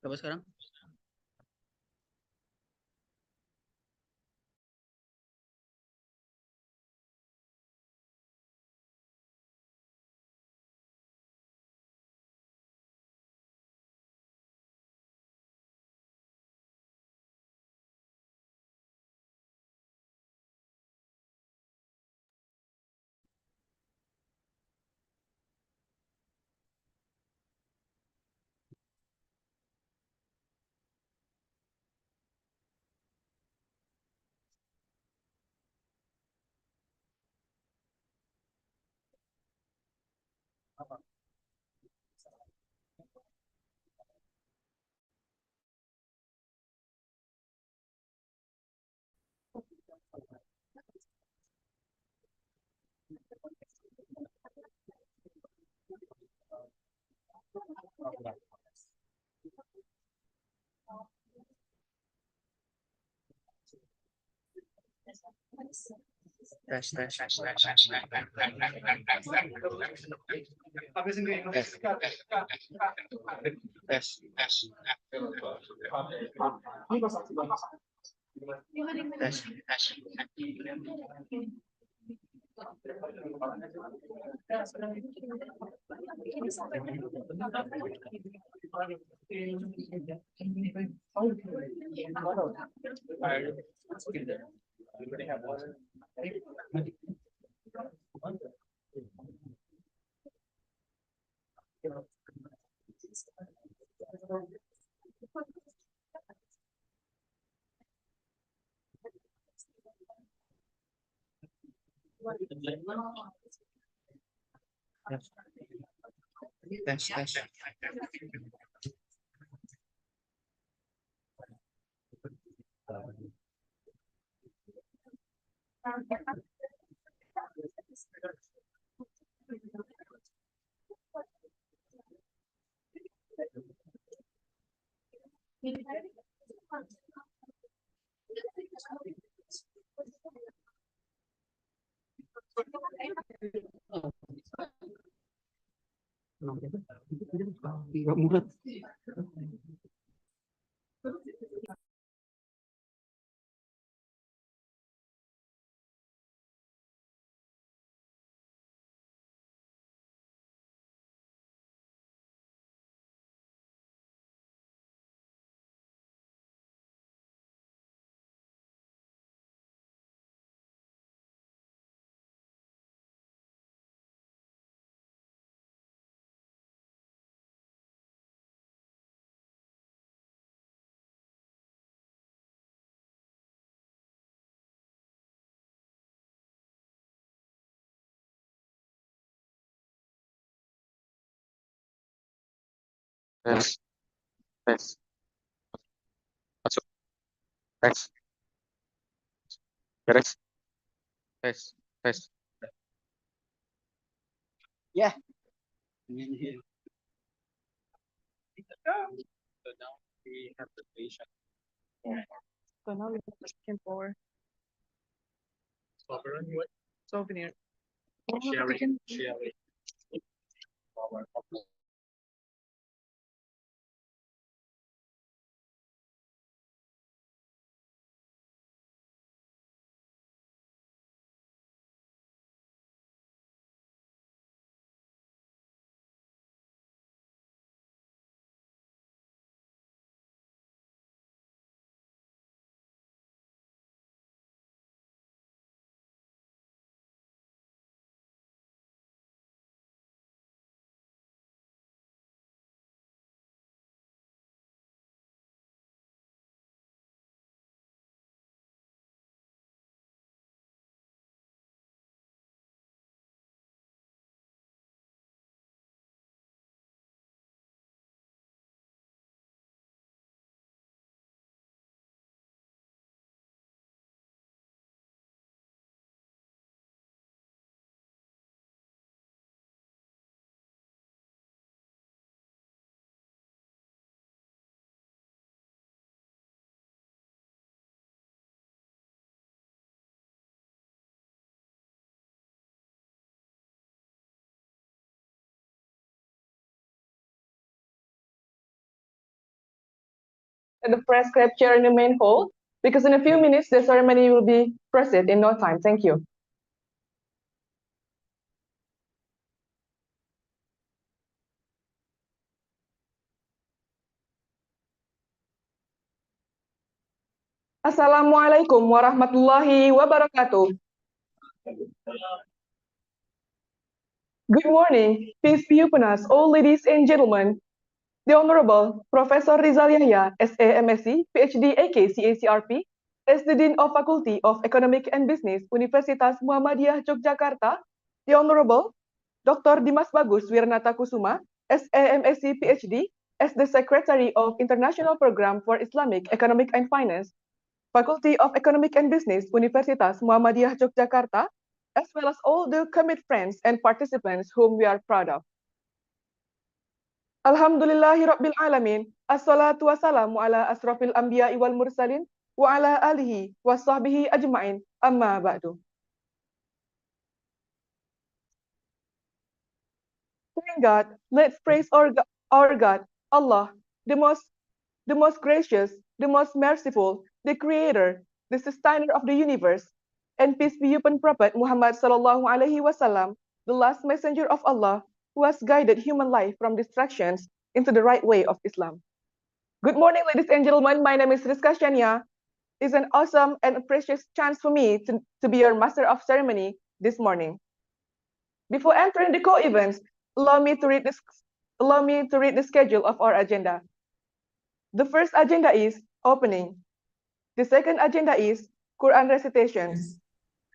Coba sekarang. Tes, tes, tes, tes, tes, tes, tes, tes. Tes, tes. Tidak mudah. Tes, tes, masuk, tes, beres, tes, tes. Ya. So now we have the patient. So now we have looking for What? souvenir. Sharing, sharing. and the press capture in the main hall, because in a few minutes the ceremony will be proceed in no time. Thank you. Assalamualaikum warahmatullahi wabarakatuh. Good morning, peace be upon us, all ladies and gentlemen. The Honorable Professor Rizal Yahya, SA MSc, PhD AK CACRP, as the Dean of Faculty of Economic and Business, Universitas Muhammadiyah Yogyakarta, the Honorable Dr. Dimas Bagus Wirnata Kusuma, SA MSc PhD, as the Secretary of International Program for Islamic Economic and Finance, Faculty of Economic and Business, Universitas Muhammadiyah Yogyakarta, as well as all the commit friends and participants whom we are proud of. Alhamdulillahi Rabbil Alamin. Assalatu wassalamu ala asrafil anbiya'i wal mursalin wa ala alihi wa sahbihi ajma'in. Amma ba'du. Thank God, let's praise our God, Allah, the most gracious, the most merciful, the creator, the sustainer of the universe, and peace be upon Prophet Muhammad sallallahu alaihi wasallam, the last messenger of Allah, who has guided human life from distractions into the right way of Islam. Good morning, ladies and gentlemen. My name is Rizka Shania. It's an awesome and precious chance for me to be your master of ceremony this morning. Before entering the co-events, allow me to read the schedule of our agenda. The first agenda is opening. The second agenda is Quran recitations.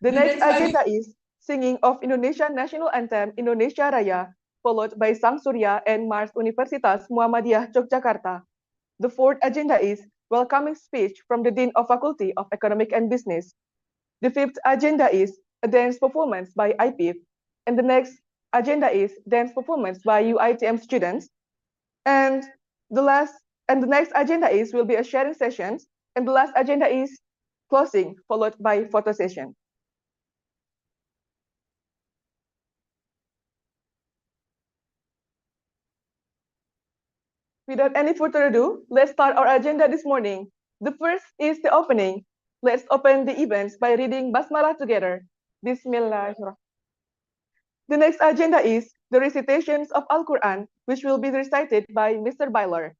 The next agenda is singing of Indonesian national anthem Indonesia Raya, followed by Sang Surya and Mars Universitas Muhammadiyah Yogyakarta. The fourth agenda is welcoming speech from the Dean of Faculty of Economic and Business. The fifth agenda is a dance performance by IPIF, and the next agenda is dance performance by UiTM students. And the next agenda is will be a sharing session, and the last agenda is closing, followed by photo session. Without any further ado, let's start our agenda this morning. The first is the opening. Let's open the events by reading Basmalah together. Bismillahirrahmanirrahim. The next agenda is the recitations of Al-Quran, which will be recited by Mr. Byler.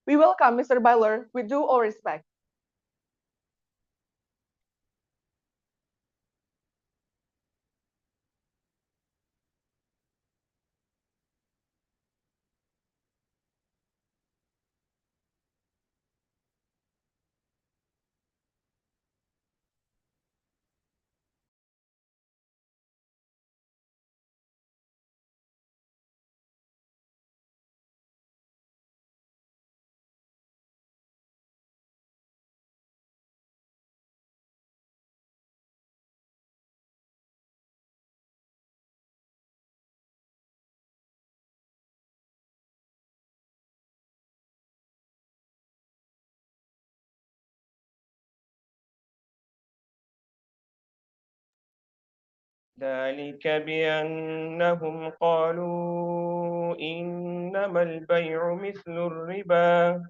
We welcome Mr. Byler with due all respect. ذلك بأنهم قالوا إنما البيع مثل الربا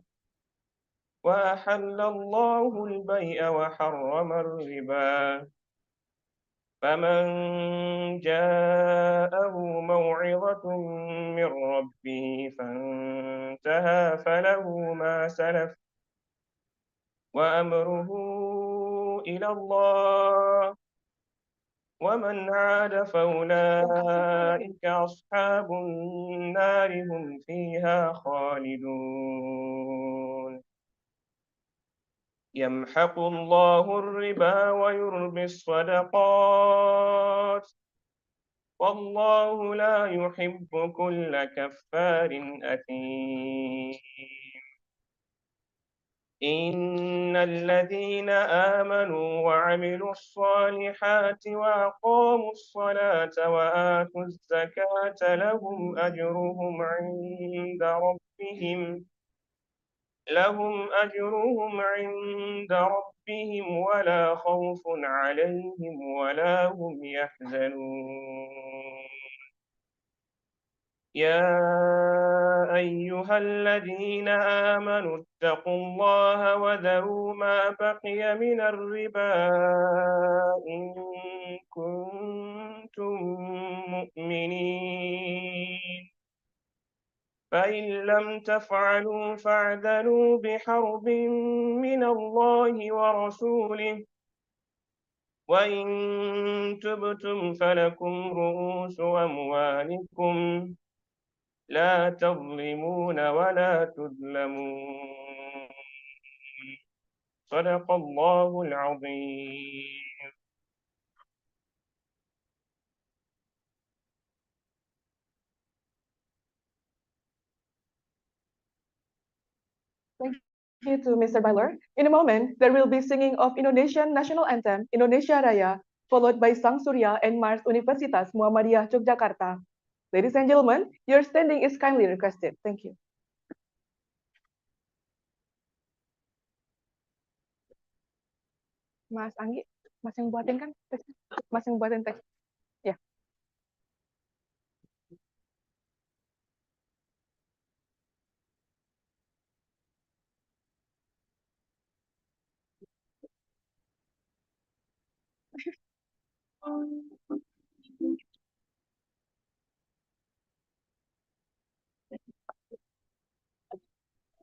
وأحل الله البيع وحرم الربا فمن جاءه موعظة من ربه فانتهى فله ما سلف وأمره إلى الله ومن عاد فأولئك أصحاب النار هم فيها خالدون يمحق الله الربا ويربي الصدقات والله لا يحب كل كفار أثيم إن الذين آمنوا وعملوا الصالحات وأقاموا الصلاة وآتوا الزكاة لهم أجرهم عند ربهم ولا خوف عليهم ولا هم يحزنون يا أيها الذين آمنوا اتقوا الله وذروا ما بقي من الربا إن كنتم مؤمنين فإن لم تفعلوا فاعذروا بحرب من الله ورسوله وإن تبتم فلكم رؤوس أموالكم لا تظلمون ولا تظلمون صدق الله العظيم. Thank you to Mr. Byler. In a moment, there will be singing of Indonesian national anthem, Indonesia Raya, followed by Sang Surya and Mars Universitas Muhammadiyah Yogyakarta. Ladies and gentlemen, your standing is kindly requested. Thank you. Mas Anggi, Mas yang buatin kan? Mas yang buatin teks. Ya.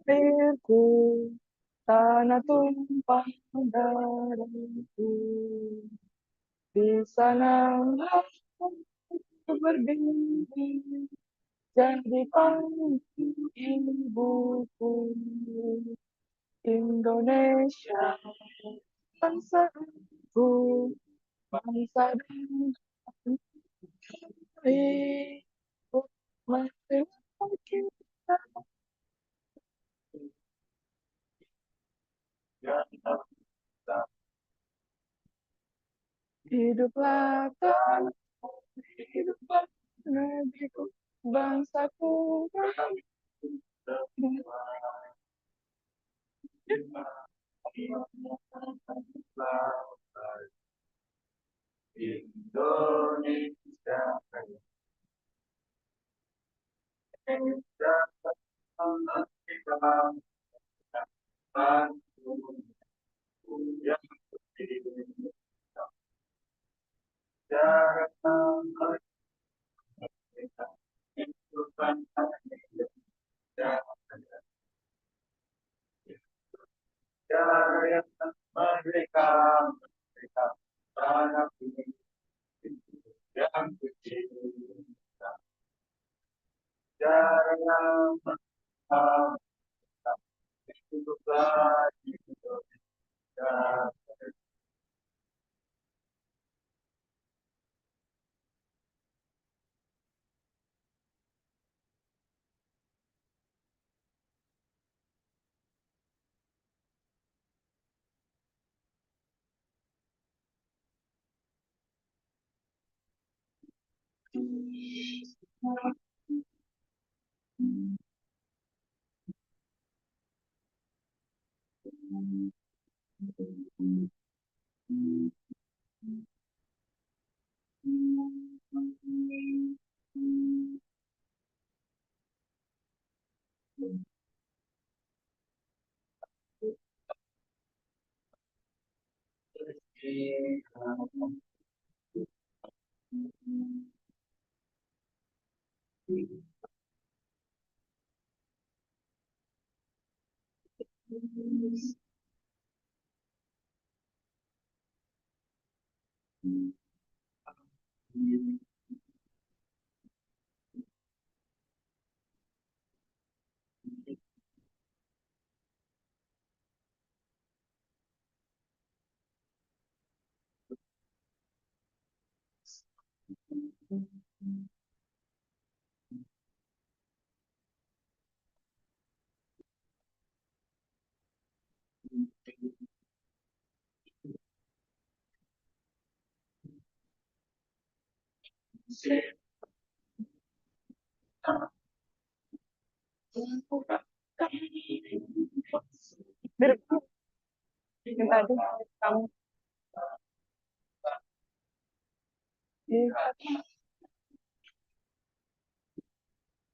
Airku, tanah tumpah darahku, di sana aku berdiri, jadi panti ibuku, Indonesia, bangsaku, bangsa dan ibu, mari kita hiduplah tanah, hiduplah negeriku, bangsaku, yang tadi kamu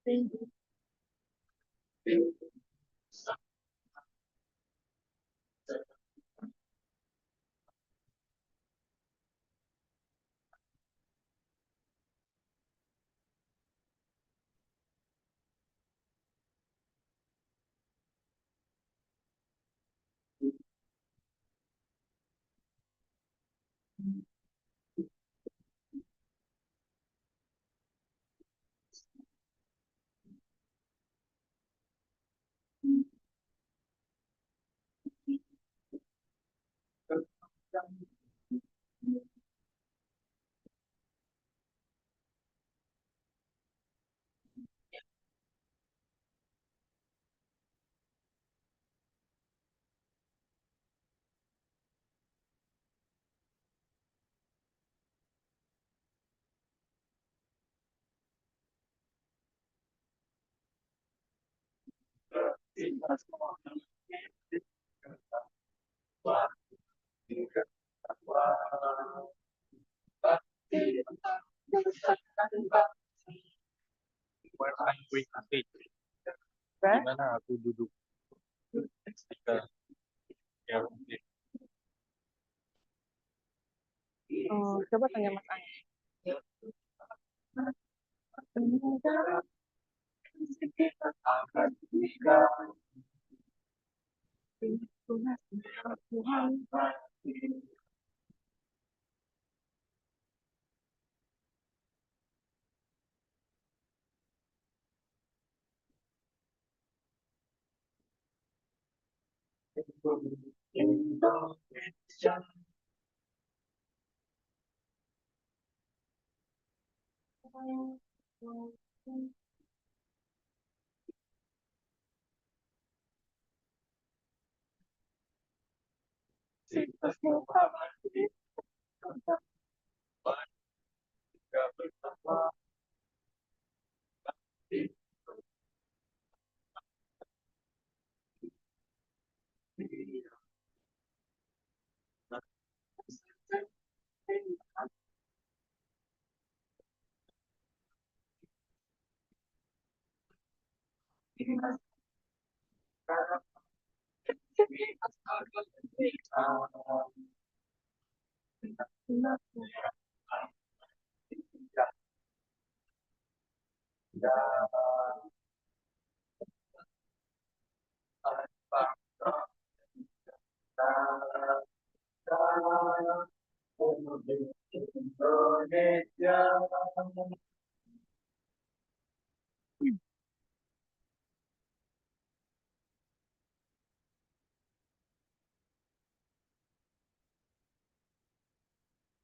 Where I'm going to sit. Where? Gimana aku duduk ketika ya mungkin. Oh, coba tanya Mas Anies.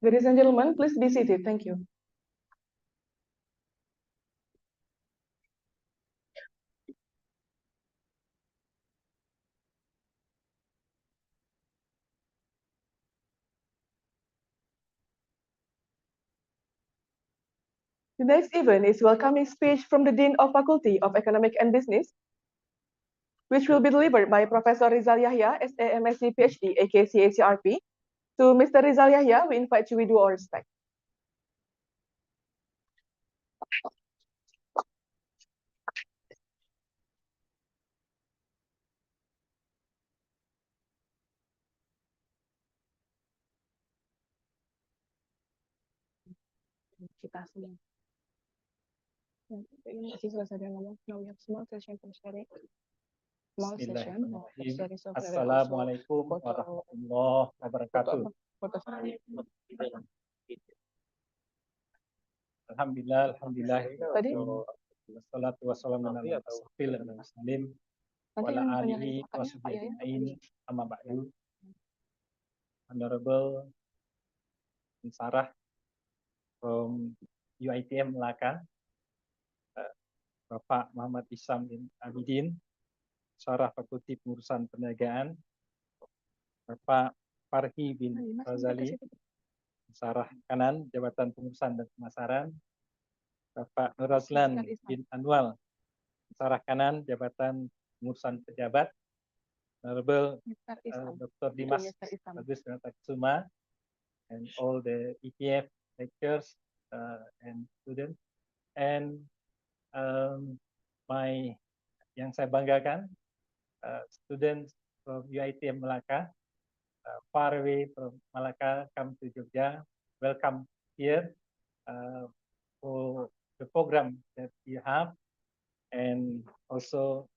Ladies and gentlemen, please be seated. Thank you. The next event is welcoming speech from the Dean of Faculty of Economic and Business, which will be delivered by Professor Rizal Yahya, SAMSc PhD, aka CACRP. To Mr. Rizal Yahya, we invite you with due respect. Kita semua. Ini masih selesai dia ngomong. Now we have small session for sharing. Small session. Assalamualaikum warahmatullahi wabarakatuh. Alhamdulillah. Tadi? Wassalatu wassalamu ala rasulillah muslim wa ala alihi wa sahbihi amma ba'du. Honorable Sarah from UiTM Melaka, Bapak Muhammad Isam bin Abidin, Syarah Fakulti Pengurusan Perniagaan, Bapak Farhi bin Razali, Syarah Kanan Jabatan Pengurusan dan Pemasaran, Bapak Nur Razlan bin Anwal, Syarah Kanan Jabatan Pengurusan Pejabat, Honorable Dr. Dimas Agus Taksuma, and all the ETF lecturers and students, and yang saya banggakan, students from UiTM Malacca, far away from Malacca, come to Jogja, welcome here for the program that you have, and also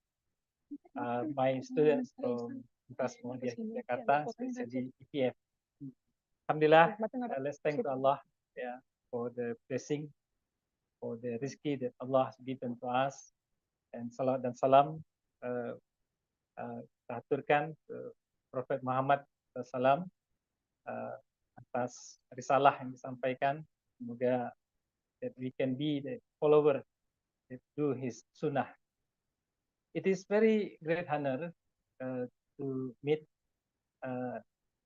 my students from Universitas Muhammadiyah Jakarta, especially EPF. Alhamdulillah, let's thank to Allah, yeah, for the blessing, for the rizki that Allah has given to us, and salat dan salam aturkan ke Prophet Muhammad SAW atas risalah yang disampaikan. Semoga that we can be the follower that do his sunnah. It is very great honor to meet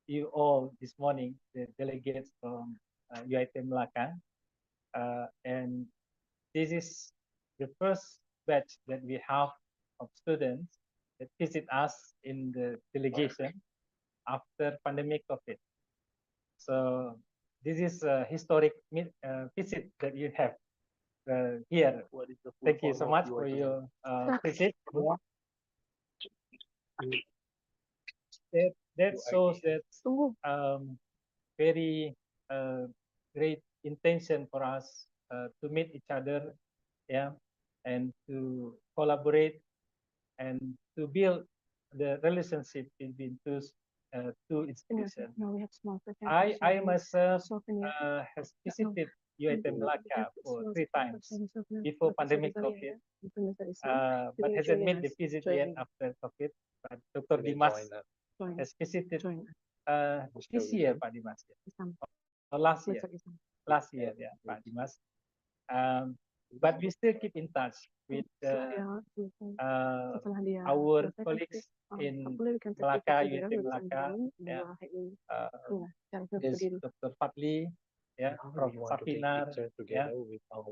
you all this morning, the delegates from UiTM Malacca, and this is the first batch that we have of students that visit us in the delegation after pandemic COVID. So this is a historic visit that you have here. Thank you so much for your visit. That shows that very great intention for us to meet each other, yeah, and to collaborate and to build the relationship between two institutions. Now we have small I myself has visited UiTM Malacca for 3 times before pandemic COVID, but hasn't made the visit yet after COVID. But Dr. Dimas has visited this year, Pak Dimas, or last year, yeah, Pak Dimas. But we still keep in touch with our colleagues in Malacca, UiTM Malacca, yeah. There's Dr. Fadli, yeah, Prof. Safinar, yeah,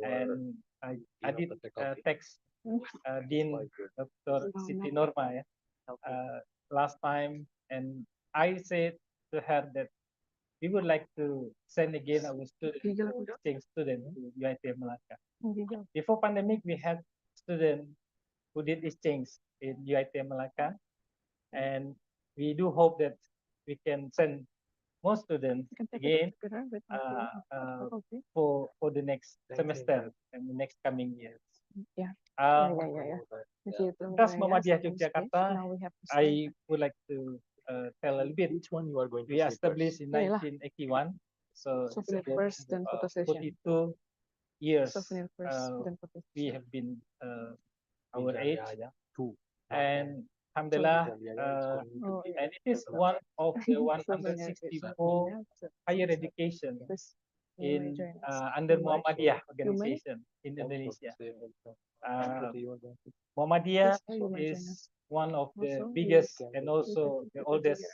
and I did text Dean Dr. Siti Norma, yeah, last time, and I said to her that we would like to send again our exchange student to UiTM Malacca. Before pandemic, we had students who did exchange in UiTM Malacca, and we do hope that we can send more students again for the next semester and the next coming years. Yeah. Thus, Muhammadiyah Yogyakarta, I would like to tell a little bit. We established in 1981, so first dan photo session. 42 years First dan photo we have been our age, and alhamdulillah, and it is one of the 164 higher education in under Muhammadiyah organization in Indonesia. Muhammadiyah is one of the biggest and also the oldest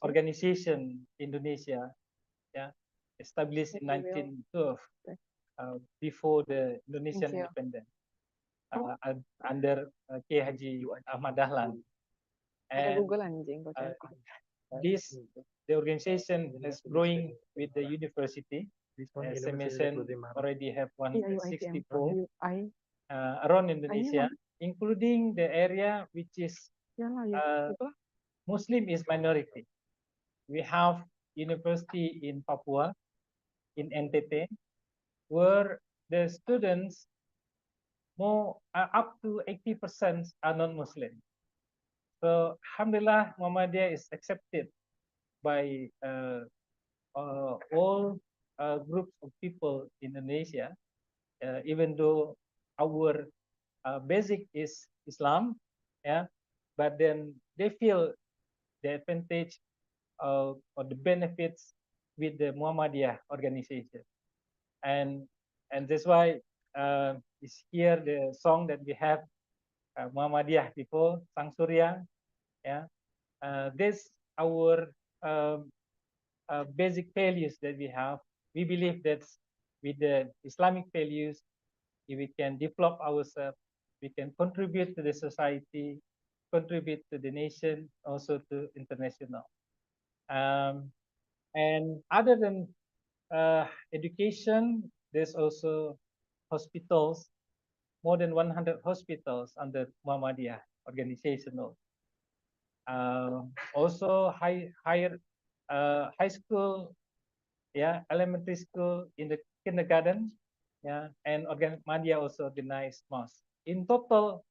organization in Indonesia, yeah, established in 1912 before the Indonesian independence under K. Haji Ahmad Dahlan. And the organization is growing with the university. As I mentioned, already have 164 around Indonesia, including the area which is Muslim is minority. We have university in Papua, in NTT, where the students up to 80% are non-Muslim. So alhamdulillah, Muhammadiyah is accepted by all groups of people in Indonesia, even though our basic is Islam, yeah, but then they feel the advantage or the benefits with the Muhammadiyah organization, and that's why is here the song that we have Muhammadiyah before Sang Surya, yeah. This our basic values that we have. We believe that with the Islamic values, if we can develop ourselves, we can contribute to the society, contribute to the nation, also to international. And other than education, there's also hospitals more than 100 hospitals under Muhammadiyah organizational. Also high school, yeah, elementary school, in the kindergarten, yeah, and Muhammadiyah also organized mosque. In total,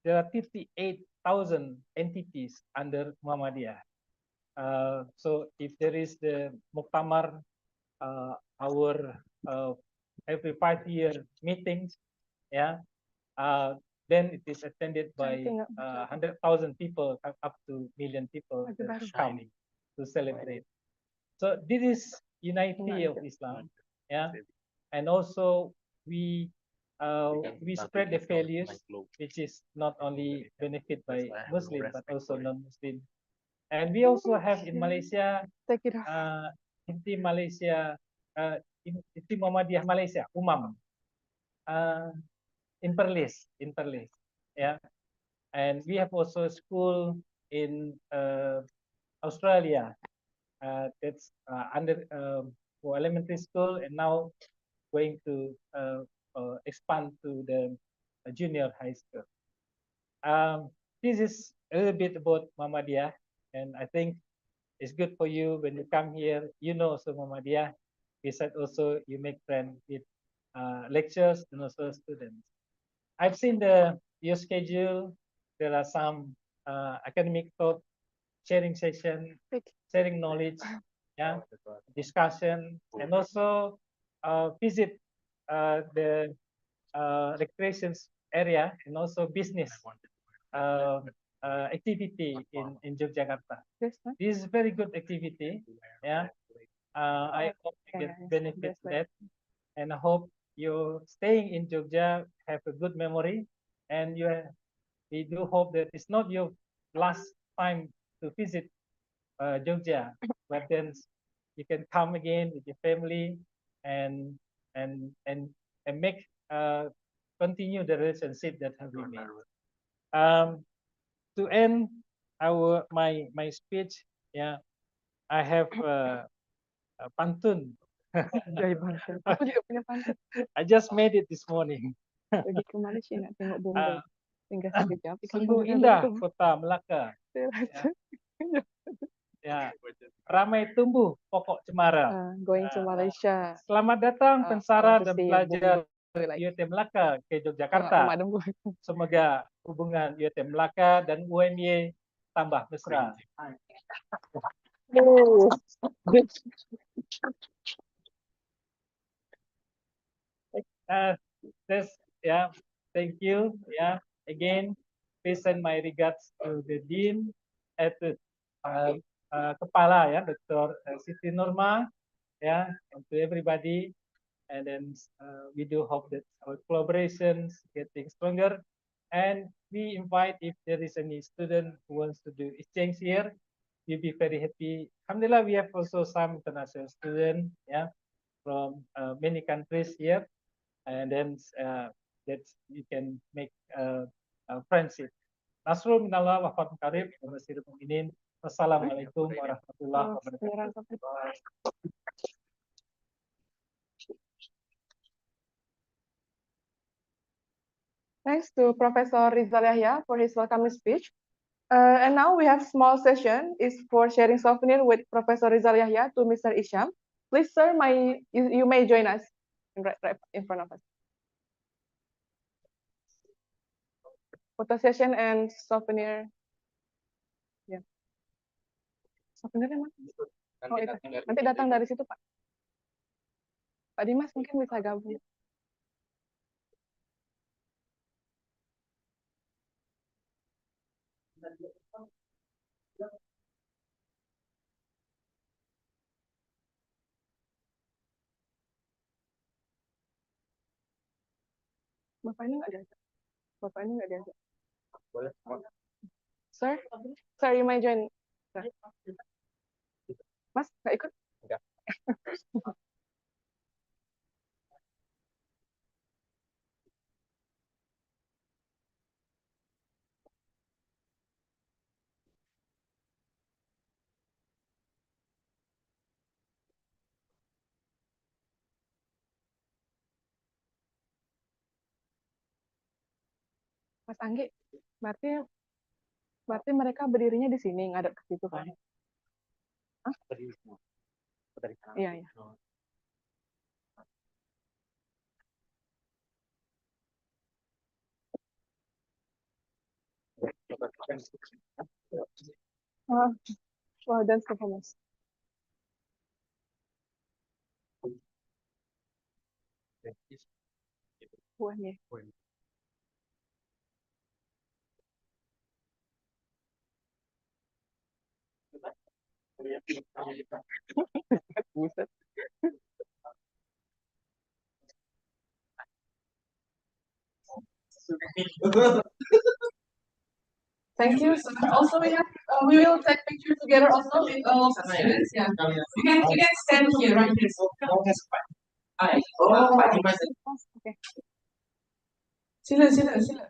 there are 58,000 entities under Muhammadiyah. So if there is the Muktamar, our every 5-year meetings, yeah, then it is attended by 100,000 people, up to million people that come to celebrate. So this is unity of Islam, yeah, and also we spread the values, which is not only benefit by Muslim but also non-Muslim. And we also have in Malaysia, Inti Malaysia, Inti Muhammadiyah Malaysia, UMAM, in Perlis, yeah. And we have also a school in Australia, that's under for elementary school, and now going to expand to the junior high school. This is a little bit about Muhammadiyah, and I think it's good for you when you come here. You know also Muhammadiyah. Besides, also you make friends with lecturers and also students. I've seen your schedule. There are some academic talk, sharing session, sharing knowledge, yeah, discussion, and also visit the recreations area and also business activity in Yogyakarta. This is very good activity. Yeah, I hope you get benefit from that, and I hope you staying in Jogja have a good memory, and we do hope that it's not your last time to visit Jogja, but then you can come again with your family and and and and make continue the relationship that have we made. To end my speech, yeah, I have pantun. Aku juga punya pantun. I just made it this morning. Pergi ke Malaysia nak tengok bomba. Tinggal sekejap. Sungguh indah kota Melaka. Ya, ramai tumbuh pokok cemara. Going to Malaysia. Selamat datang pensara dan see pelajar like UiTM Melaka ke Yogyakarta. Semoga hubungan UiTM Melaka dan UMY tambah mesra. Yeah, thank you. Yeah, again, please send my regards to the dean, at the kepala, ya, Dr. Siti Norma, yeah, and to everybody. And then we do hope that our collaborations getting stronger. And we invite, if there is any student who wants to do exchange here, we'll be very happy. Alhamdulillah, we have also some international students, yeah, from many countries here, and then that you can make friendship. Nasrul minallah wa fathul karib wa nasirul mu'minin. Wassalamualaikum warahmatullahi wabarakatuh. Thanks to Professor Rizal Yahya for his welcoming speech. And now we have small session is for sharing souvenir with Professor Rizal Yahya to Mr. Isham. Please, sir, you may join us right in front of us. Photo session and souvenir. Ya. Souvenirnya mana? Oh, itu. Nanti datang dari situ, Pak. Pak Dimas mungkin bisa gabung. Bapak ini nggak diajak. Bapak ini nggak diajak. Boleh. Sir, you may join. Mas, nggak ikut? Enggak. Mas Anggi, berarti mereka berdirinya di sini ngadep ke situ kan? Dari semua. Dari kanan. Iya, iya. Wah, dance performance. Buahnya. Buset. Thank you. So also we will take picture together also with all of the students. Yeah. You can stand here right here. Okay. Sila.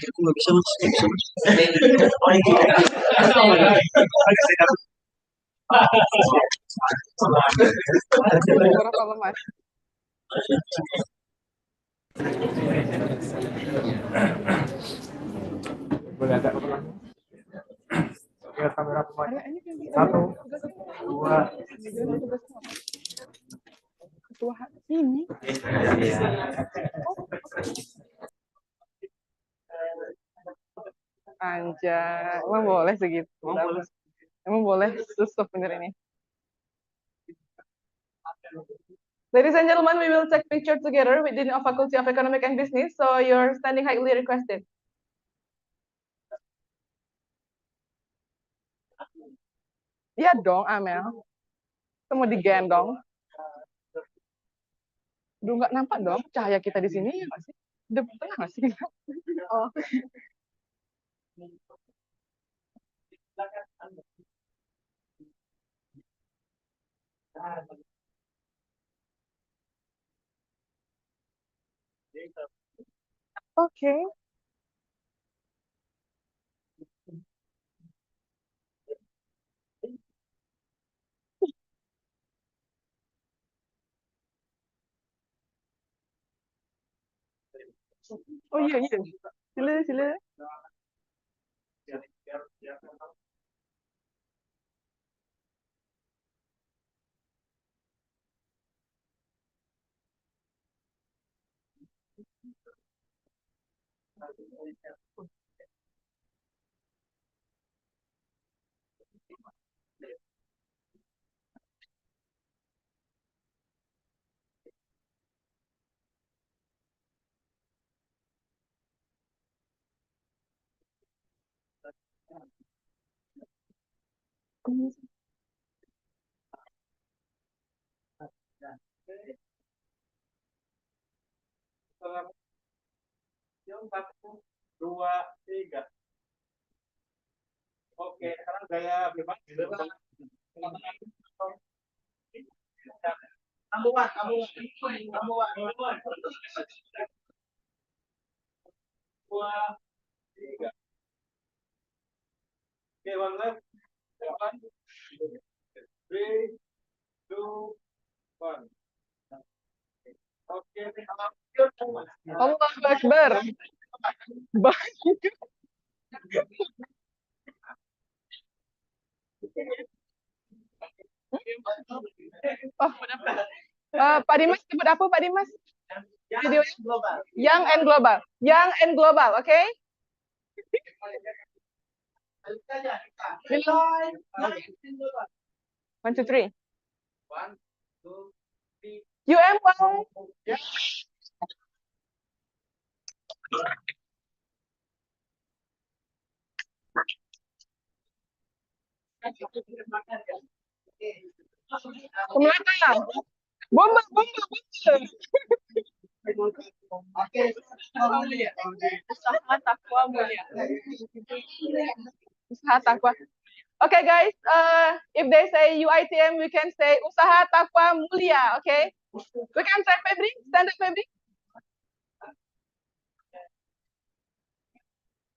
Aku nggak bisa mas, nggak bisa mas. Berapa lama, Mas? Boleh agak lihat kamera Ada semuanya. ini kan Satu, dua, ketua ini. Anjay, emang boleh segitu. Emang boleh susah bener ini. Ladies and gentlemen, we will take picture together within our Faculty of Economic and Business. So you're standing highly requested. Iya dong, Amel. Semua digendong. Duh, nggak nampak dong cahaya kita di sini ya nggak sih? Udah tengah nggak sih? Oh. Oke. Oh iya. Sila. Satu, dua, tiga. Oke, sekarang gaya bebas. Ambuan. Dua, tiga. Oke, one left. One, three, two, one. Oke, Allahu Akbar. Oh, Pak Dimas sebut apa Pak Dimas? Video Young and Global, oke? One, two, three. one, two, three. UMY. Kemana? Bomba. Usaha takwa mulia. Usaha takwa. Okay, guys. If they say UiTM, we can say usaha takwa mulia. Okay. We can try Febri. Stand up, Febri.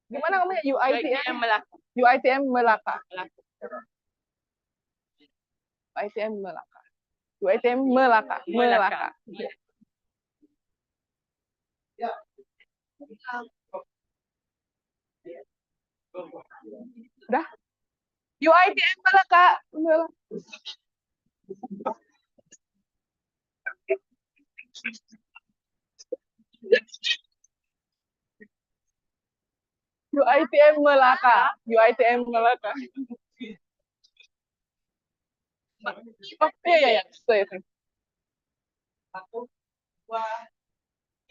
Gimana ngomongnya? UiTM Melaka. UiTM Melaka. UiTM Melaka. UiTM Melaka. Melaka. Udah? UiTM Melaka. Melaka. UiTM Melaka. UiTM Melaka. Oh, iya. Sorry. 1,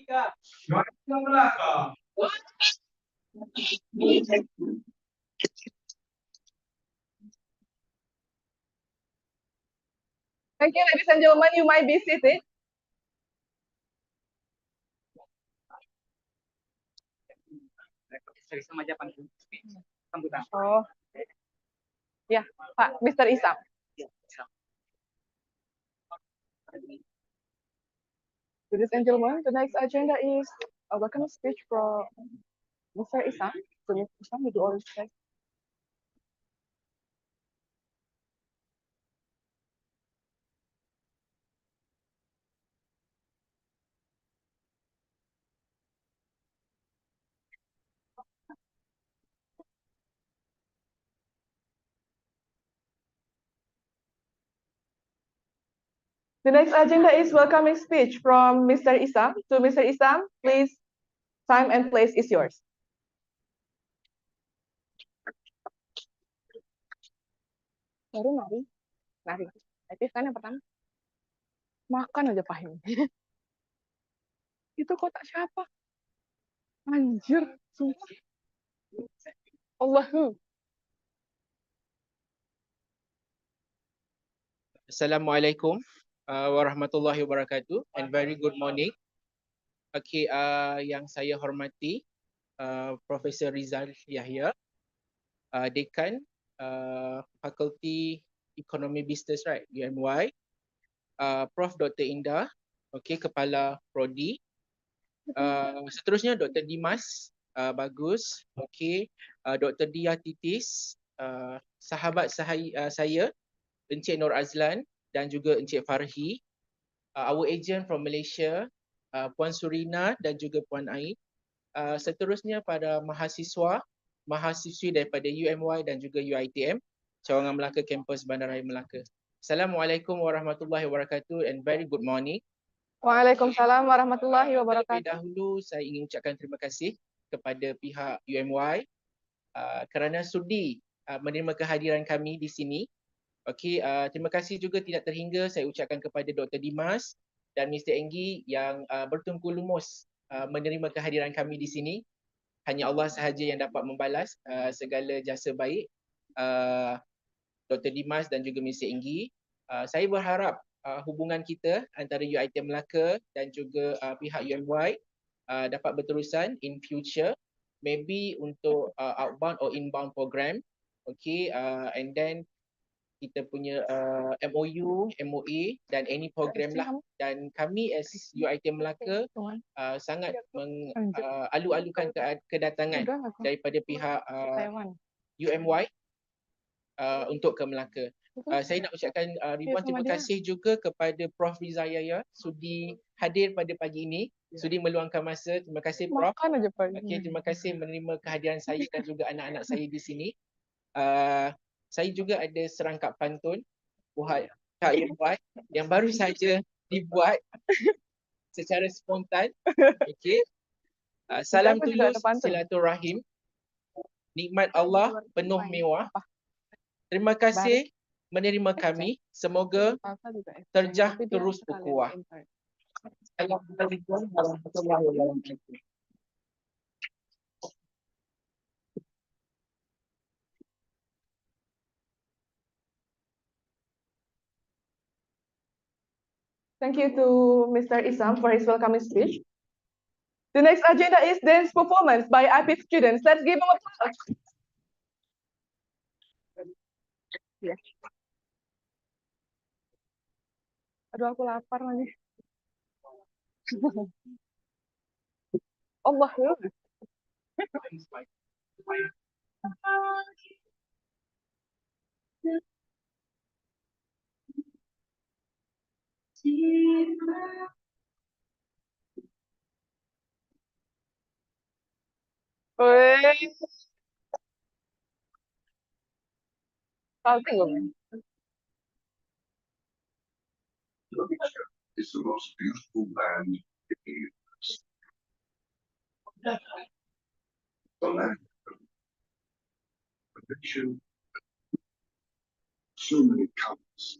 2, 3. Melaka. Thank you, ladies and gentlemen. You might be seated. Oh, ya, Pak, Mr. Isam. Ladies and gentlemen, the next agenda is a welcome speech from Mr. Isam. So, Mr. Isam, would you all respect? The next agenda is welcoming speech from Mr. Isam. So, Mr. Isam, please, time and place is yours. Baru nari. Aktif kan yang pertama? Makan aja Fahim. Itu kotak siapa? Anjir, sumpah. Allahu. Assalamualaikum warahmatullahi wabarakatuh and very good morning. Okay, yang saya hormati Profesor Rizal Yahya, Dekan Fakulti Ekonomi Bisnes, right, UMY, Prof Dr. Indah, okay, Kepala Prodi, seterusnya Dr. Dimas, bagus, okay, Dr. Dia Titis, sahabat saya Encik Nur Azlan dan juga Encik Farhi, our agent from Malaysia, Puan Surina dan juga Puan Ain. Seterusnya pada mahasiswi daripada UMY dan juga UiTM, Cawangan Melaka Kampus Bandaraya Melaka. Assalamualaikum warahmatullahi wabarakatuh and very good morning. Waalaikumsalam warahmatullahi wabarakatuh. Terlebih dahulu saya ingin ucapkan terima kasih kepada pihak UMY kerana sudi menerima kehadiran kami di sini. Okey, terima kasih juga tidak terhingga saya ucapkan kepada Dr. Dimas dan Mr. Enggi yang bertungku lumus menerima kehadiran kami di sini. Hanya Allah sahaja yang dapat membalas segala jasa baik Dr. Dimas dan juga Mr. Enggi. Saya berharap hubungan kita antara UiTM Melaka dan juga pihak UMY dapat berterusan in future, maybe untuk outbound or inbound program. Okay, and then kita punya MOU, MOA dan any program lah. Dan kami as UiTM Melaka sangat alu-alukan kedatangan daripada pihak UMY untuk ke Melaka. Saya nak ucapkan ribuan terima kasih juga kepada Prof Rizal Yahya sudi hadir pada pagi ini, sudi meluangkan masa. Terima kasih Prof. Okay, terima kasih menerima kehadiran saya dan juga anak-anak saya di sini. Saya juga ada serangkap pantun buat UMY yang baru saja dibuat secara spontan. Okay. Salam tulus silaturahim. Nikmat Allah penuh mewah. Terima kasih menerima kami. Semoga terjah terus berkuah. Assalamualaikum warahmatullahi wabarakatuh. Thank you to Mr. Isam for his welcoming speech. The next agenda is dance performance by IP students. Let's give them applause. Aduh, aku lapar lagi. Allah. Weh, salting loh. Is the most beautiful land in the universe. The land of prediction, so many colors.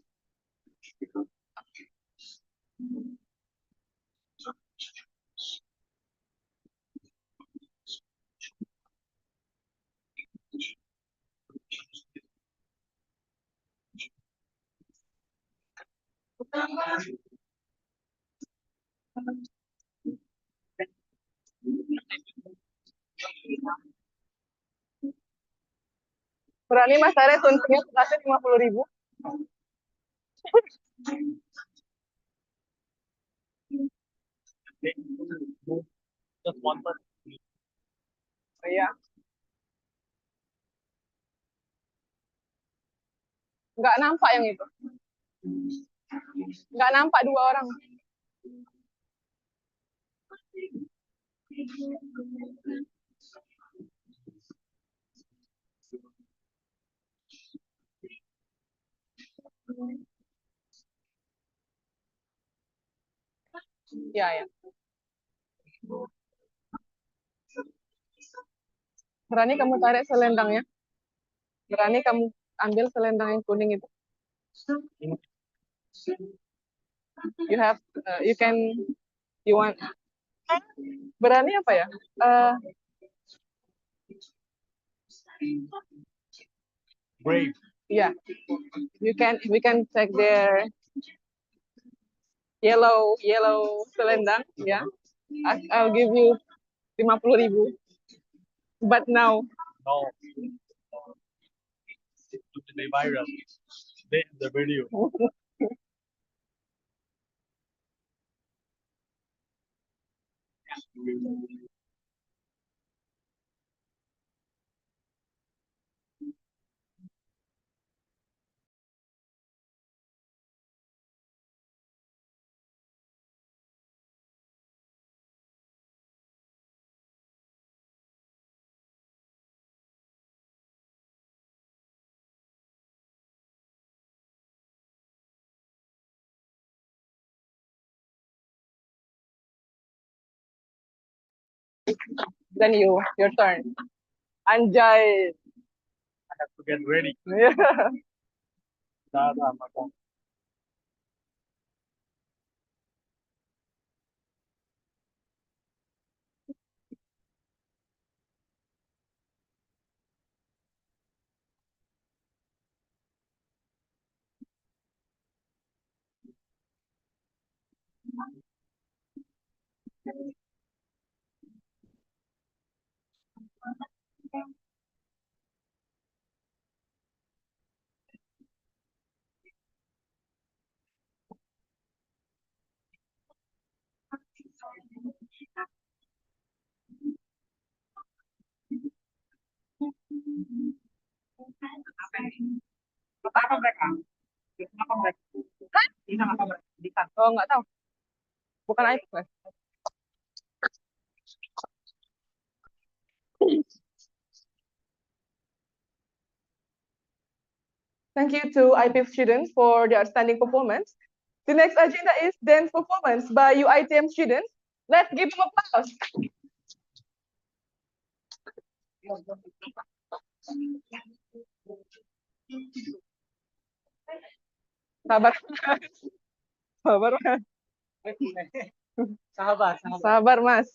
Berani Mas Tare suntingnya kasih 50.000. Just one person. Oh, iya. Nggak nampak yang itu. Nggak nampak dua orang. Ya, ya. Berani kamu tarik selendangnya. Berani kamu ambil selendang yang kuning itu. You have, you can, you want. Berani apa ya? Brave. Yeah, we can check their yellow selendang. Yeah, I'll give you 50.000. But now, No. Today viral. The video. then your turn. Anjay. I have to get ready. Dah, makan. Apa mereka? Apa mereka? Bintang apa mereka? Bintang. Oh, nggak tahu. Bukan iPad. Thank you to IPIF students for their outstanding performance. The next agenda is dance performance by UiTM students. Let's give them applause. Sabar. Sabar, Mas. Sahabat. Sabar, Mas.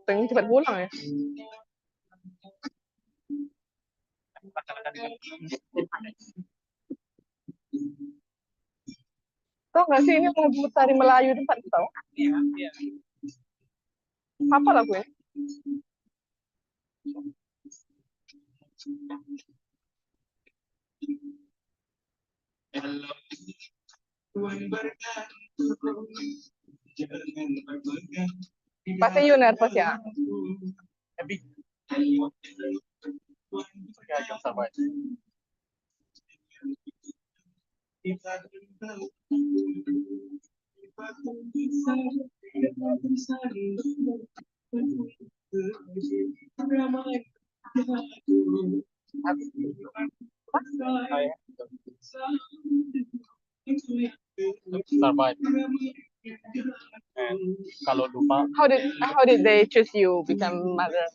Pengen cepat pulang ya. Tahu nggak sih ini lagu tari Melayu tempat tahu? Iya. Apa lagunya? Pasti you nervous ya? Happy. Okay, I can survive. Survive. And kalau lupa, How did they choose you become mother?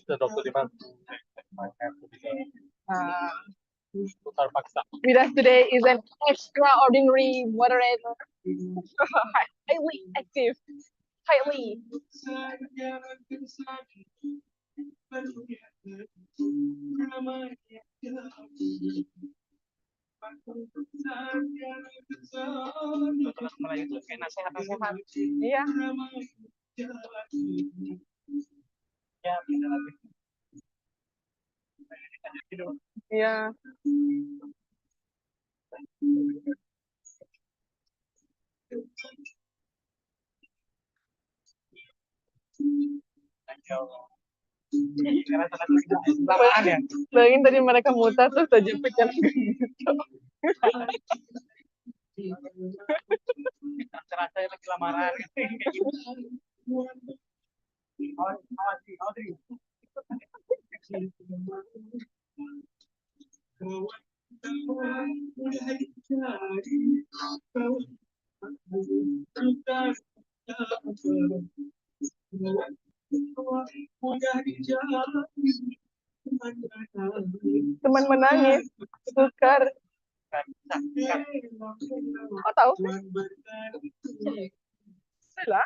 the doctor dibantu. I have to be terpaksa. With us today is an extraordinary moderator, highly active, highly. Kayak nasihat-nasihat. Iya. Ya, bisa lagi. Iya. Lamaran ya? Bayangin tadi mereka muter terus aja pikir gitu. Rasanya lagi lamaran. Teman menangis, sukar. Oh tahu? Salah.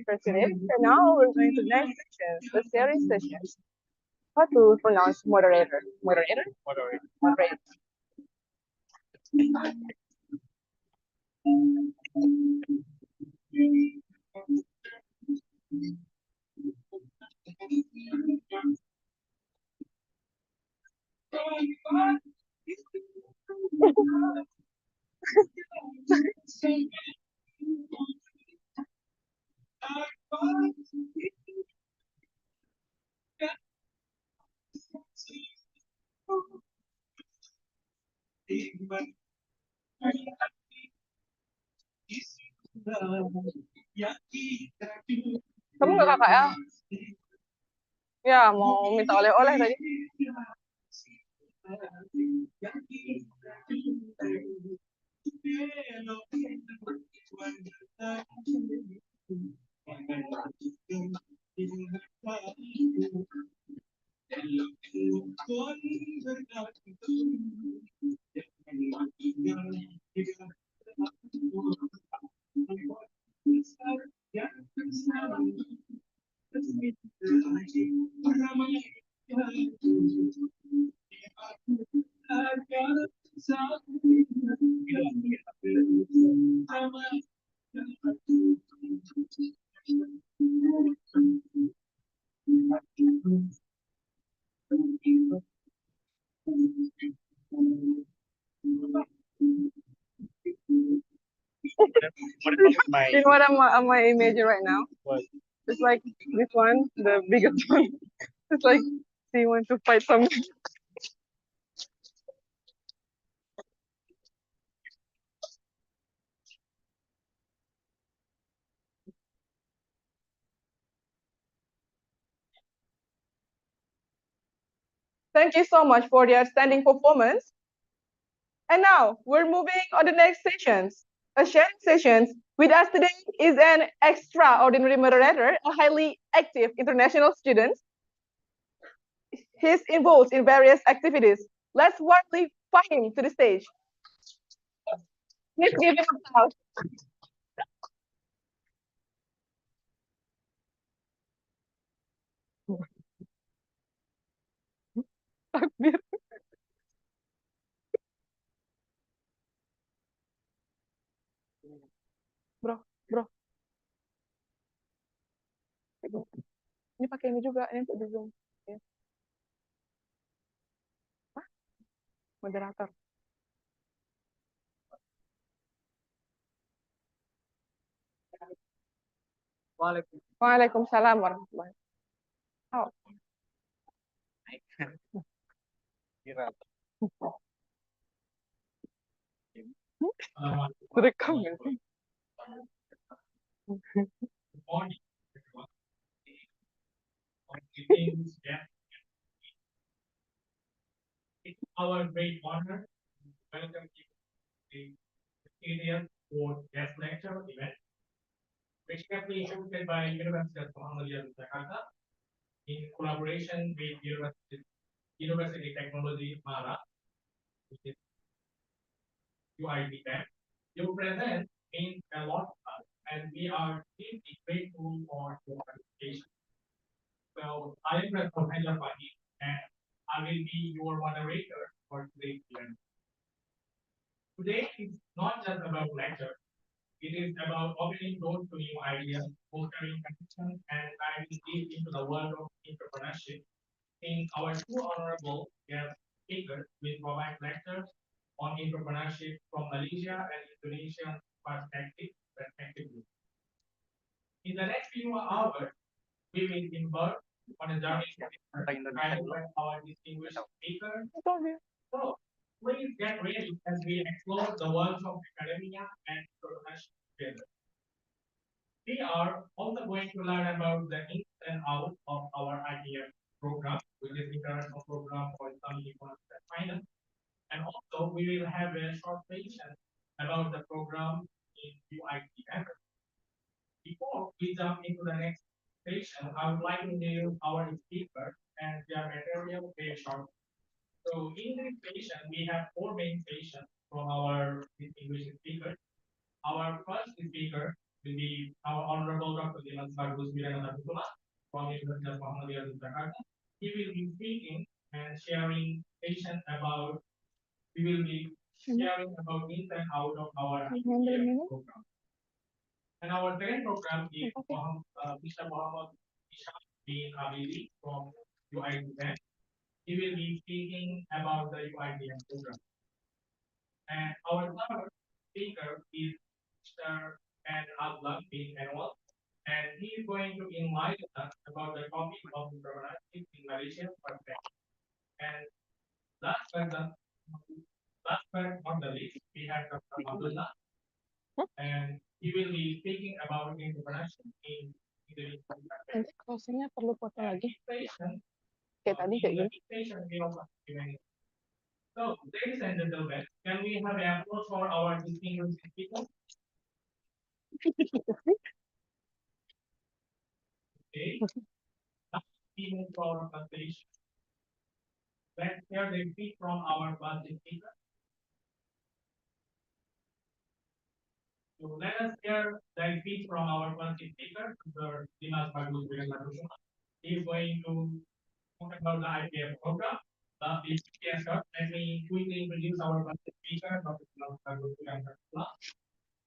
President. And now we're going to the next section, the series session. How to pronounce moderator? Moderator? Moderator. Kamu nggak kakak ya? Ya, mau minta oleh-oleh tadi. You know what I'm imagining right now? What? It's like this one, the biggest one. It's like, do you want to fight someone? Thank you so much for the outstanding performance. And now we're moving on the next sessions. A sharing sessions with us today is an extraordinary moderator, a highly active international student. He's involved in various activities. Let's warmly welcome him to the stage. Please give him applause. Takbir. Bro, bro. Ini pakai ini juga, ini untuk di Zoom. Ya. Hah? Moderator. Waalaikumsalam warahmatullahi wabarakatuh. Direkam ya? It's our great honor to welcome you to the Indian for guest lecture event, which has been hosted by University of Muhammadiyah Jakarta in collaboration with University Technology Mara, which is UiTM. Your presence means a lot to us, and we are deeply grateful for your participation. So I am Dr. Fahim, and I will be your moderator for today's event. Today is not just about lecture. It is about opening doors to new ideas, fostering connection, and diving deep into the world of entrepreneurship. In our two honorable guest speakers will provide lectures on entrepreneurship from Malaysia and Indonesian perspective, respectively. In the next few hours, we will embark on a journey guided by our distinguished speakers. So, please get ready as we explore the worlds of academia and entrepreneurship together. We are also going to learn about the ins and outs of our ITM program, which is International Program for Islamic Economics and Finance. And also, we will have a short session about the program in UiTM. Before we jump into the next session, I would like to introduce our speakers and their material very shortly. So in this session, we have four main sessions from our distinguished speakers. Our first speaker will be our Honorable Dr. Dimas Bagus Wiranathatula from University of Muhammadiyah Jakarta. He will be speaking and sharing session about, we will be sharing about in and out of our program. And our second program is Mr. Muhammad Ishaq bin Abidi from UiTM. He will be speaking about the UiTM program. And our third speaker is Mr. Adlan bin Anwar, and he is going to enlighten us about the topic of entrepreneurship in Malaysia perspective. And last but not the least, we have Dr. Abdullah, and he will be speaking about entrepreneurship in Indonesia. Nanti closingnya perlu foto lagi. Kayak tadi kayak gini. So, ladies and gentlemen, can we have an applause for our distinguished speakers? Okay. Now, we move to our presentation. Let's hear the speech from our first speaker. So let us hear the speech from our first speaker, Dr. Dimas Bagus Wiranathatula. He is going to talk about the IPF program. But before let me quickly introduce our first speaker, Dr. Dimas Bagus Wiranathatula.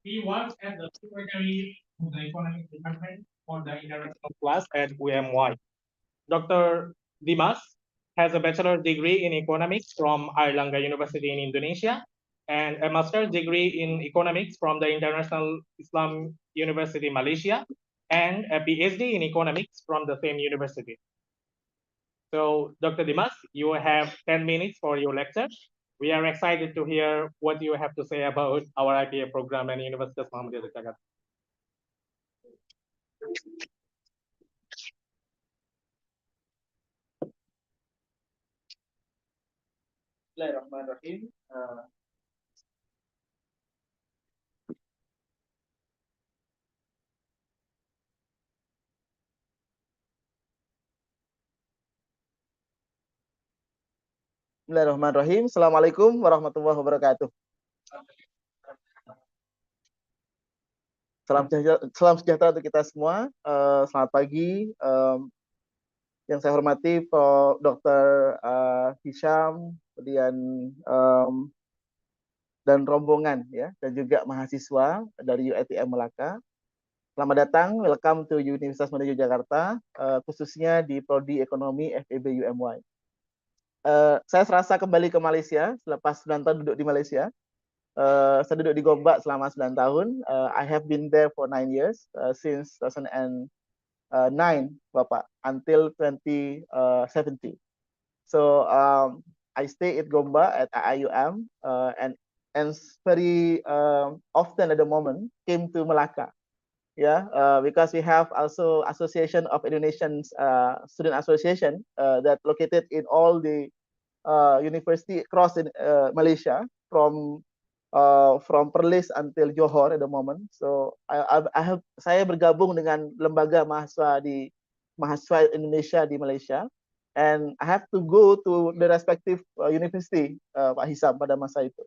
He works as the secretary of the economic department for the international class at UMY. Dr. Dimas has a bachelor's degree in economics from Airlangga University in Indonesia and a master's degree in economics from the International Islam University Malaysia and a PhD in economics from the same university. So, Dr. Dimas, you have 10 minutes for your lecture. We are excited to hear what you have to say about our IPA program and University of Muhammadiyah Jakarta. Bismillahirrahmanirrahim. Bismillahirrahmanirrahim. Assalamualaikum warahmatullahi wabarakatuh. Salam sejahtera untuk kita semua. Selamat pagi. Yang saya hormati Prof. Dr. Hisham, kemudian dan rombongan ya, dan juga mahasiswa dari UiTM Melaka. Selamat datang, welcome to Universitas Madura Yogyakarta, khususnya di Prodi Ekonomi FEB UMY. Saya serasa kembali ke Malaysia selepas 9 tahun duduk di Malaysia. Saya duduk di Gombak selama 9 tahun. I have been there for 9 years, since 2009, Bapak, until 2017. So I stay at Gombak at IUM, and very often at the moment came to Melaka. Because we have also Association of Indonesian Student Association that located in all the university across in Malaysia, from Perlis until Johor at the moment. So saya bergabung dengan lembaga mahasiswa Indonesia di Malaysia, and I have to go to the respective university, Pak Hisam, pada masa itu.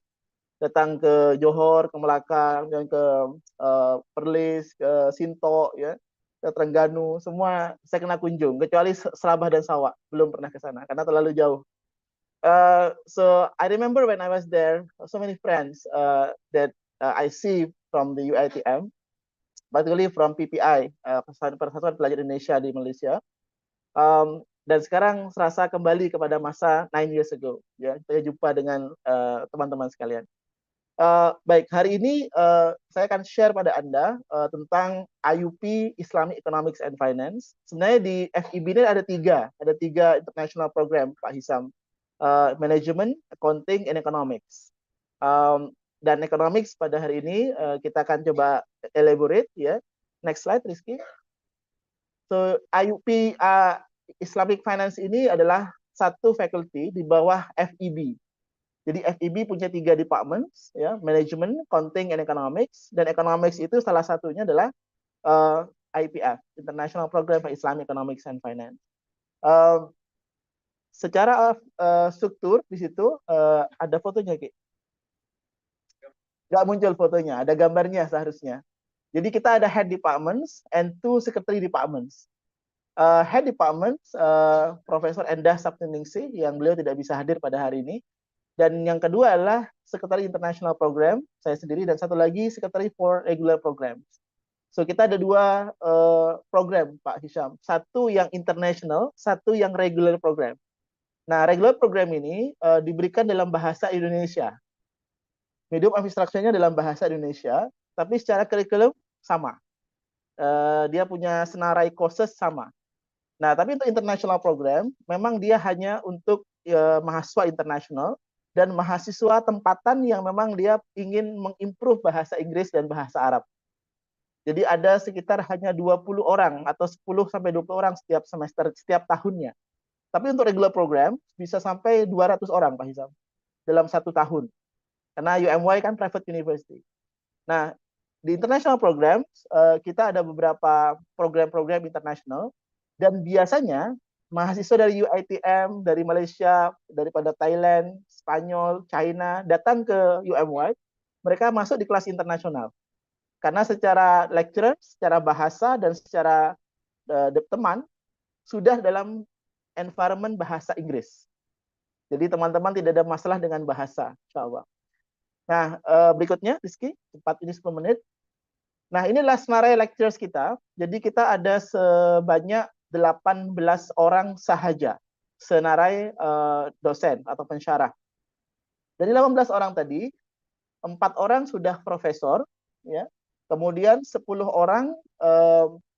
Datang ke Johor, ke Melaka, dan ke Perlis, ke Sinto, ya, ke Terengganu, semua saya kena kunjung, kecuali Serabah dan Sarawak, belum pernah ke sana karena terlalu jauh. So I remember when I was there, so many friends that I see from the UiTM, particularly from PPI, Persatuan Pelajar Indonesia di Malaysia. Dan sekarang serasa kembali kepada masa 9 years ago. Ya, saya jumpa dengan teman-teman sekalian. Baik, hari ini saya akan share pada Anda tentang IUP, Islamic Economics and Finance. Sebenarnya di FEB ini ada tiga international program, Pak Hisam. Management, Accounting, and Economics. Dan Economics pada hari ini kita akan coba elaborate, ya. Next slide, Rizky. So IUP Islamic Finance ini adalah satu faculty di bawah FEB. Jadi FEB punya 3 departments, ya, Management, Accounting, and Economics. Dan Economics itu salah satunya adalah IPF, International Program for Islamic Economics and Finance. Secara struktur di situ ada fotonya, Ki. Nggak muncul fotonya, ada gambarnya seharusnya. Jadi kita ada head departments and 2 secretary departments. Head departments, Profesor Endah Sabtuningsih, yang beliau tidak bisa hadir pada hari ini. Dan yang kedua adalah Secretary International Program, saya sendiri, dan satu lagi Secretary for Regular Programs. So kita ada 2 program, Pak Hisham. Satu yang international, satu yang regular program. Nah, regular program ini diberikan dalam bahasa Indonesia. Medium of instruction-nya dalam bahasa Indonesia, tapi secara kurikulum sama. Dia punya senarai courses sama. Nah, tapi untuk international program, memang dia hanya untuk mahasiswa internasional dan mahasiswa tempatan yang memang dia ingin mengimprove bahasa Inggris dan bahasa Arab. Jadi ada sekitar hanya 20 orang atau 10 sampai 20 orang setiap semester, setiap tahunnya. Tapi untuk regular program bisa sampai 200 orang, Pak Hisam, dalam 1 tahun. Karena UMY kan private university. Nah, di international program, kita ada beberapa program-program internasional, dan biasanya mahasiswa dari UiTM, dari Malaysia, daripada Thailand, Spanyol, China, datang ke UMY, mereka masuk di kelas internasional. Karena secara lecturer, secara bahasa, dan secara teman, sudah dalam environment bahasa Inggris. Jadi teman-teman tidak ada masalah dengan bahasa, insya Allah. Nah, berikutnya, Rizky, cepat ini 10 menit. Nah, inilah senarai lectures kita. Jadi kita ada sebanyak 18 orang sahaja, senarai dosen atau pensyarah. Dari 18 orang tadi, 4 orang sudah profesor, ya. Kemudian 10 orang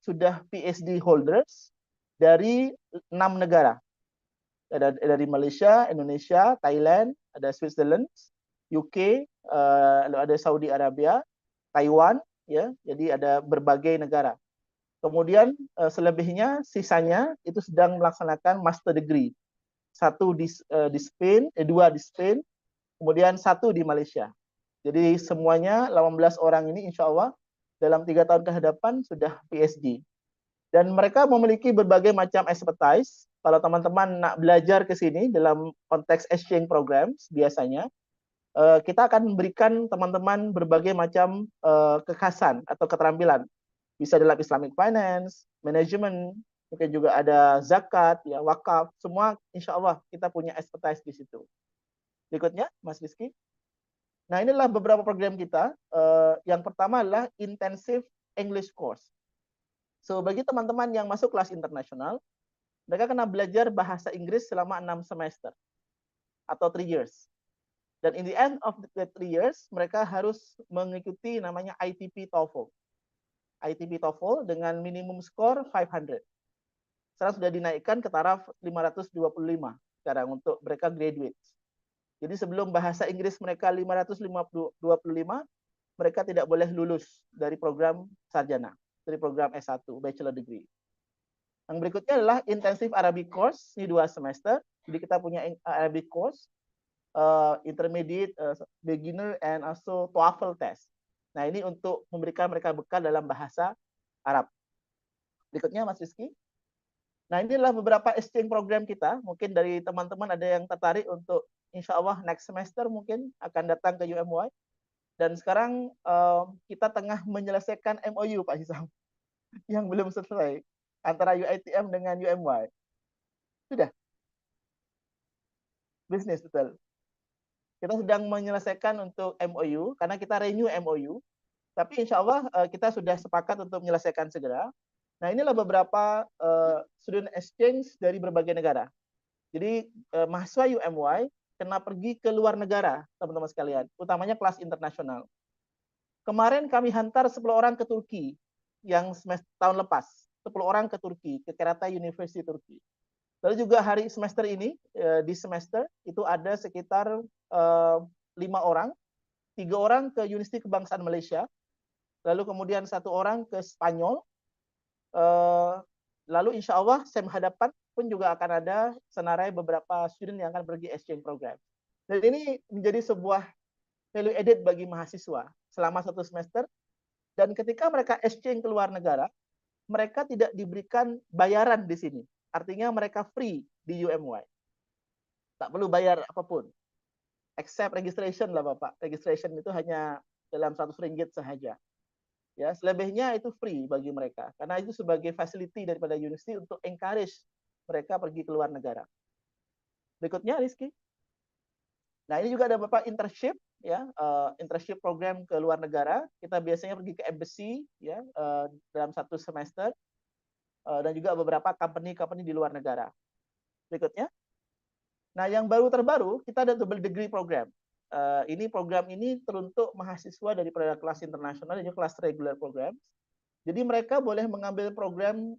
sudah PhD holders dari 6 negara. Ada dari Malaysia, Indonesia, Thailand, ada Switzerland, UK, lalu ada Saudi Arabia, Taiwan, ya. Jadi ada berbagai negara. Kemudian selebihnya, sisanya itu sedang melaksanakan master degree. 1 di Spain, 2 di Spain, kemudian 1 di Malaysia. Jadi semuanya 18 orang ini insya Allah dalam 3 tahun ke depan sudah PhD. Dan mereka memiliki berbagai macam expertise. Kalau teman-teman nak belajar ke sini dalam konteks exchange programs biasanya, kita akan memberikan teman-teman berbagai macam kekhasan atau keterampilan. Bisa dalam Islamic Finance, Management, mungkin juga ada zakat, ya wakaf, semua insya Allah kita punya expertise di situ. Berikutnya, Mas Rizky. Nah, inilah beberapa program kita. Yang pertama adalah Intensive English Course. So, bagi teman-teman yang masuk kelas internasional, mereka kena belajar bahasa Inggris selama 6 semester atau 3 years. Dan in the end of the 3 years, mereka harus mengikuti namanya ITP TOEFL. ITP TOEFL dengan minimum score 500. Sekarang sudah dinaikkan ke taraf 525 sekarang untuk mereka graduate. Jadi sebelum bahasa Inggris mereka 525, mereka tidak boleh lulus dari program sarjana, dari program S1, bachelor degree. Yang berikutnya adalah intensive Arabic course, ini 2 semester. Jadi kita punya Arabic course, intermediate, beginner, and also TOEFL test. Nah, ini untuk memberikan mereka bekal dalam bahasa Arab. Berikutnya, Mas Rizky. Nah, inilah beberapa exchange program kita. Mungkin dari teman-teman ada yang tertarik untuk insya Allah next semester mungkin akan datang ke UMY. Dan sekarang kita tengah menyelesaikan MOU, Pak Hisam, yang belum selesai antara UiTM dengan UMY. Sudah. Bisnis, betul. Kita sedang menyelesaikan untuk MOU, karena kita renew MOU. Tapi insya Allah kita sudah sepakat untuk menyelesaikan segera. Nah, inilah beberapa student exchange dari berbagai negara. Jadi mahasiswa UMY kena pergi ke luar negara, teman-teman sekalian, utamanya kelas internasional. Kemarin kami hantar 10 orang ke Turki yang semester tahun lepas, 10 orang ke Turki, ke Karatay University Turki. Lalu juga hari semester ini, di semester itu ada sekitar 5 orang, 3 orang ke Universiti Kebangsaan Malaysia, lalu kemudian 1 orang ke Spanyol, lalu insya Allah sem hadapan pun juga akan ada senarai beberapa student yang akan pergi exchange program. Dan ini menjadi sebuah value added bagi mahasiswa selama 1 semester. Dan ketika mereka exchange ke luar negara, mereka tidak diberikan bayaran di sini. Artinya mereka free di UMY. Tak perlu bayar apapun. Except registration lah Bapak. Registration itu hanya dalam 100 ringgit sahaja. Ya, selebihnya itu free bagi mereka. Karena itu sebagai facility daripada university untuk encourage mereka pergi ke luar negara. Berikutnya, Rizky. Nah, ini juga ada Bapak internship, ya, internship program ke luar negara. Kita biasanya pergi ke embassy, ya, dalam 1 semester. Dan juga beberapa company-company di luar negara. Berikutnya. Nah, yang terbaru, kita ada double degree program. Ini program ini teruntuk mahasiswa daripada kelas internasional dan juga kelas regular program. Jadi mereka boleh mengambil program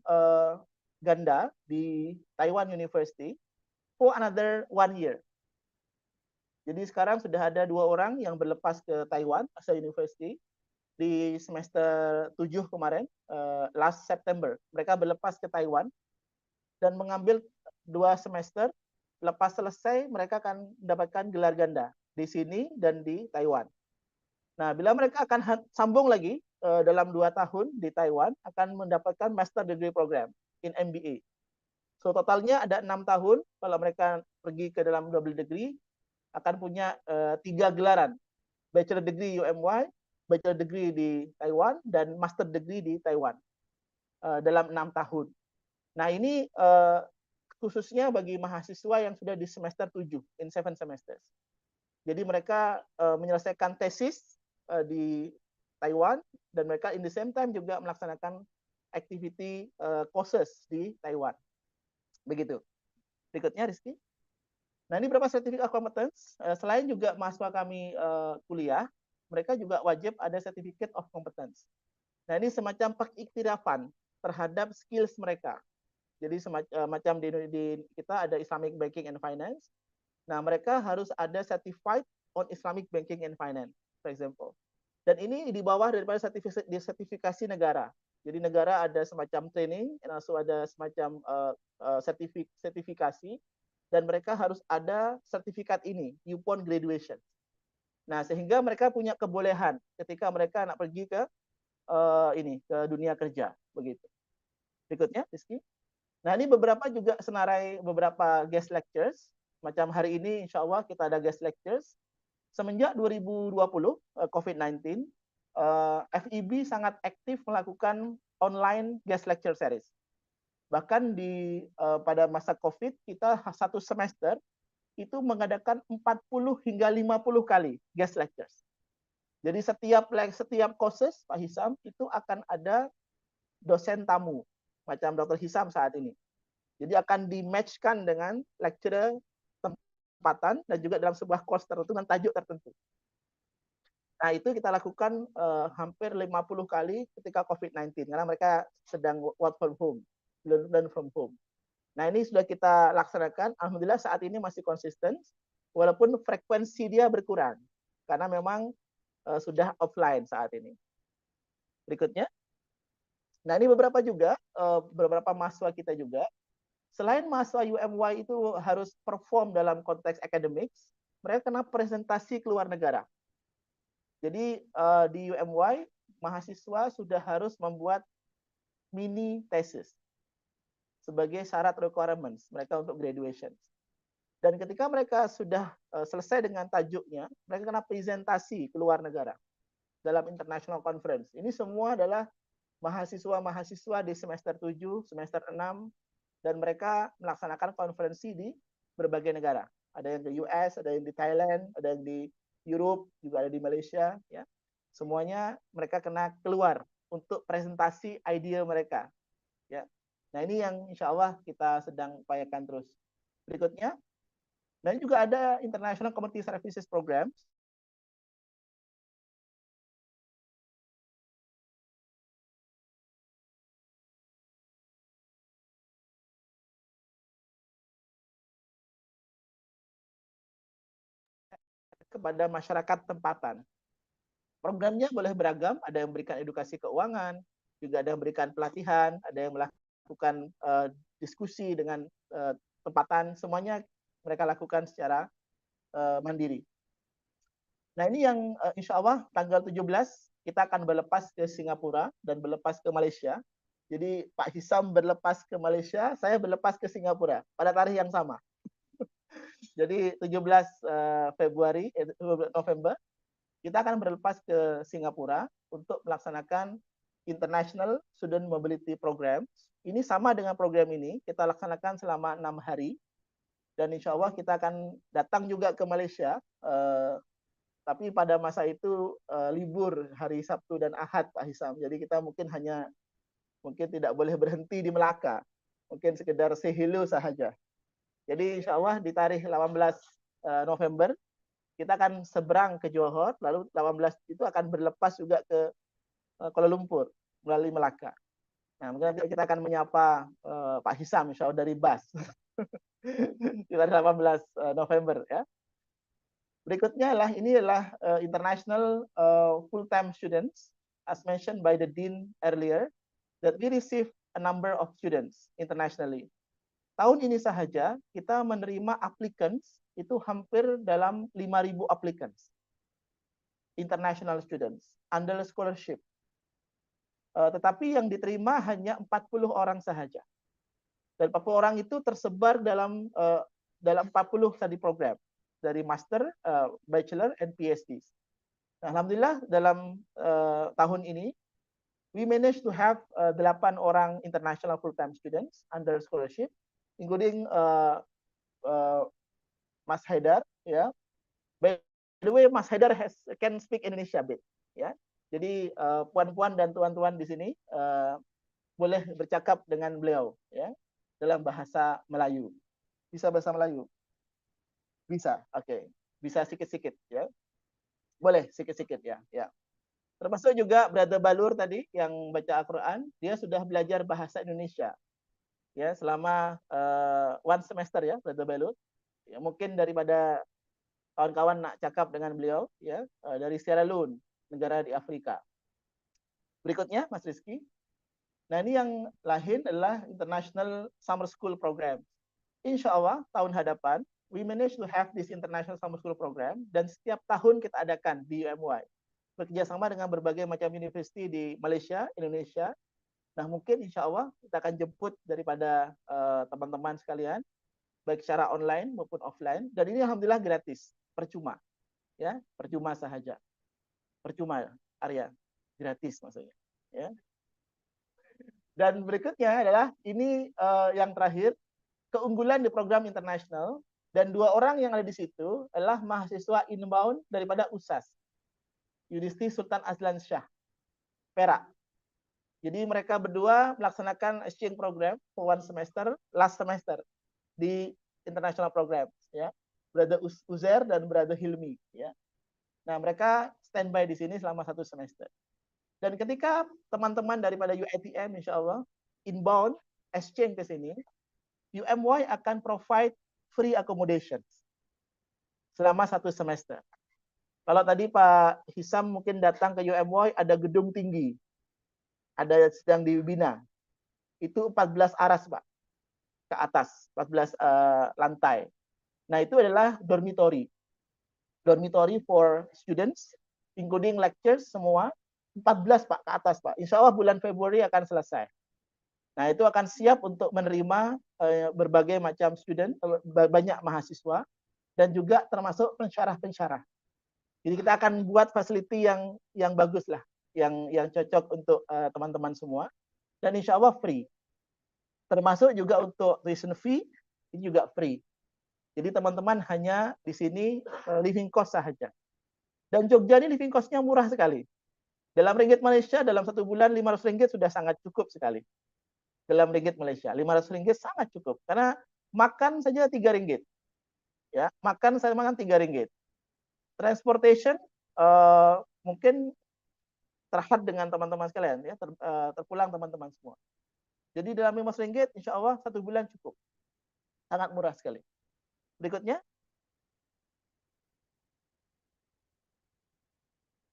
ganda di Taiwan University for another 1 year. Jadi sekarang sudah ada 2 orang yang berlepas ke Taiwan asal University di semester 7 kemarin, last September. Mereka berlepas ke Taiwan dan mengambil 2 semester. Lepas selesai, mereka akan mendapatkan gelar ganda di sini dan di Taiwan. Nah, bila mereka akan sambung lagi dalam 2 tahun di Taiwan, akan mendapatkan master degree program in MBA. So, totalnya ada 6 tahun. Kalau mereka pergi ke dalam double degree, akan punya 3 gelaran. Bachelor degree UMY, bachelor degree di Taiwan, dan master degree di Taiwan dalam 6 tahun. Nah, ini khususnya bagi mahasiswa yang sudah di semester 7, in 7 semesters. Jadi mereka menyelesaikan tesis di Taiwan, dan mereka in the same time juga melaksanakan activity courses di Taiwan. Begitu. Berikutnya, Rizky. Nah, ini berapa sertifikat competence. Selain juga mahasiswa kami kuliah, mereka juga wajib ada certificate of competence. Nah, ini semacam pengiktirafan terhadap skills mereka. Jadi semacam di kita ada Islamic Banking and Finance. Nah, mereka harus ada certified on Islamic Banking and Finance, for example. Dan ini di bawah daripada sertifikasi negara. Jadi negara ada semacam training, dan also ada semacam sertifikasi, dan mereka harus ada sertifikat ini upon graduation. Nah, sehingga mereka punya kebolehan ketika mereka nak pergi ke ke dunia kerja, begitu. Berikutnya, Rizky. Nah, ini beberapa juga senarai beberapa guest lectures. Macam hari ini, insya Allah kita ada guest lectures. semenjak 2020 COVID-19, FEB sangat aktif melakukan online guest lecture series. Bahkan pada masa COVID kita satu semester itu mengadakan 40 hingga 50 kali guest lectures. Jadi setiap courses Pak Hisam itu akan ada dosen tamu macam Dr. Hisam saat ini. Jadi akan di-matchkan dengan lecturer tempatan dan juga dalam sebuah course tertentu dengan tajuk tertentu. Nah, itu kita lakukan hampir 50 kali ketika COVID-19 karena mereka sedang work from home, learn from home. Nah, ini sudah kita laksanakan. Alhamdulillah saat ini masih konsisten walaupun frekuensi dia berkurang karena memang sudah offline saat ini. Berikutnya. Nah, ini beberapa mahasiswa kita juga. Selain mahasiswa UMY itu harus perform dalam konteks akademik, mereka kena presentasi keluar negara. Jadi di UMY, mahasiswa sudah harus membuat mini thesis sebagai syarat requirements mereka untuk graduation. Dan ketika mereka sudah selesai dengan tajuknya, mereka kena presentasi keluar negara dalam international conference. Ini semua adalah mahasiswa-mahasiswa di semester 7, semester 6, dan mereka melaksanakan konferensi di berbagai negara. Ada yang di US, ada yang di Thailand, ada yang di Europe, juga ada di Malaysia. Ya. Semuanya mereka kena keluar untuk presentasi ide mereka. Ya. Nah, ini yang insya Allah kita sedang upayakan terus. Berikutnya, dan juga ada International Community Services Program. Kepada masyarakat tempatan. Programnya boleh beragam, ada yang memberikan edukasi keuangan, juga ada yang memberikan pelatihan, ada yang melakukan diskusi dengan tempatan, semuanya mereka lakukan secara mandiri. Nah, ini yang insya Allah tanggal 17 kita akan berlepas ke Singapura dan berlepas ke Malaysia. Jadi Pak Hisam berlepas ke Malaysia, saya berlepas ke Singapura pada tarikh yang sama. Jadi 17 November kita akan berlepas ke Singapura untuk melaksanakan International Student Mobility Program. Ini sama dengan program ini, kita laksanakan selama 6 hari. Dan insya Allah kita akan datang juga ke Malaysia, tapi pada masa itu libur hari Sabtu dan Ahad, Pak Hisam. Jadi kita mungkin tidak boleh berhenti di Melaka. Mungkin sekedar say hello sahaja. Jadi insya Allah di tarikh 18 November, kita akan seberang ke Johor, lalu 18 itu akan berlepas juga ke Kuala Lumpur melalui Melaka. Nah, mungkin nanti kita akan menyapa Pak Hisam, insya Allah dari BAS. Di tanggal 18 November. Ya. Berikutnya ini adalah international full-time students, as mentioned by the Dean earlier, that we receive a number of students internationally. Tahun ini sahaja kita menerima applicants itu hampir dalam 5.000 applicants. International students under scholarship. Tetapi yang diterima hanya 40 orang sahaja. Dan 40 orang itu tersebar dalam 40 study program dari master, bachelor, and PhD. Nah, alhamdulillah dalam tahun ini we managed to have 8 orang international full-time students under scholarship, including Mas Haidar, ya. By the way, Mas Haidar can speak Indonesia a bit, ya. Jadi puan-puan dan tuan-tuan di sini boleh bercakap dengan beliau, ya, dalam bahasa Melayu. Bisa bahasa Melayu? Bisa, oke. Bisa sikit-sikit, ya. Boleh sikit-sikit, ya. Ya. Termasuk juga Brother Balur tadi yang baca Al-Quran, dia sudah belajar bahasa Indonesia, ya, selama 1 semester, ya, Brother Balur. Ya, mungkin daripada kawan-kawan nak cakap dengan beliau, ya, dari Sierra Leone, negara di Afrika. Berikutnya, Mas Rizky. Nah, ini yang lain adalah International Summer School Program. Insya Allah, tahun hadapan, we manage to have this International Summer School Program, dan setiap tahun kita adakan di UMY. Bekerjasama dengan berbagai macam university di Malaysia, Indonesia. Nah, mungkin insya Allah kita akan jemput daripada teman-teman sekalian, baik secara online maupun offline. Dan ini alhamdulillah gratis, percuma. ya, percuma saja. Percuma, Arya, gratis maksudnya. Ya. Dan berikutnya adalah ini yang terakhir, keunggulan di program internasional, dan 2 orang yang ada di situ adalah mahasiswa inbound daripada USAS, University Sultan Azlan Shah, Perak. Jadi mereka berdua melaksanakan exchange program for 1 semester, last semester di international program, ya. Brother Uzair dan Brother Hilmi, ya. Nah, mereka standby di sini selama 1 semester. Dan ketika teman-teman daripada UiTM insya Allah inbound exchange ke sini, UMY akan provide free accommodation selama 1 semester. Kalau tadi Pak Hisam mungkin datang ke UMY, ada gedung tinggi, ada sedang dibina. Itu 14 aras, Pak, ke atas, 14 lantai. Nah, itu adalah dormitory. Dormitory for students, including lectures semua, 14, Pak, ke atas, Pak. Insya Allah bulan Februari akan selesai. Nah, itu akan siap untuk menerima berbagai macam student, banyak mahasiswa, dan juga termasuk pensyarah-pensyarah. Jadi kita akan buat facility yang bagus lah, yang cocok untuk teman-teman semua, dan insya Allah free. Termasuk juga untuk tuition fee, ini juga free. Jadi teman-teman hanya di sini living cost saja. Dan Jogja ini living cost-nya murah sekali. Dalam ringgit Malaysia, dalam 1 bulan 500 ringgit sudah sangat cukup sekali. Dalam ringgit Malaysia, 500 ringgit sangat cukup. Karena makan saja 3 ringgit. Ya, makan saya makan 3 ringgit. Transportation mungkin terhad dengan teman-teman sekalian, ya, terpulang teman-teman semua. Jadi dalam 500 ringgit, insya Allah 1 bulan cukup. Sangat murah sekali. Berikutnya.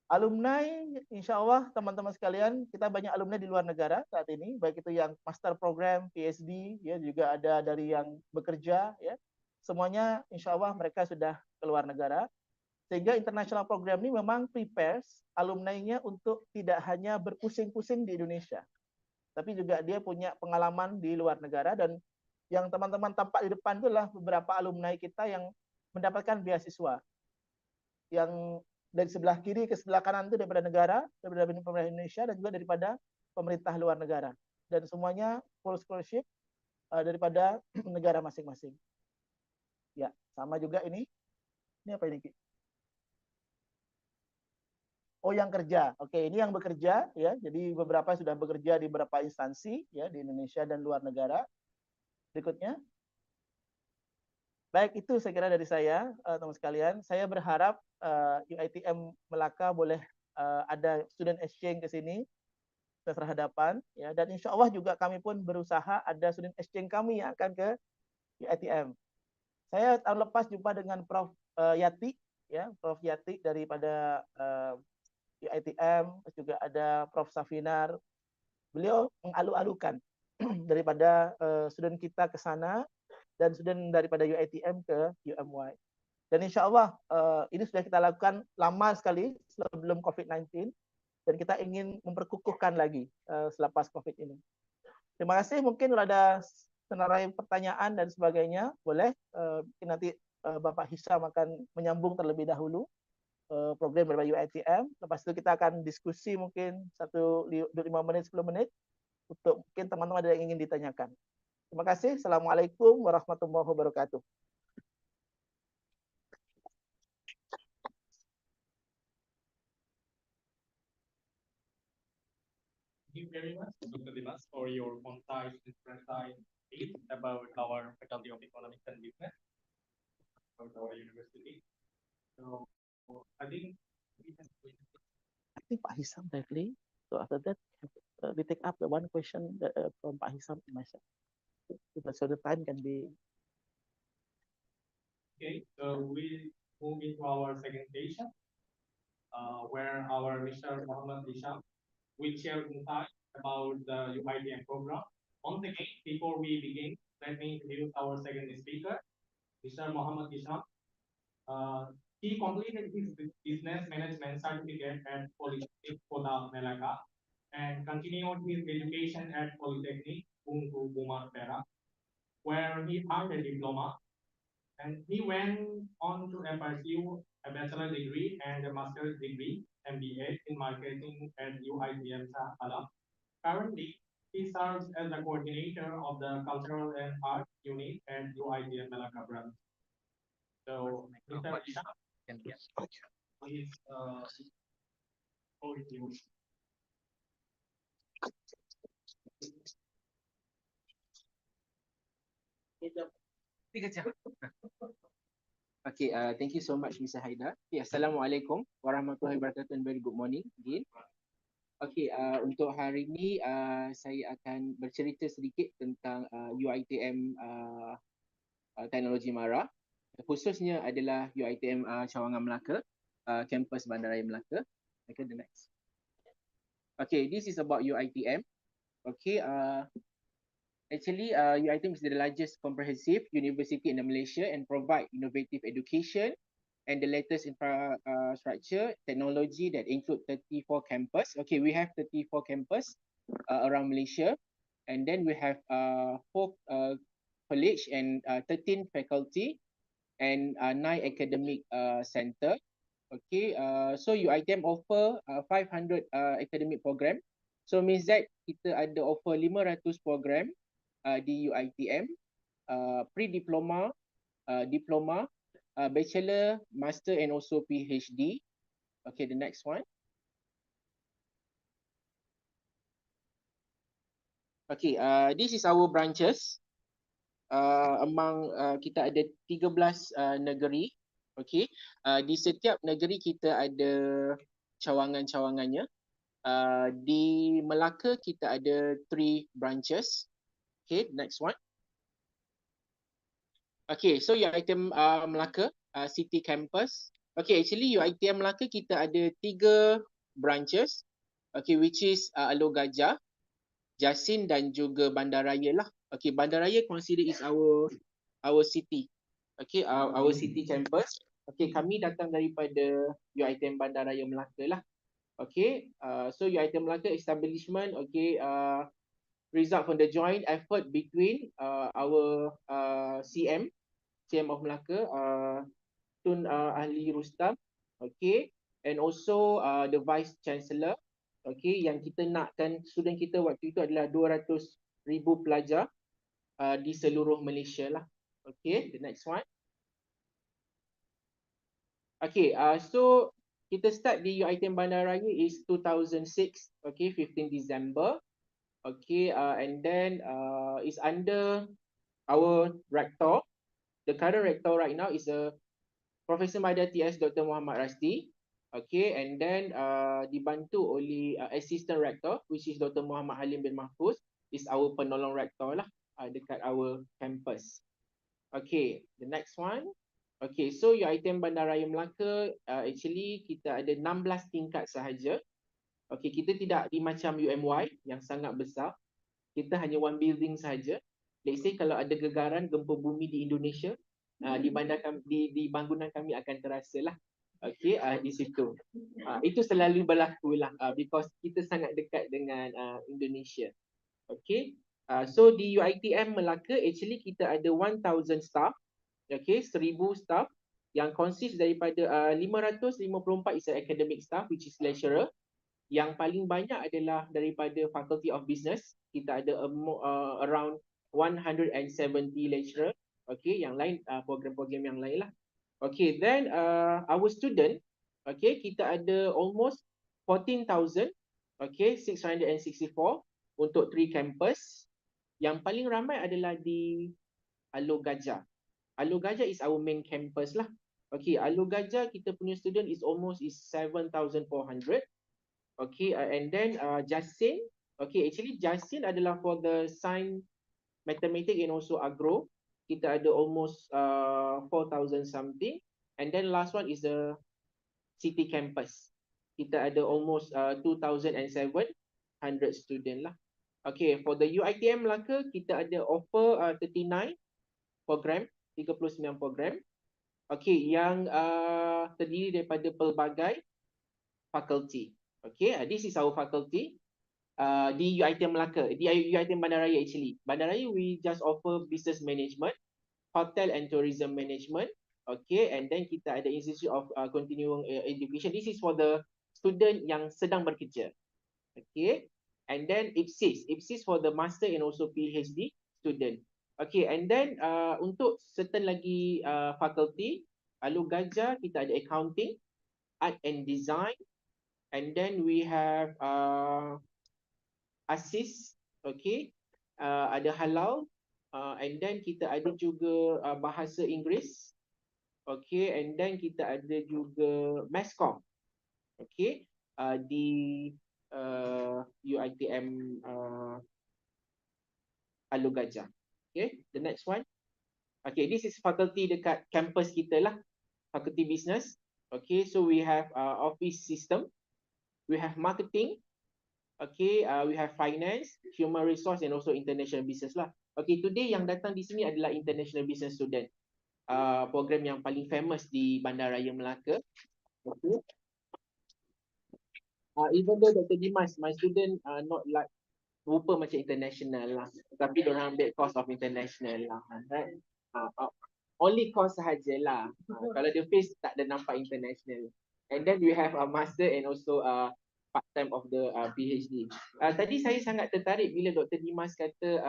Alumni, insya Allah teman-teman sekalian, kita banyak alumni di luar negara saat ini, baik itu yang master program, PhD, ya, juga ada dari yang bekerja, ya. Semuanya insya Allah mereka sudah ke luar negara. Sehingga international program ini memang prepares alumni-nya untuk tidak hanya berpusing-pusing di Indonesia, tapi juga dia punya pengalaman di luar negara. Dan yang teman-teman tampak di depan itu adalah beberapa alumni kita yang mendapatkan beasiswa. Yang dari sebelah kiri ke sebelah kanan itu daripada negara, daripada pemerintah Indonesia, dan juga daripada pemerintah luar negara. Dan semuanya full scholarship daripada negara masing-masing. Ya, sama juga ini. Ini apa ini, Ki? Oh, yang kerja. Oke, ini yang bekerja, ya. Jadi beberapa sudah bekerja di beberapa instansi, ya, di Indonesia dan luar negara. Berikutnya. Baik, itu saya kira dari saya, teman sekalian. Saya berharap UiTM Melaka boleh ada student exchange ke sini berhadapan, ya. Dan insya Allah juga kami pun berusaha ada student exchange kami yang akan ke UiTM. Saya tahun lepas jumpa dengan Prof Yati, ya, Prof Yati daripada UiTM, juga ada Prof Safinar. Beliau mengalu-alukan daripada student kita ke sana dan student daripada UiTM ke UMY. Dan insya Allah ini sudah kita lakukan lama sekali sebelum COVID-19 dan kita ingin memperkukuhkan lagi selepas COVID ini. Terima kasih. Mungkin kalau ada senarai pertanyaan dan sebagainya, boleh mungkin nanti Bapak Hisam akan menyambung terlebih dahulu program dari UiTM. Lepas itu kita akan diskusi mungkin 5 menit, 10 menit untuk mungkin teman-teman ada yang ingin ditanyakan. Terima kasih. Assalamualaikum warahmatullahi wabarakatuh. Thank you very much, Dr. Dimas, for your concise and precise speech about our Faculty of Economics and Business, about our university. So I think Pak Hisam briefly. So after that, we take up the one question from Pak Hisam and myself. So the time can be. okay. So we move into our second station, where our Mr. Muhammad Hisham will share insight about the UiTM program. Once again, before we begin, let me introduce our second speaker, Mr. Muhammad Hisham. He completed his business management certificate at Polytechnic Kota Melaka and continued his education at Polytechnic Bungku Bumar Perak, where he earned a diploma. And he went on to pursue a bachelor degree and a master's degree, MBA, in marketing at UiTM Salah. Currently, he serves as the coordinator of the Cultural and Art Unit at UiTM Malacca branch. So, Mr. Isha, please, over to you. Okay, thank you so much, Mr. Haidar. Okay, Assalamualaikum warahmatullahi wabarakatuh and very good morning again. Okay, untuk hari ini saya akan bercerita sedikit tentang UiTM Teknologi Mara. Khususnya adalah UiTM Cawangan Melaka, kampus Bandaraya Melaka. Okay, the next. Okay, this is about UiTM. Okay, actually, UiTM is the largest comprehensive university in Malaysia and provide innovative education and the latest infrastructure technology that include 34 campus. Okay, we have 34 campus around Malaysia, and then we have 4 college and 13 faculty and 9 academic center. Okay, so UiTM offer 500 academic program. So means that kita ada offer 500 program di UiTM, pre-diploma, diploma, bachelor, master and also PhD. Okay, the next one. Okay, this is our branches. Among kita ada 13 negeri. Okay, di setiap negeri kita ada cawangan-cawangannya. Di Melaka kita ada 3 branches. Okay, next one. Okay, so UiTM Melaka City Campus. Okay, actually UiTM Melaka kita ada 3 branches. Okay, which is Alor Gajah, Jasin dan juga Bandaraya lah. Okay, Bandaraya consider is our city. Okay, our city campus. Okay, kami datang daripada UiTM Bandaraya Melaka lah. Okay, so UiTM Melaka establishment. Okay, result from the joint effort between our CM of Melaka, Tun Ahli Rustam, okay, and also the Vice Chancellor, okay, yang kita nakkan student kita waktu itu adalah 200,000 pelajar di seluruh Malaysia lah. Okay, the next one. Okay, so kita start di UiTM Bandaraya is 2006, okay, 15 December. Okay, and then it's under our rector. The current rector right now is Professor Madya TS Dr. Muhammad Rasdi. Okay, and then dibantu oleh assistant rector, which is Dr. Muhammad Halim bin Mahfuz, is our penolong rector lah dekat our campus. Okay, the next one. Okay, so UiTM Bandaraya Melaka, actually kita ada 16 tingkat sahaja. Okay, kita tidak di macam UMY yang sangat besar. Kita hanya one building sahaja. Let's say kalau ada gegaran gempa bumi di Indonesia, di bangunan kami akan terasa lah. Okay, di situ. Itu selalu berlaku lah because kita sangat dekat dengan Indonesia. Okay, so di UiTM Melaka actually kita ada 1,000 staff. Okay, 1,000 staff yang consist daripada 554 is academic staff which is lecturer. Yang paling banyak adalah daripada Faculty of Business. Kita ada around 170 lecturer. Okay, yang lain program-program yang lain lah. Okay, then our student, okay, kita ada almost 14,000, okay, 664 untuk 3 campus. Yang paling ramai adalah di Alor Gajah. Alor Gajah is our main campus lah. Okay, Alor Gajah kita punya student is almost 7,400. Okay, and then Jasin. Okay, actually Jasin adalah for the science, mathematics and also agro. Kita ada almost 4,000 something. And then last one is the city campus. Kita ada almost 2,700 student lah. Okay, for the UiTM Melaka, kita ada offer 39 program, 39 program. Okay, yang terdiri daripada pelbagai faculty. Okay, this is our faculty di UiTM Melaka, di UiTM Bandaraya actually. Bandaraya we just offer business management. Hotel and Tourism Management. Okay, and then kita ada Institute of Continuing Education. This is for the student yang sedang bekerja. Okay, and then IPSIS for the master and also PhD student. Okay, and then untuk certain lagi faculty, Alur Gajah kita ada accounting, art and design, and then we have ASIS, okay, ada halal, and then kita ada juga bahasa Inggeris, okay, and then kita ada juga Masscom, okay, di UiTM Alur Gajah. Okay, the next one. Okay, this is faculty dekat campus kita lah, faculty business. Okay, so we have office system, we have marketing, okay, we have finance, human resource and also international business lah. Okay, today yang datang di sini adalah international business student. Program yang paling famous di Bandaraya Melaka. Okay. Even though Dr. Dimas, my student not like rupa macam international lah, tapi diorang ambil course of international lah, right? Only course sahajalah. Kalau dia face tak ada nampak international. And then we have a master and also part time of the PhD. Tadi saya sangat tertarik bila Dr. Dimas kata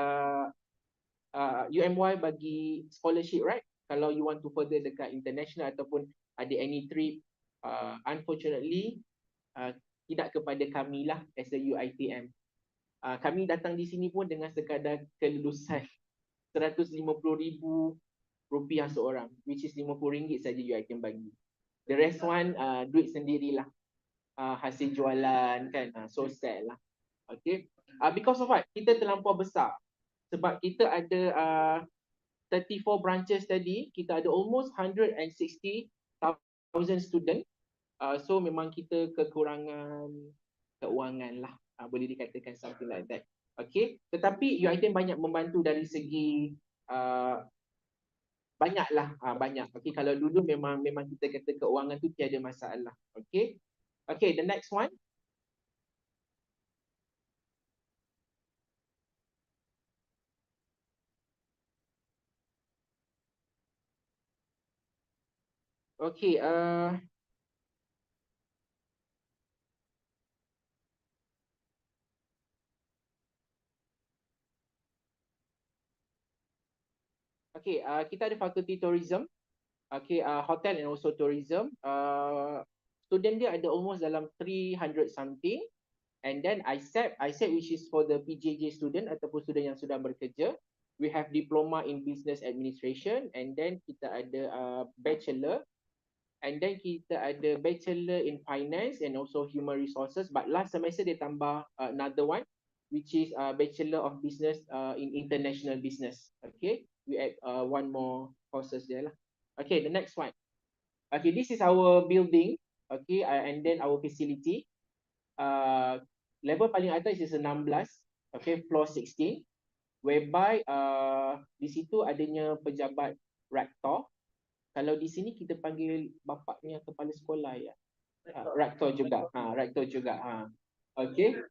UMY bagi scholarship, right? Kalau you want to further dekat international ataupun ada any trip, unfortunately tidak kepada kami lah as a UiTM. Kami datang di sini pun dengan sekadar kelulusan RM150,000 seorang, which is RM50 saja UiTM bagi. The rest one duit sendirilah, hasil jualan kan, so sad lah. Okay, because of what? Kita terlampau besar. Sebab kita ada 34 branches tadi, kita ada almost 160,000 student. So memang kita kekurangan keuangan lah, boleh dikatakan something like that. Okay, tetapi UiTM banyak membantu dari segi banyak lah, banyak. Okay, kalau dulu memang kita kata keuangan tu tiada masalah. Okay, okay, the next one. Okay, okay, kita ada faculty tourism, okay, hotel and also tourism. Student dia ada almost dalam 300 something, and then ISEP which is for the PJJ student ataupun student yang sudah bekerja. We have diploma in business administration, and then kita ada bachelor, and then kita ada bachelor in finance and also human resources, but last semester dia tambah another one, which is bachelor of business in international business. Okay, we add one more courses there lah. Okay, the next one. Okay, this is our building. Okay, and then our facility. Level paling atas is 16. Okay, floor 16. Whereby di situ adanya pejabat rektor. Kalau di sini kita panggil bapaknya kepala sekolah ya. Rektor juga. Rektor juga. Okay.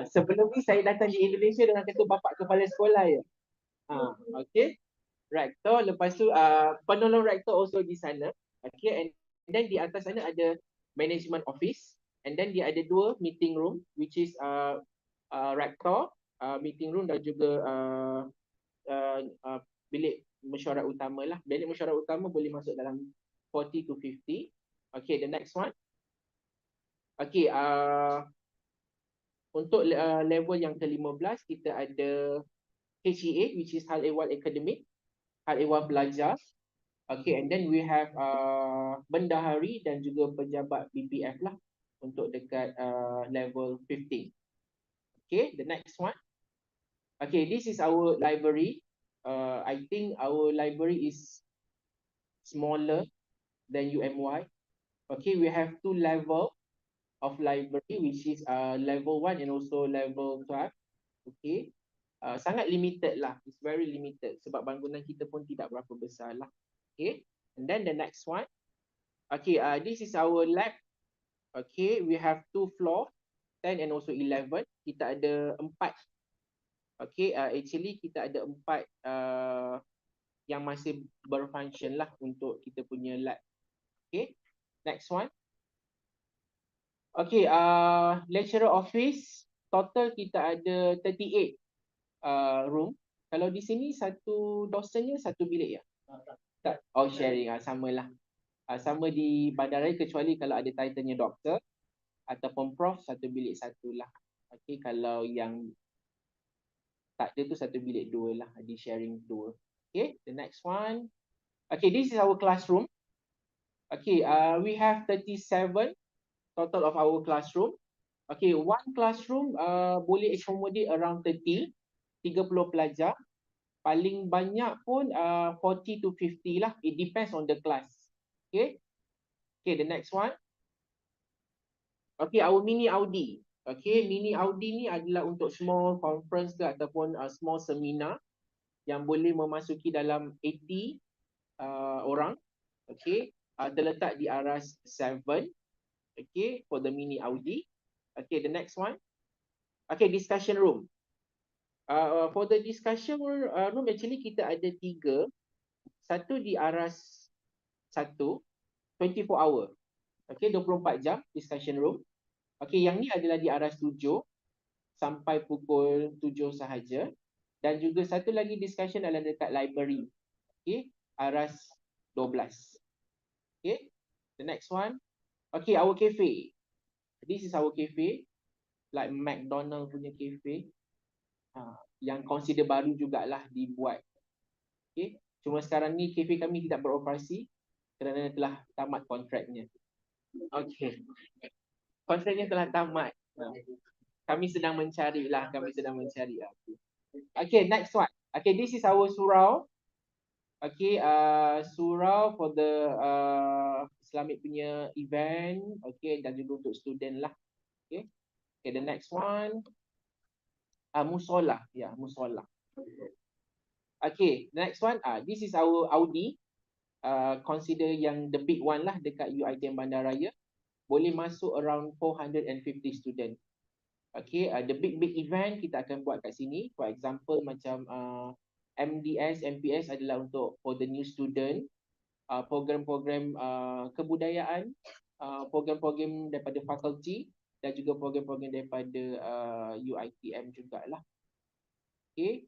Sebelum ni saya datang di Indonesia dengan kata bapak kepala sekolah ya. Okay. Rektor, lepas tu penolong rektor also di sana. Okay, and then di atas sana ada management office, and then dia ada 2 meeting room, which is rektor meeting room dan juga bilik mesyuarat utama lah. Bilik mesyuarat utama boleh masuk dalam 40 to 50. Okay, the next one. Okay, untuk level yang ke-15 kita ada HEA, which is Hal Ehwal Akademik, Hal Ehwal Pelajar. Okay, and then we have bendahari dan juga pejabat BPF lah untuk dekat level 15. Okay, the next one. Okay, this is our library. I think our library is smaller than UMY. Okay, we have 2 level of library, which is level 1 and also level 12. Okay, sangat limited lah. It's very limited sebab bangunan kita pun tidak berapa besar lah. Okay, and then the next one. Okay, this is our lab. Okay, we have 2 floor, 10 and also 11. Kita ada 4. Okay, actually kita ada 4 yang masih berfunction lah untuk kita punya lab. Okay, next one. Okay, lecturer office, total kita ada 38 room. Kalau di sini satu dosennya satu bilik ya? Tak. Oh, sharing, samalah. Sama di bandara kecuali kalau ada titlenya doktor ataupun prof, satu bilik satu lah. Okay, kalau yang tak ada tu satu bilik dua lah, di sharing dua. Okay, the next one. Okay, this is our classroom. Okay, we have 37 total of our classroom. Okay, one classroom boleh accommodate around 30 pelajar. Paling banyak pun 40 to 50 lah. It depends on the class. Okay. Okay, the next one. Okay, our mini Audi. Okay, mini Audi ni adalah untuk small conference ke ataupun small seminar yang boleh memasuki dalam 80 orang. Okay, terletak di aras 7. Okay, for the mini Audi. Okay, the next one. Okay, discussion room. For the discussion room actually kita ada 3. Satu di aras 1, 24 hour. Okay, 24 jam discussion room. Okay, yang ni adalah di aras 7 sampai pukul 7 sahaja. Dan juga satu lagi discussion adalah dekat library. Okay, aras 12. Okay, the next one. Okay, our cafe. This is our cafe. Like McDonald punya cafe. Yang consider baru jugalah dibuat. Okay, cuma sekarang ni kafe kami tidak beroperasi kerana telah tamat kontraknya. Okay, kontraknya telah tamat. Kami sedang mencari lah, Okay, next one. Okay, this is our surau. Okay, surau for the Islamic punya event. Okay, dan juga untuk student lah. Okay, okay, the next one. Musola, ya, musola. Okay, next one. This is our Audi. Consider yang the big one lah dekat UiTM Bandaraya. Boleh masuk around 450 student. Okay, the big event kita akan buat kat sini. For example, macam MDS, MPS adalah untuk for the new student. Program-program kebudayaan, program-program daripada fakulti dan juga program-program daripada UiTM jugalah. Okay.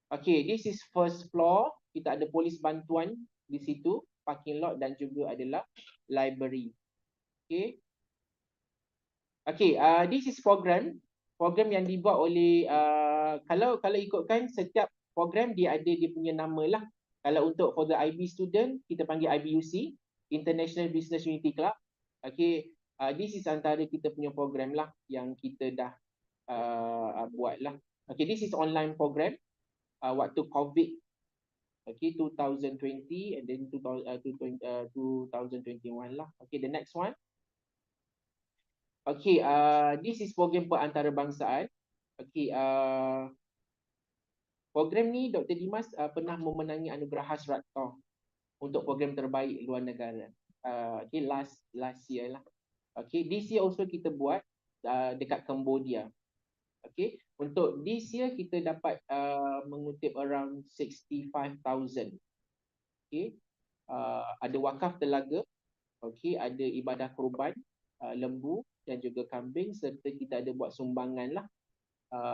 Okay, this is first floor. Kita ada polis bantuan di situ, parking lot dan juga adalah library. Okay. Okay, this is program yang dibuat oleh kalau ikutkan setiap program dia ada dia punya nama lah. Kalau untuk for the IB student kita panggil IBUC, International Business Unity Club. Okay, this is antara kita punya program lah yang kita dah buat lah. Okay, this is online program. Waktu COVID, okay, 2020 and then 2021 lah. Okay, the next one. Okay, this is program perantarabangsaaan. Okay, program ni Dr. Dimas pernah memenangi anugerah Hasratto untuk program terbaik luar negara. Okay, last year lah. Okay, this year also kita buat dekat Cambodia. Okay, untuk this year kita dapat mengutip around 65,000. Okay, ada wakaf telaga, okay, ada ibadah kurban, lembu dan juga kambing, serta kita ada buat sumbangan lah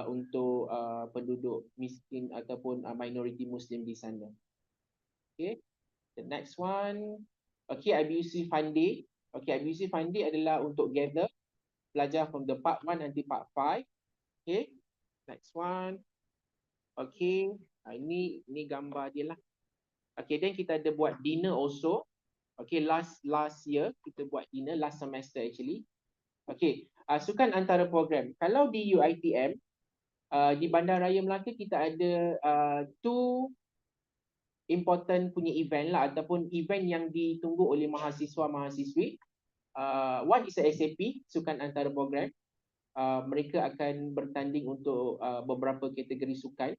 untuk penduduk miskin ataupun minoriti Muslim di sana. Okay, the next one. Okay, IBUC Fund Day. Okay, IBUC Fund Day adalah untuk gather pelajar from the part 1 nanti part 5. Okay, next one. Okay, ini gambar dia lah. Okay, then kita ada buat dinner also. Okay, last year kita buat dinner, last semester actually. Okay, sukan antara program. Kalau di UiTM, di Bandaraya Melaka kita ada 2 important punya event lah ataupun event yang ditunggu oleh mahasiswa-mahasiswi. One is a SAP, sukan antara program. Mereka akan bertanding untuk beberapa kategori sukan.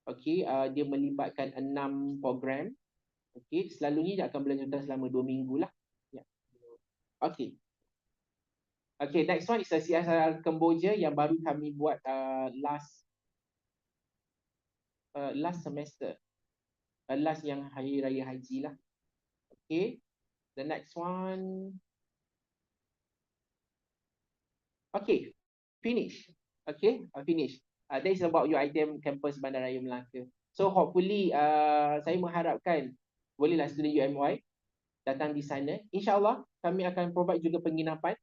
Okay, dia melibatkan 6 program. Okay, selalunya dia akan berlanjutan selama 2 minggu lah. Yeah. Okay. Okay, next one is a CSR Kemboja yang baru kami buat last semester. last yang Hari Raya Haji lah. Okay, the next one. Okay, finish. Okay, finish. That is about UiTM campus Bandaraya Melaka. So hopefully saya mengharapkan bolehlah student UMY datang di sana. InsyaAllah kami akan provide juga penginapan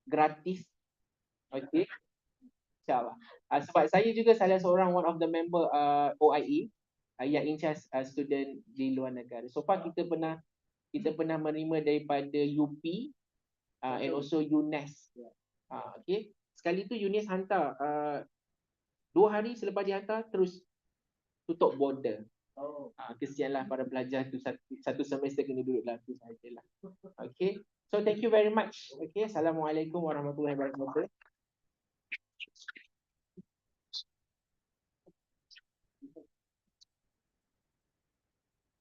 gratis. Okay, InsyaAllah. Sebab saya juga salah seorang one of the member OIE yang in charge student di luar negara. So far kita pernah menerima daripada UP and also UNES. Okay. Sekali tu UNES hantar 2 hari selepas dihantar terus tutup border. Kesianlah para pelajar tu satu semester kena duduk dalam tu sajalah. Okay. So thank you very much. Okay. Assalamualaikum warahmatullahi wabarakatuh.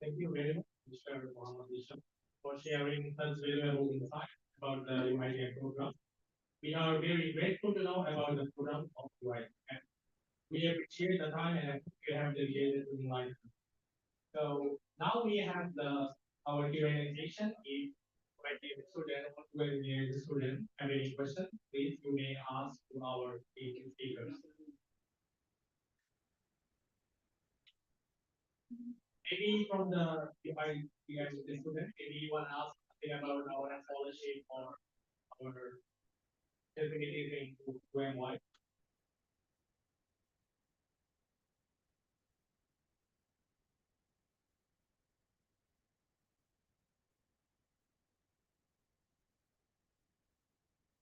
Thank you very much, Mr. Muhammad Isham, for sharing such valuable insight about the UiTM program. We are very grateful to know about the program of UiTM. We appreciate the time and effort you have dedicated to UiTM. So now we have our Q&A session. If UiTM student or the student have any questions, please you may ask to our speakers. Maybe from the student, maybe you want to ask something about our scholarship or our certificate in UMY.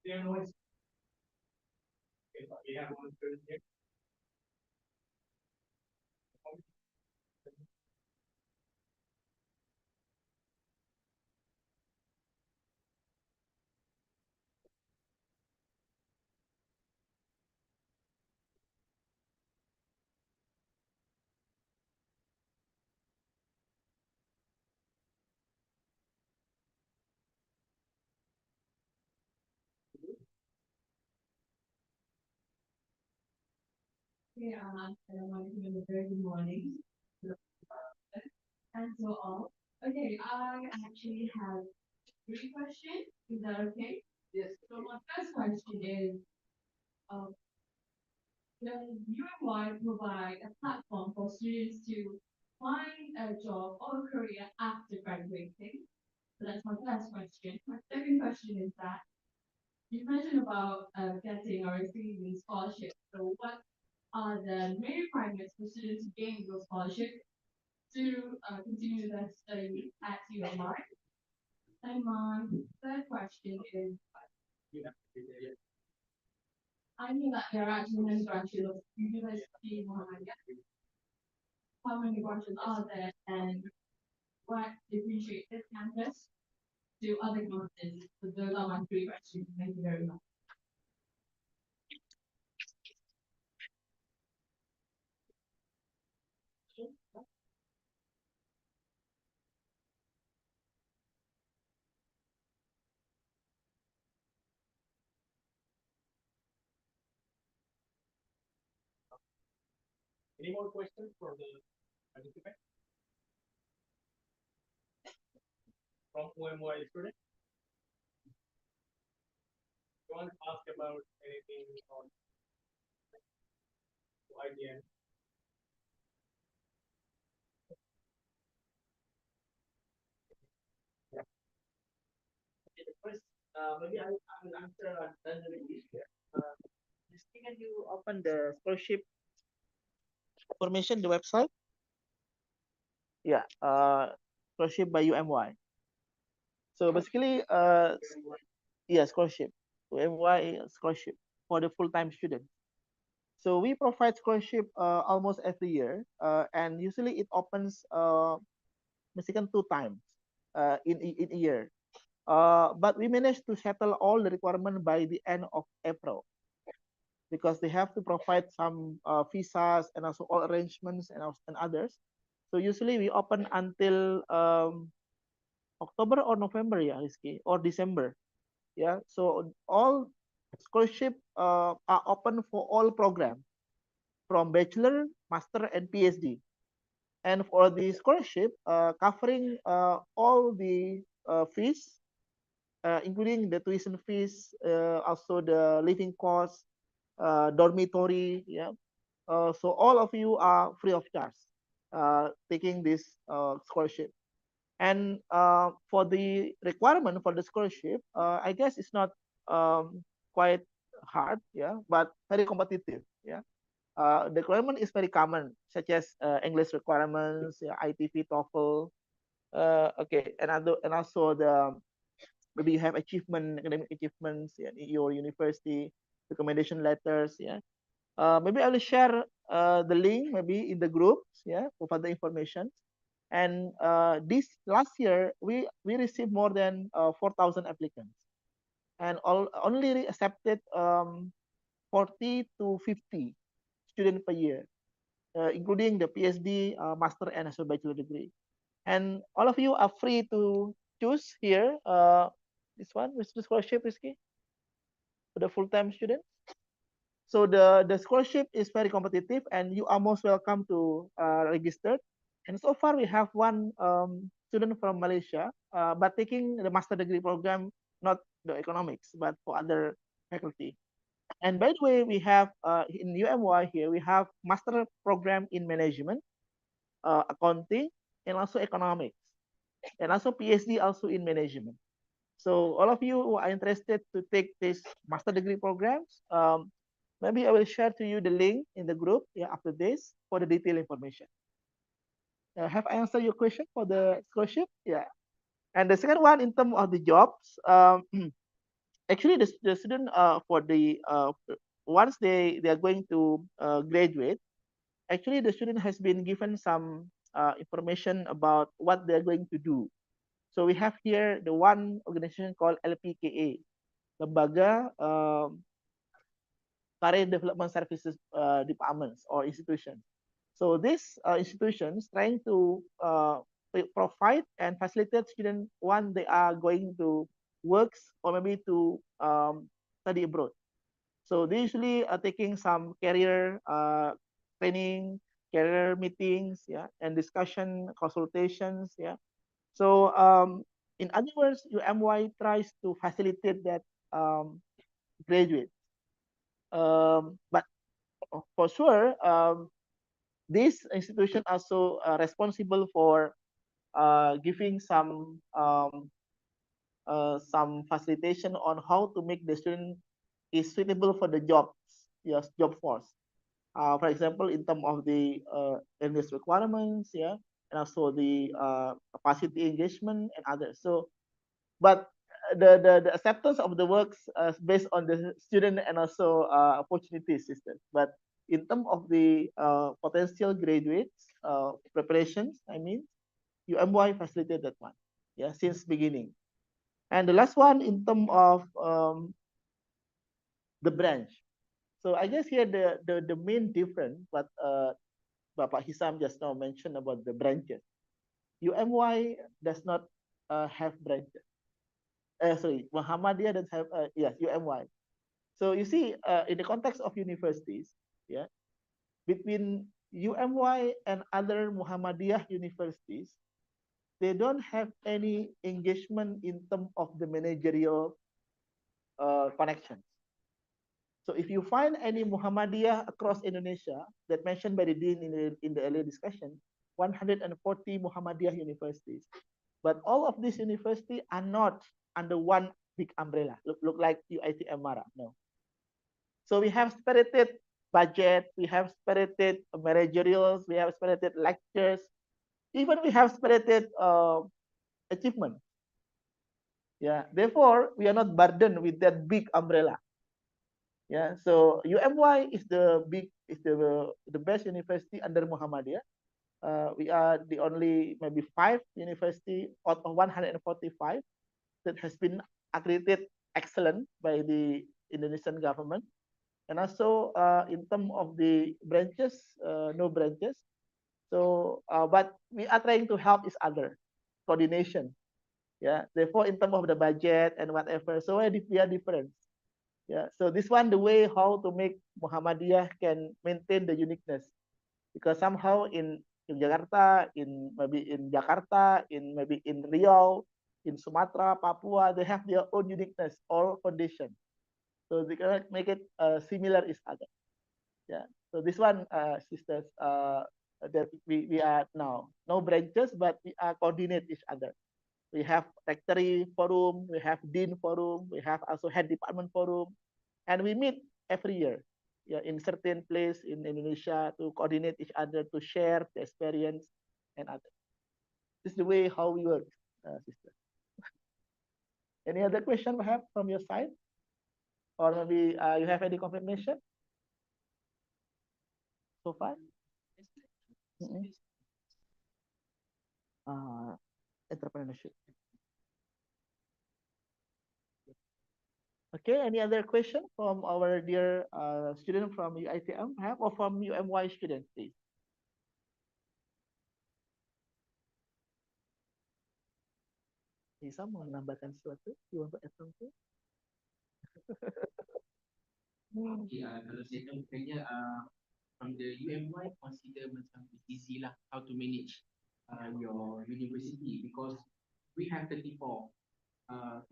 There are no okay, we have one student here. Okay, everyone, very good morning. And so all. Okay, I actually have 3 questions. Is that okay? Yes. So my first question is, does UMY provide a platform for students to find a job or career after graduating? So that's my first question. My second question is that you mentioned about getting or receiving scholarships. So what are the main requirements for students to gain those scholarships to continue their study at UMY? And my third question is, I know that there are actually many branches of University Muhammadiyah. How many branches are there, and what differentiates this campus to other campuses? So those are my 3 questions. Thank you very much. Any more questions for the participant? From UMY student? You want to ask about anything on IDM? Yeah. Okay, the first, maybe I will answer randomly. Can you open the scholarship information, the website? Yeah, scholarship by UMY. So basically, yeah, scholarship. UMY scholarship for the full-time student. So we provide scholarship almost every year, and usually it opens basically 2 times in a year. But we managed to settle all the requirement by the end of April, because they have to provide some visas and also all arrangements and others. So usually we open until October or November, yeah, Rizky, or December. Yeah, so all scholarship are open for all programs from bachelor, master, and PhD. And for the scholarship, covering all the fees, including the tuition fees, also the living costs, dormitory, yeah. So all of you are free of charge taking this scholarship. And for the requirement for the scholarship, I guess it's not quite hard, yeah, but very competitive, yeah. The requirement is very common, such as English requirements, yeah, ITV, TOEFL, okay, and also the maybe you have achievement, academic achievements in your university, recommendation letters, yeah. Maybe I will share the link maybe in the groups, yeah, for further information. And this last year, we received more than 4,000 applicants, and only accepted 40 to 50 students per year, including the PhD, master, and also bachelor degree. And all of you are free to choose here. This one, which the scholarship, Rizky, for the full-time student. So the scholarship is very competitive, and you are most welcome to register. And so far, we have one student from Malaysia, but taking the master degree program, not the economics, but for other faculty. And by the way, we have in UMY here, we have master program in management, accounting, and also economics, and also PhD also in management. So all of you who are interested to take this master degree programs, maybe I will share to you the link in the group, yeah, after this for the detailed information. Have I answered your question for the scholarship? Yeah. And the second one, in terms of the jobs, actually the student for the once they are going to graduate, actually the student has been given some information about what they're going to do. So we have here the one organization called LPKA, Lembaga Career Development Services departments or institutions. So these institutions trying to provide and facilitate students when they are going to works or maybe to study abroad. So they usually are taking some career training, career meetings, yeah, and discussion consultations, yeah. So in other words, UMY tries to facilitate that graduate. But for sure, this institution also responsible for giving some facilitation on how to make the student is suitable for the jobs, yes, job force. For example, in terms of the English requirements, yeah, and also the capacity engagement and others. So, but the acceptance of the works based on the student and also opportunity system. But in terms of the potential graduates preparations, I mean, UMY facilitated that one, yeah, since beginning. And the last one in terms of the branch. So I guess here the main difference, what Bapak Hisam just now mentioned about the branches. UMY does not have branches. Sorry, Muhammadiyah does have, yes, UMY. So you see, in the context of universities, yeah, between UMY and other Muhammadiyah universities, they don't have any engagement in terms of the managerial connections. So if you find any Muhammadiyah across Indonesia that mentioned by the dean in the earlier discussion, 140 Muhammadiyah universities, but all of these universities are not under one big umbrella. Look like UiTM Mara. No. So we have spirited budget, we have spirited managerials, we have spirited lectures, even we have spirited achievement. Yeah. Therefore, we are not burdened with that big umbrella. Yeah. So UMY is the best university under Muhammadiyah. We are the only maybe 5 university out of 145 that has been accredited excellent by the Indonesian government. And also in terms of the branches, no branches. So, but we are trying to help each other, coordination. Yeah. Therefore, in terms of the budget and whatever, so we are different. Yeah. So this one, the way how to make Muhammadiyah can maintain the uniqueness, because somehow in Yogyakarta, in maybe in Jakarta, in maybe in Riau, in Sumatra, Papua, they have their own uniqueness or condition. So they cannot make it similar each other. Yeah. So this one, sisters, that we are now no branches, but we are coordinate each other. We have rectory forum, we have dean forum, we have also head department forum, and we meet every year, yeah, in certain place in Indonesia to coordinate each other, to share the experience and other. This is the way how we work, sister. Any other question perhaps from your side, or maybe you have any confirmation so far? Mm-mm. Entrepreneurship. Okay, any other question from our dear student from UiTM perhaps, or from UMY student, please? Bisa mau menambahkan sesuatu? You want to add something? Kalau saya tahu bukannya from the UMY consider macam it's easy lah how to manage your university because we have 34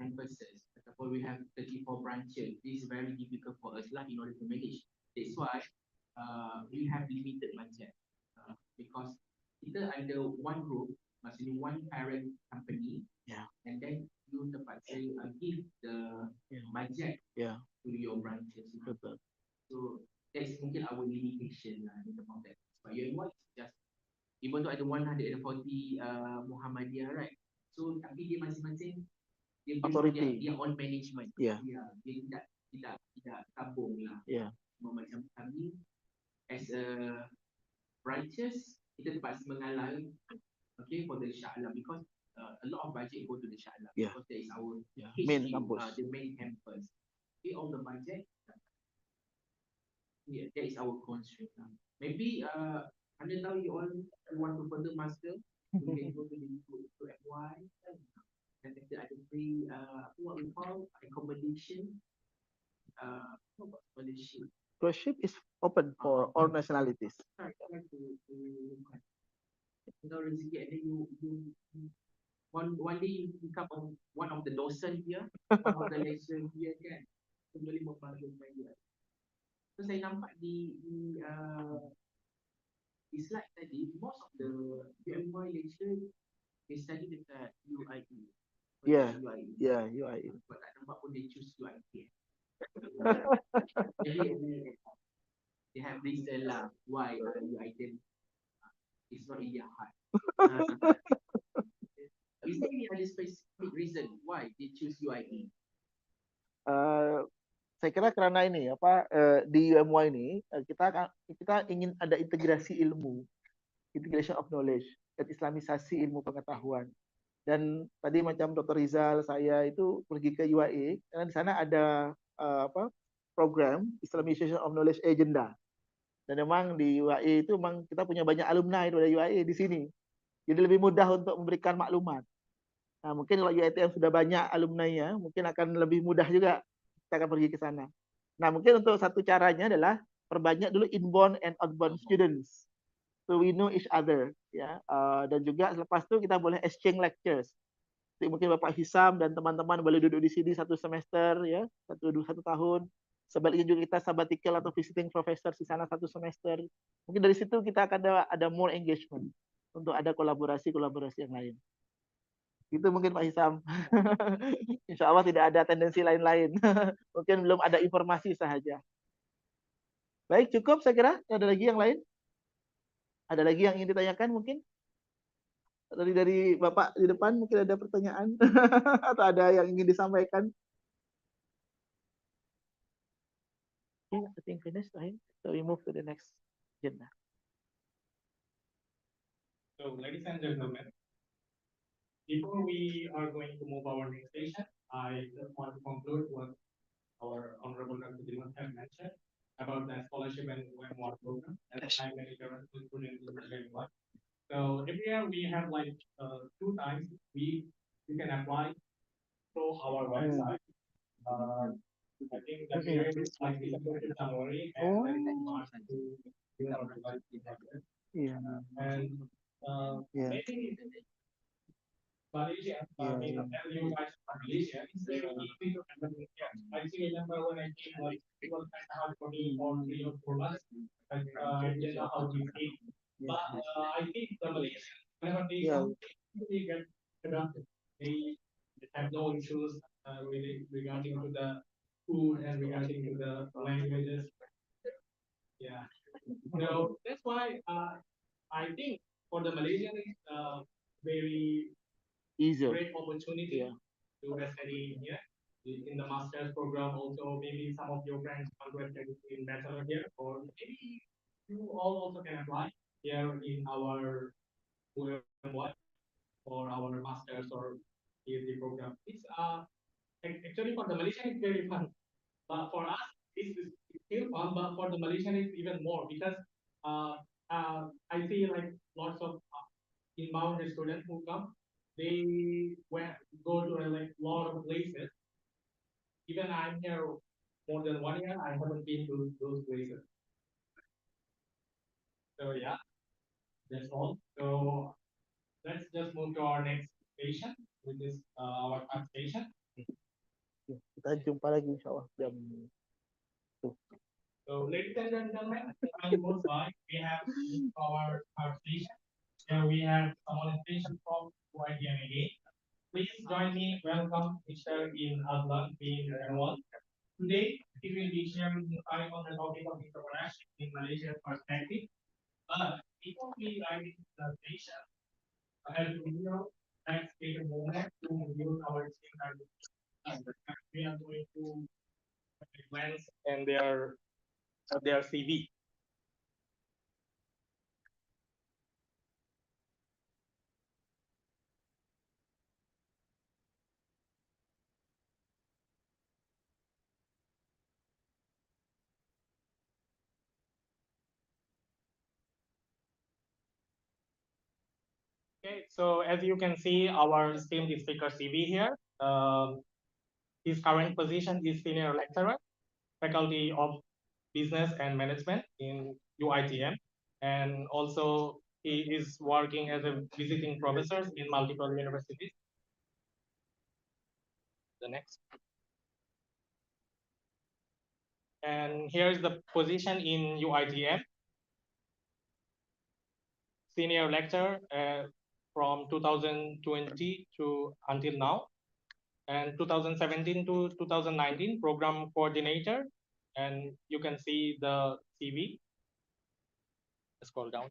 campuses ataupun we have 34 branches. This is very difficult for us lah in order to manage. That's why we have limited budget because kita ada one group, maksudnya one parent company, Yeah. and then you terpaksa give the budget to your branches. Betul. So that's mungkin our limitation lah in about that. But UMY is just, even though ada 140 Muhammadiyah, right? So tapi dia masing-masing dia Authority. dia on management. Yeah. Dia tidak tabung lah. Yeah. Macam kami as a branches kita terpaksa mengalah, okay, for the Shah Alam because a lot of budget go to the Shah Alam because that is our Main HQ, campus. the main campus. Okay, all the budget, that is our constraint. Maybe anda tahu you all want to further master, you can go to FY and then ada free what we call accommodation. What about scholarship? Scholarship is open for all nationalities. Try to rezeki, and then you one day you become one of the docent here, one of the lecturer here kan, so boleh membangunkan dia. So saya nampak di slide tadi, most of the UMY lecturer they study dekat UIE. Yeah. UIE. Yeah, UIE. But tak nampak pun they choose UIE. Maybe they have reason lah why UiTM is not in their heart. Is there any other specific reason why they choose UIE? Saya kira karena ini di UMY ini kita ingin ada integrasi ilmu, integration of knowledge, dan islamisasi ilmu pengetahuan. Dan tadi macam Dr. Rizal, saya itu pergi ke UAE karena di sana ada program Islamization of Knowledge Agenda. Dan memang di UAE itu memang kita punya banyak alumni dari UAE di sini. Jadi lebih mudah untuk memberikan maklumat. Nah, mungkin kalau UiTM sudah banyak alumni-nya, mungkin akan lebih mudah juga kita akan pergi ke sana. Nah, mungkin untuk satu caranya adalah perbanyak dulu inbound and outbound students. So we know each other, ya. Dan juga selepas itu kita boleh exchange lectures. Jadi mungkin Bapak Hisam dan teman-teman boleh duduk di sini satu semester, ya, satu tahun. Sebaliknya juga kita sabbatical atau visiting professor di sana satu semester. Mungkin dari situ kita akan ada more engagement untuk ada kolaborasi yang lain. Itu mungkin Pak Hisam. Insya Allah tidak ada tendensi lain-lain. Mungkin belum ada informasi saja. Baik, cukup saya kira. Ada lagi yang lain? Ada lagi yang ingin ditanyakan mungkin? Dari Bapak di depan mungkin ada pertanyaan atau ada yang ingin disampaikan? Okay, I think finished, right? So we move to the next agenda. So, ladies and gentlemen, before we are going to move our next station, I just want to conclude what our Honorable Dr. Dimon have mentioned about the scholarship and UMY program as time manager and student in UMY. So every year we have like 2 times you can apply through our website. I think the period is like December to January and then March to June or July. Yeah. And Yeah. maybe Malaysia, you guys from Malaysia, is very easy to handle. Yeah, I still remember when I came, like it was kind of hard for me for 3 or 4 months. Like I didn't know how to speak. But I think the Malaysian, whenever they come, they get adapted. They have no issues regarding to the food and regarding to the languages. Yeah. So that's why I think for the Malaysian it's very Easier. great opportunity to study here in the master's program. Also, maybe some of your friends want to study in bachelor here, or maybe you all also can apply here in our UMY or our masters or PhD program. It's actually for the Malaysian it's very fun, but for us it's still fun. But for the Malaysian it's even more because I see like lots of inbound students who come, they go to like a lot of places. Even I'm here more than 1 year, I haven't been to those places. So yeah, that's all. So let's just move to our next station, which is our third station. Kita jumpa lagi insyaAllah jam. So ladies and gentlemen, time goes by, we have our third station. Here we have someone station from UiTM again. Please join me, welcome Mr. In Adlan bin Anwar. Today, he will be sharing insight on the topic of entrepreneurship in Malaysian perspective. But before we dive into the station, as usual, let's take a moment to review our speakers. We are going to glance and their CV. Okay, so as you can see, our esteemed speaker CV here. His current position is senior lecturer, faculty of business and management in UiTM, and also he is working as a visiting professor in multiple universities. The next. And here's the position in UiTM. Senior lecturer from 2020 to until now, and 2017 to 2019 program coordinator. And you can see the CV. Scroll down.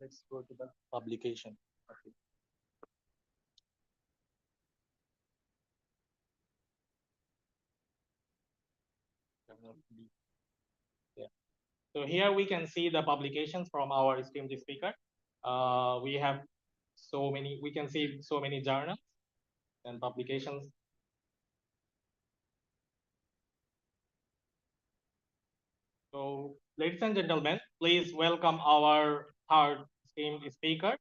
Let's go to the publication. Okay. Yeah. So here we can see the publications from our esteemed speaker. We have so many, we can see so many journals and publications. So ladies and gentlemen, please welcome our third esteemed speaker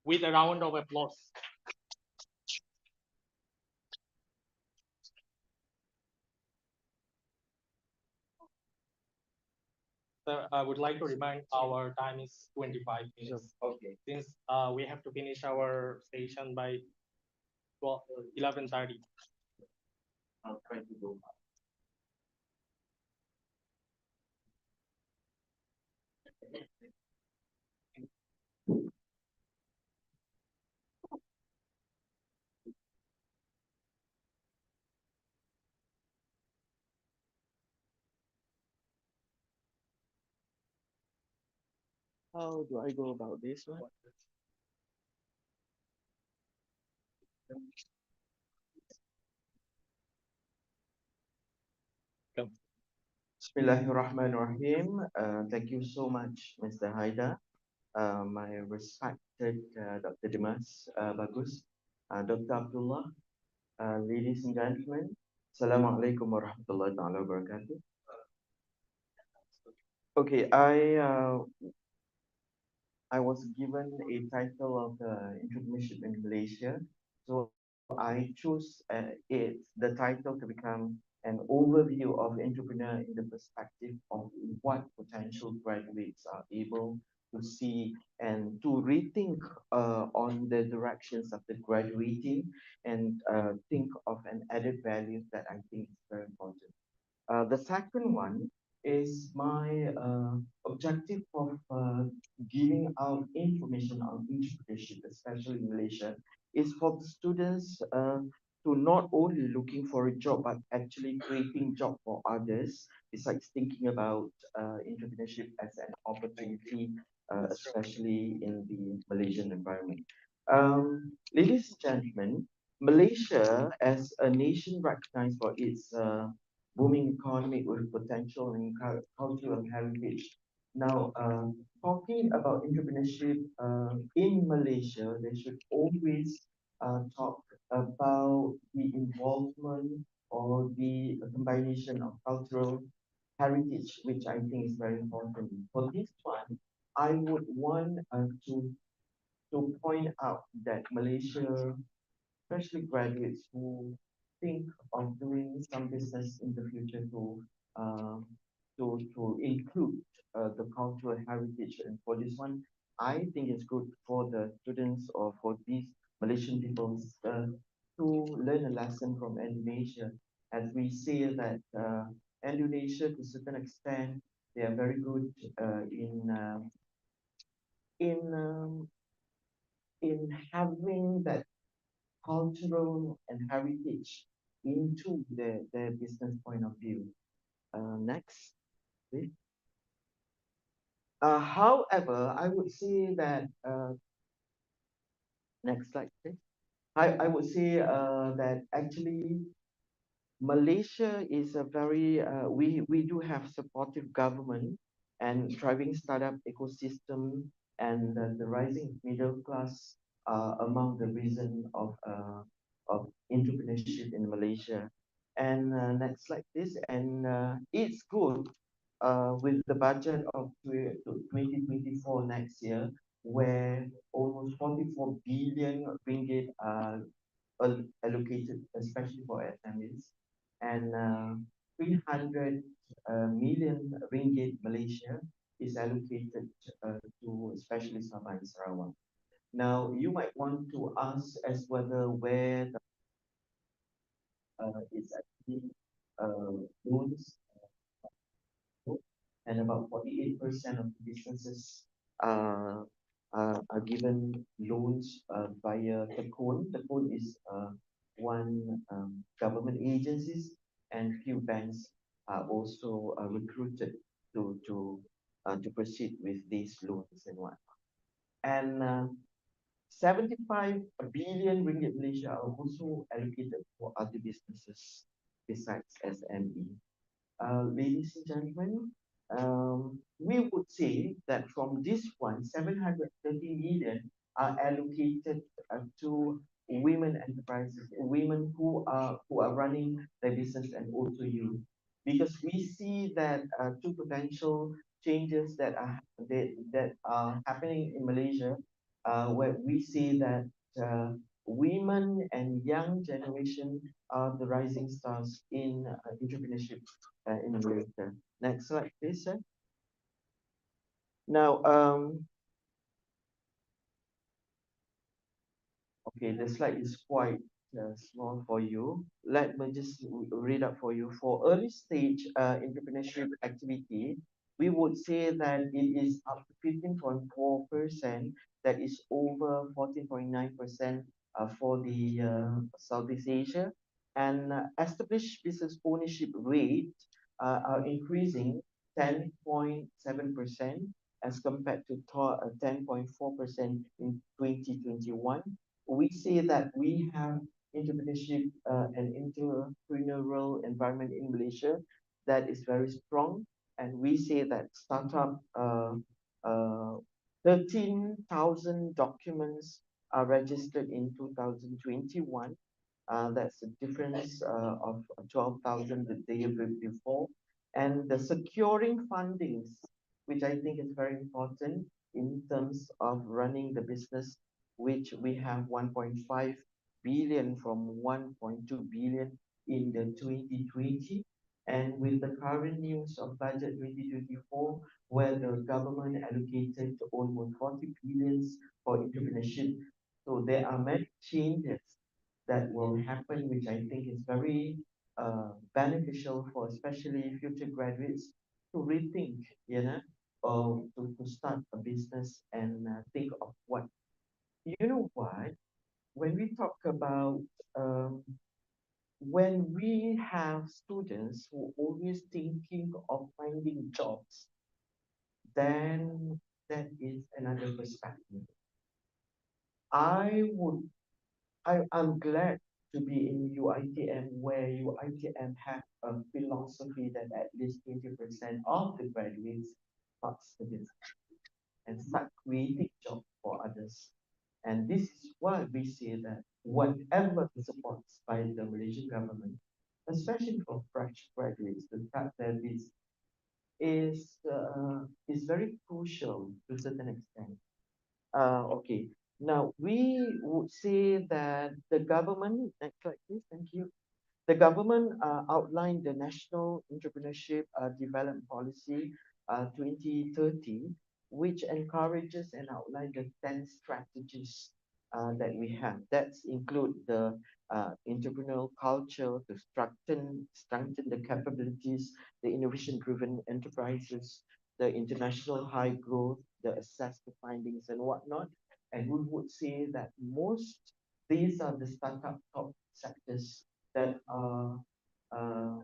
with a round of applause. So I would like to remind our time is 25 minutes. Okay. Since we have to finish our station by 11:30. I'll try to go. How do I go about this one? Bismillahirrahmanirrahim. Thank you so much, Mr. Haida. My respected Dr. Dimas Bagus, Dr. Abdullah, ladies and gentlemen, Assalamualaikum warahmatullahi wabarakatuh. Okay, I was given a title of internship in Malaysia So I choose it, the title, to become an overview of entrepreneur in the perspective of what potential graduates are able to see and to rethink on the directions of the graduating and think of an added value that I think is very important. The second one is my objective of giving out information on entrepreneurship, especially in Malaysia, is for the students to not only looking for a job, but actually creating job for others, besides thinking about entrepreneurship as an opportunity, especially in the Malaysian environment. Ladies and gentlemen, Malaysia, as a nation recognized for its booming economy with potential and cultural heritage. Now, talking about entrepreneurship in Malaysia, they should always talk about the involvement or the combination of cultural heritage, which I think is very important. For this one, I would want to point out that Malaysia, especially graduates who think of doing some business in the future uh, to include the cultural heritage. And for this one, I think it's good for the students or for these Malaysian people to learn a lesson from Indonesia. As we see that Indonesia, to a certain extent, they are very good in in having that cultural and heritage into their business point of view. Next, please. However, I would say that next slide, please. I would say that actually Malaysia is a very we do have supportive government and thriving startup ecosystem, and the rising middle class among the reason of entrepreneurship in Malaysia. And next slide please. And it's good with the budget of 2024 next year, where almost 44 billion ringgit allocated, especially for SMEs, and 300 million ringgit Malaysia is allocated to especially Sabah and Sarawak. Now, you might want to ask as whether where the, is actually loans, and about 48% of the businesses uh, are given loans via Tekun. Tekun is one government agencies, and few banks are also recruited to proceed with these loans and what. And 75 billion ringgit Malaysia are also allocated for other businesses besides SME. Ladies and gentlemen, we would say that from this one, 730 million are allocated to women enterprises, women who are running their business, and also youth, because we see that two potential changes that are happening in Malaysia, where we see that women and young generation are the rising stars in entrepreneurship in Malaysia. Next slide, please, sir. Now, okay, the slide is quite small for you. Let me just read up for you. For early stage entrepreneurship activity, we would say that it is up to 15.4%, that is over 14.9% for the Southeast Asia. And established business ownership rate are increasing 10.7% as compared to 10.4% in 2021. We say that we have entrepreneurship and entrepreneurial environment in Malaysia that is very strong, and we say that startup 13,000 documents are registered in 2021. That's a difference of 12,000 the year before. And the securing fundings, which I think is very important in terms of running the business, which we have 1.5 billion from 1.2 billion in the 2020. And with the current news of budget 2024, where the government allocated almost 40 billions for entrepreneurship. So there are many changes that will happen, which I think is very beneficial for especially future graduates to rethink, to start a business and think of what. You know what? When we talk about when we have students who always thinking of finding jobs, then that is another perspective. I would I'm glad to be in UiTM, where UiTM have a philosophy that at least 20% of the graduates starts the business and start creating jobs for others. And this is why we say that whatever the supports by the Malaysian government, especially for fresh graduates to start their business, is very crucial to a certain extent. Okay. Now, we would say that the government, next slide, please, thank you. The government outlined the National Entrepreneurship Development Policy 2030, which encourages and outlines the 10 strategies that we have. That include the entrepreneurial culture to strengthen the capabilities, the innovation-driven enterprises, the international high growth, the assess the findings and whatnot. And we would say that most these are the startup top sectors that are uh,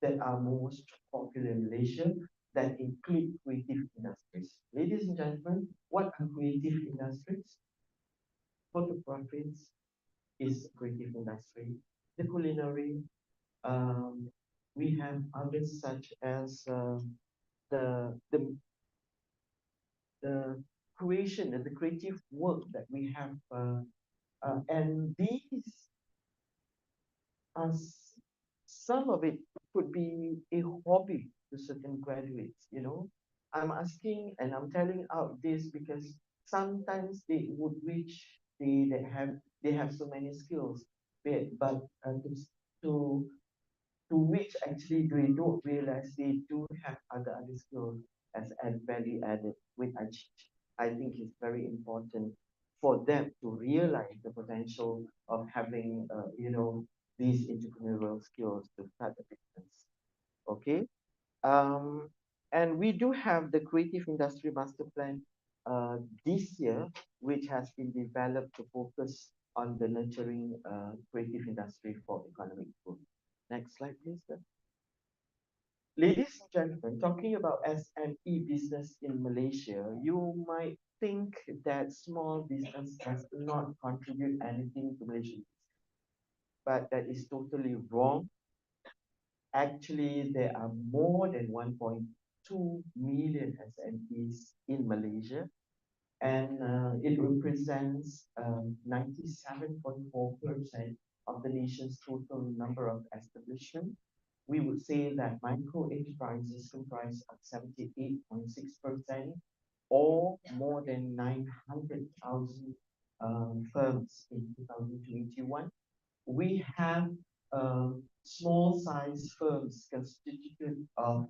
that are most popular in Malaysia that include creative industries. Ladies and gentlemen, what are creative industries? Photography is a creative industry. The culinary, we have others such as the, the the creation and the creative work that we have, and these as some of it could be a hobby to certain graduates, I'm asking and I'm telling out this because sometimes they would wish they have so many skills, but to to which actually they don't realize they do have other skills as add value added, which I think is very important for them to realize the potential of having these entrepreneurial skills to start a business. Okay. Um, and we do have the Creative Industry Master Plan this year, which has been developed to focus on the nurturing creative industry for economic growth. Next slide, please. Sir. Ladies and gentlemen, talking about SME business in Malaysia, you might think that small business does not contribute anything to Malaysia, but that is totally wrong. Actually, there are more than 1.2 million SMEs in Malaysia, and it represents 97.4% of the nation's total number of establishments. We would say that micro enterprises comprise of 78.6%, or more than 900,000 firms in 2021. We have small size firms constituted of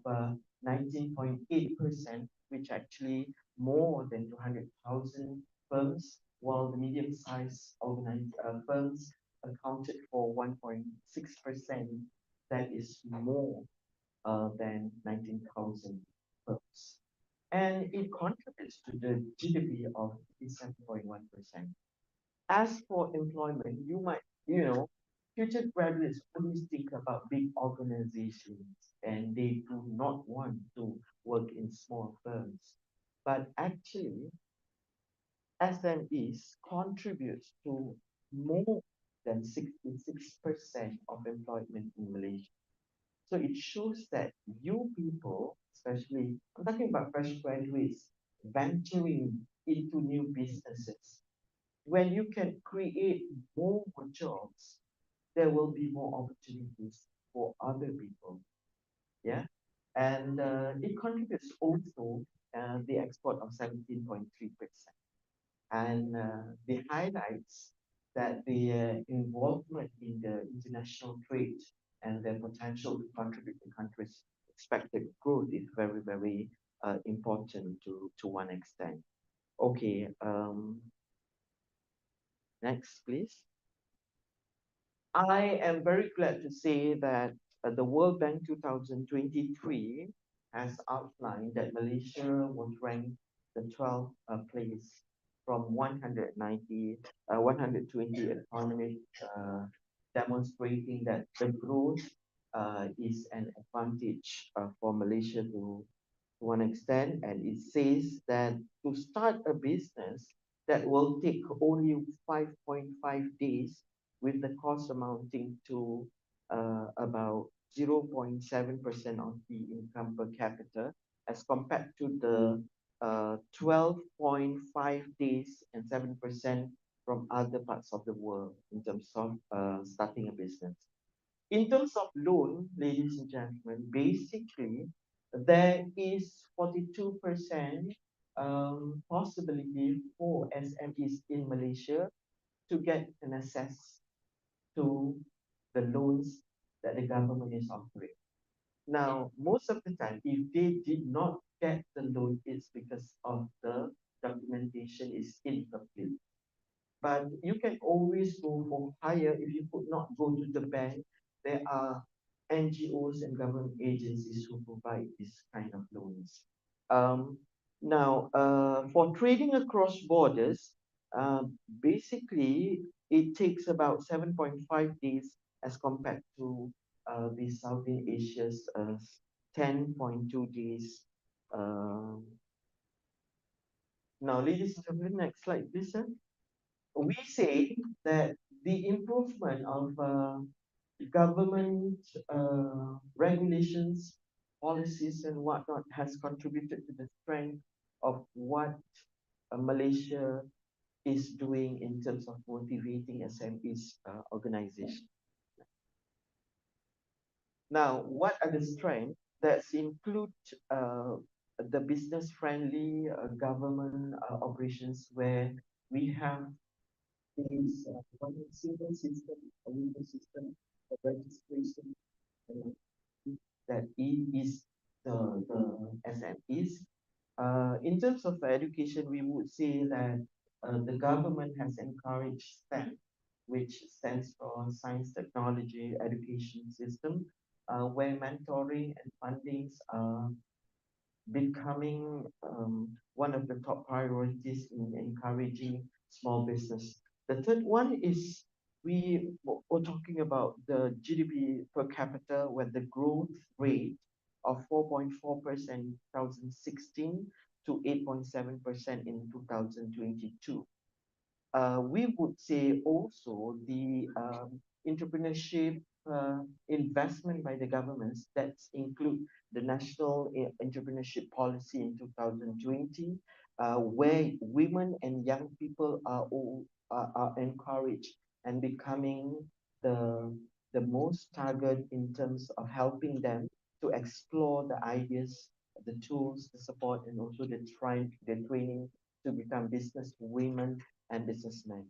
19.8%, which actually more than 200,000 firms, while the medium size organized firms accounted for 1.6%, that is more than 19,000 firms. And it contributes to the GDP of 57.1%. As for employment, future graduates always think about big organizations and they do not want to work in small firms. But actually, SMEs contributes to more than 66% of employment in Malaysia. So it shows that you people, especially, I'm talking about fresh graduates, venturing into new businesses, when you can create more jobs, there will be more opportunities for other people. Yeah. And it contributes also the export of 17.3%. And the highlights that their involvement in the international trade and their potential to contribute to countries' expected growth is very, very important to one extent. Okay, next, please. I am very glad to say that the World Bank 2023 has outlined that Malaysia was ranked the 12th place from 120 economic, demonstrating that the growth is an advantage for Malaysia to one extent, and it says that to start a business that will take only 5.5 days with the cost amounting to about 0.7% of the income per capita as compared to the 12.5 days and 7% from other parts of the world in terms of starting a business. In terms of loan, ladies and gentlemen, basically there is 42% possibility for SMEs in Malaysia to get an access to the loans that the government is offering. Now, most of the time, if they did not get the loan, it's because of the documentation is incomplete. But you can always go for higher if you could not go to the bank. There are NGOs and government agencies who provide this kind of loans. Now, for trading across borders, basically it takes about 7.5 days as compared to the Southeast Asia's 10.2 days. Now, ladies and gentlemen, next slide, please, sir. We say that the improvement of government regulations, policies, and whatnot has contributed to the strength of what Malaysia is doing in terms of motivating SMEs organization. Now, what are the strengths that include the business-friendly government operations where we have is one single system, a window system of registration that is the SMEs. In terms of education, we would say that the government has encouraged STEM, which stands for Science, Technology, Education System, where mentoring and fundings are becoming one of the top priorities in encouraging small business. The third one is we're talking about the GDP per capita, where the growth rate of 4.4% in 2016 to 8.7% in 2022. We would say also the entrepreneurship investment by the governments that include the National Entrepreneurship Policy in 2020, where women and young people are encouraged and becoming the most target in terms of helping them to explore the ideas, the tools, the support, and also the training to become business women and businessmen.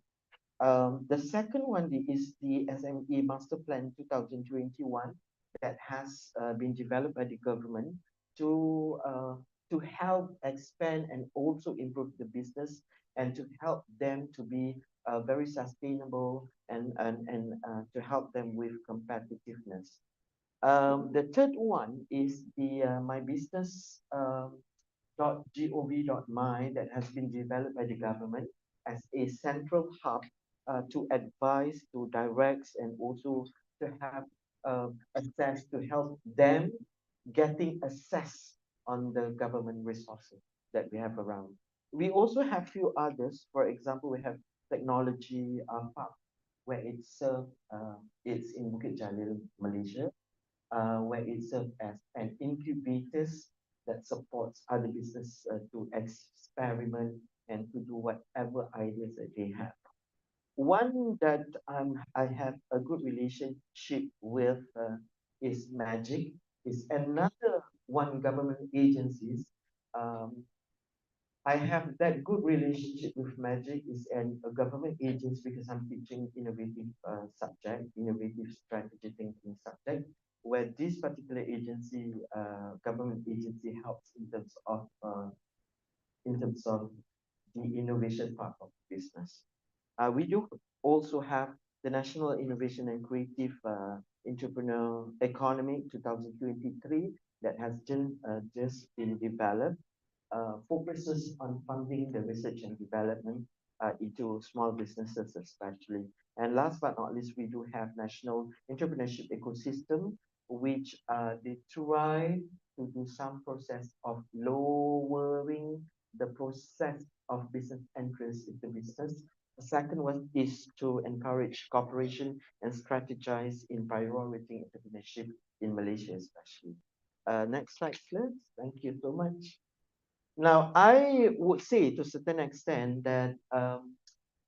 The second one is the SME Master Plan 2021 that has been developed by the government to help expand and also improve the business and to help them to be very sustainable and to help them with competitiveness. The third one is the My Business .gov.my that has been developed by the government as a central hub to advise, to direct, and also to have access to help them getting access on the government resources that we have around. We also have few others. For example, we have technology park where it's in Bukit Jalil, Malaysia, where it serves as an incubators that supports other business to experiment and to do whatever ideas that they have. One that I have a good relationship with is Magic. Is another one government agencies I have that good relationship with Magic is a government agency because I'm teaching innovative subject, innovative strategy thinking subject, where this particular agency, government agency helps in terms of the innovation part of business. We do also have the National Innovation and Creative Entrepreneur Economy 2023 that has just been developed, focuses on funding the research and development into small businesses especially. And last but not least, we do have National Entrepreneurship Ecosystem, which they try to do some process of lowering the process of business entrance into business. The second one is to encourage cooperation and strategize in prioritizing entrepreneurship in Malaysia especially. Next slide, please. Thank you so much. Now, I would say to a certain extent that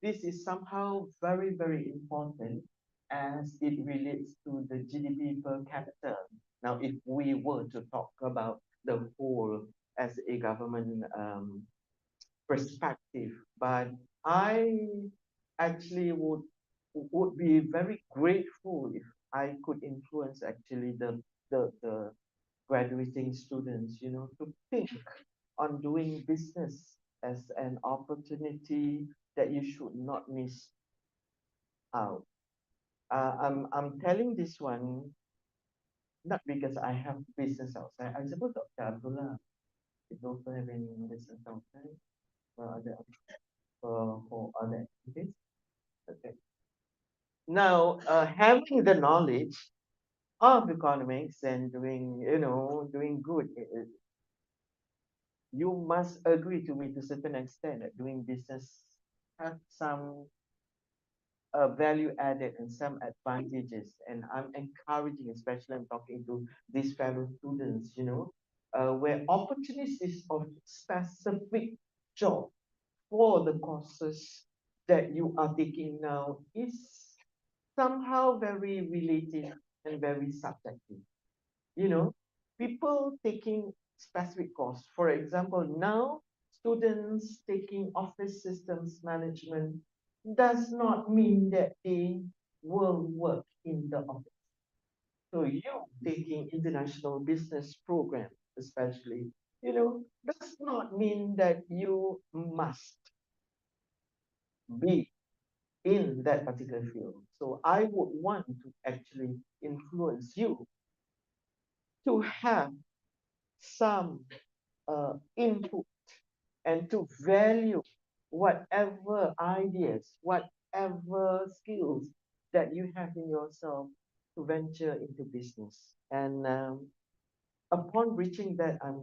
this is somehow very, very important as it relates to the GDP per capita. Now, if we were to talk about the whole as a government perspective, but I actually would be very grateful if I could influence actually the graduating students, you know, to think on doing business as an opportunity that you should not miss out. I'm telling this one not because I have business outside. I suppose Dr. Abdullah is also having business outside for other activities. Okay. Now, having the knowledge of economics and doing, you know, doing good, you must agree to me to a certain extent that doing business have some value added and some advantages. And I'm encouraging, especially I'm talking to these fellow students, you know, where opportunities of specific job for the courses that you are taking now is somehow very related and very subjective. You know, people taking specific course. For example, now students taking office systems management does not mean that they will work in the office. So you taking international business program, especially, you know, does not mean that you must be in that particular field. So I would want to actually influence you to have some input and to value whatever ideas, whatever skills that you have in yourself to venture into business. And upon reaching that, I'm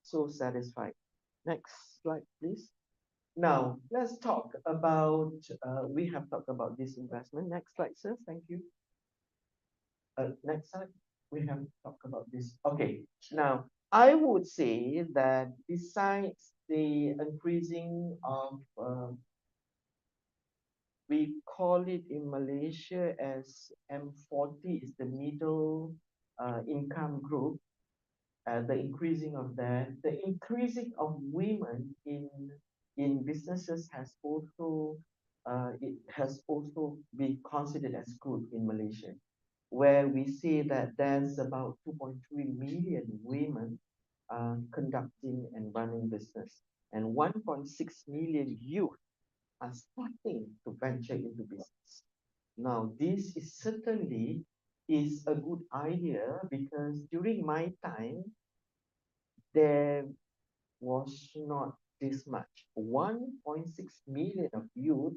so satisfied. Next slide, please. Now, let's talk about, we have talked about this investment. Next slide, sir. Thank you. Next slide. We have talked about this. Okay. Now, I would say that besides the increasing of, we call it in Malaysia as M40 is the middle income group. The increasing of that, the increasing of women in businesses has also it has also been considered as good in Malaysia, where we see that there's about 2.3 million women conducting and running business, and 1.6 million youth are starting to venture into business. Now, this is certainly is a good idea because during my time, there was not this much. 1.6 million of youth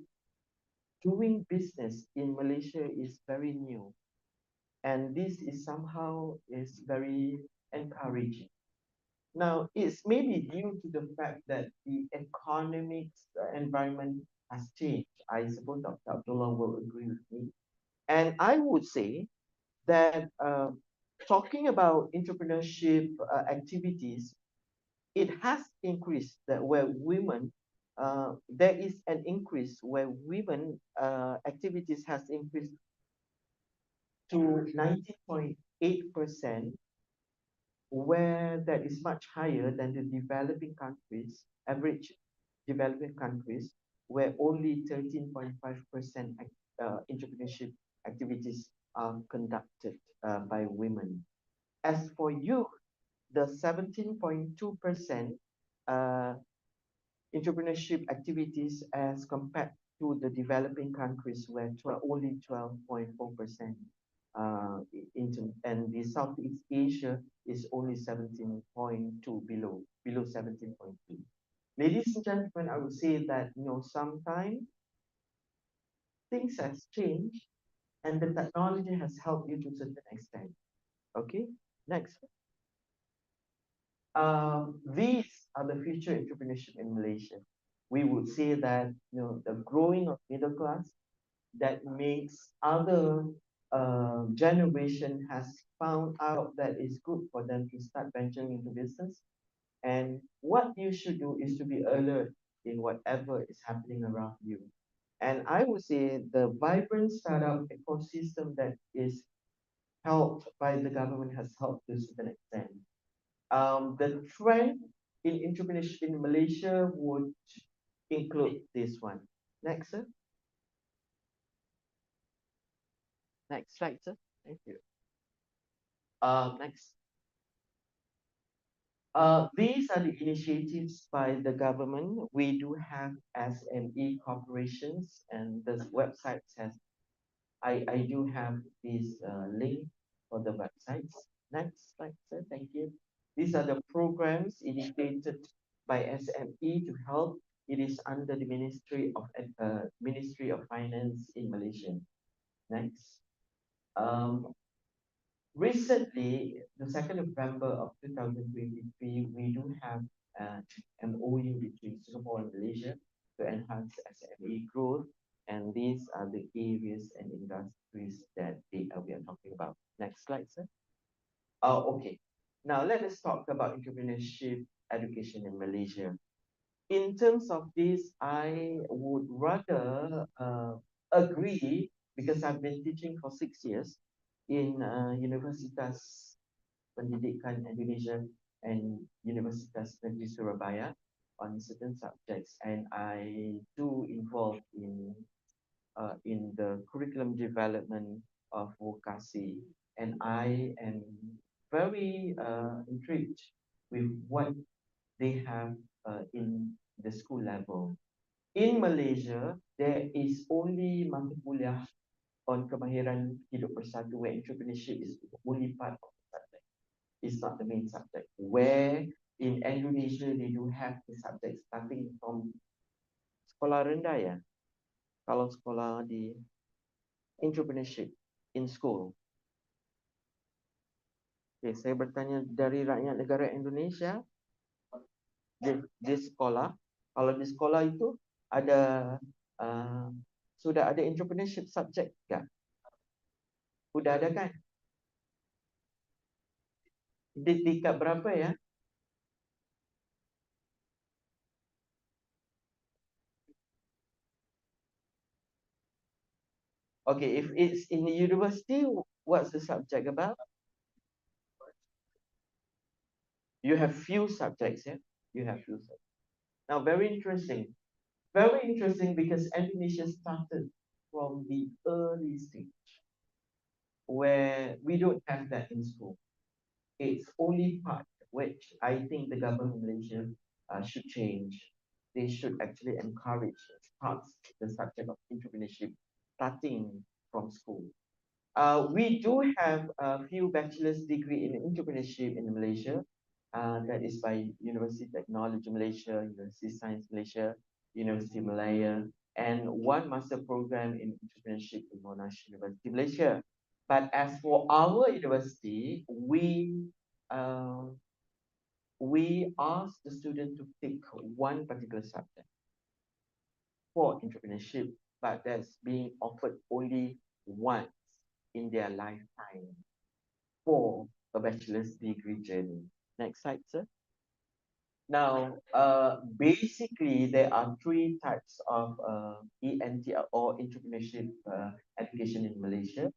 doing business in Malaysia is very new. And this is somehow is very encouraging. Now, it's maybe due to the fact that the economic environment has changed. I suppose Dr. Abdullah will agree with me. And I would say that talking about entrepreneurship activities, it has increased that where women, there is an increase where women activities has increased to 90.8% where that is much higher than the developing countries, average developing countries, where only 13.5% entrepreneurship activities are conducted by women. As for youth, the 17.2% uh, entrepreneurship activities as compared to the developing countries where only 12.4% and the Southeast Asia is only 17.2 below 17.2. Ladies and gentlemen, I would say that sometimes things has changed and the technology has helped you to a certain extent. Okay, next. These are the future entrepreneurship in Malaysia. We would say that the growing of middle class that makes other generation has found out that it's good for them to start venturing into business. And what you should do is to be alert in whatever is happening around you. And I would say the vibrant startup ecosystem that is helped by the government has helped to a certain extent. The trend in entrepreneurship in Malaysia would include this one. Next, sir. Next slide, sir. Thank you. Next. These are the initiatives by the government. We do have SME corporations, and this website says, I do have this link for the websites. Next slide, sir. Thank you. These are the programs initiated by SME to help. It is under the Ministry of Finance in Malaysia. Next. Recently, the 2nd of November of 2023, we do have an MOU between Singapore and Malaysia to enhance SME growth, and these are the areas and industries that we are talking about. Next slide, sir. Okay. Now let us talk about entrepreneurship education in Malaysia. In terms of this, I would rather agree, because I've been teaching for 6 years in Universitas Pendidikan Indonesia and Universitas Negeri Surabaya on certain subjects, and I do involve in the curriculum development of vokasi, and I am very intrigued with what they have in the school level. In Malaysia, there is only mata kuliah on kemahiran hidup bersatu where entrepreneurship is only part of the subject. It's not the main subject. Where in Indonesia, they do have the subject starting from sekolah rendah ya. Kalau sekolah di entrepreneurship in school. Okay, saya bertanya dari rakyat negara Indonesia, di sekolah, kalau di sekolah itu ada sudah ada entrepreneurship subject kan? Sudah ada kan? Di tingkat berapa ya? Okay, if it's in the university, what's the subject about? You have few subjects, yeah? You have few subjects. Now, very interesting. Very interesting because Indonesia started from the early stage where we don't have that in school. It's only part which I think the government of Malaysia should change. They should actually encourage parts the subject of entrepreneurship starting from school. We do have a few bachelor's degree in entrepreneurship in Malaysia. That is by University Technology Malaysia, University Science Malaysia, University Malaya, and one master program in entrepreneurship in Monash University Malaysia. But as for our university, we ask the student to pick one particular subject for entrepreneurship, but that's being offered only once in their lifetime for a bachelor's degree journey. Next slide, sir. Now, basically, there are three types of ENT or entrepreneurship education in Malaysia.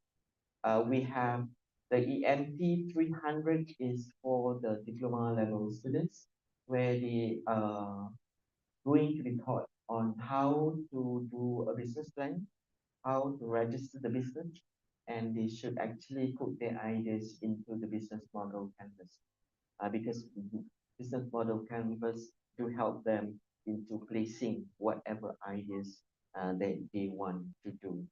We have The EMT 300 is for the diploma level students, where they are going to be taught on how to do a business plan, how to register the business, and they should actually put their ideas into the business model canvas. Because business model canvas do help them into placing whatever ideas that they want to do.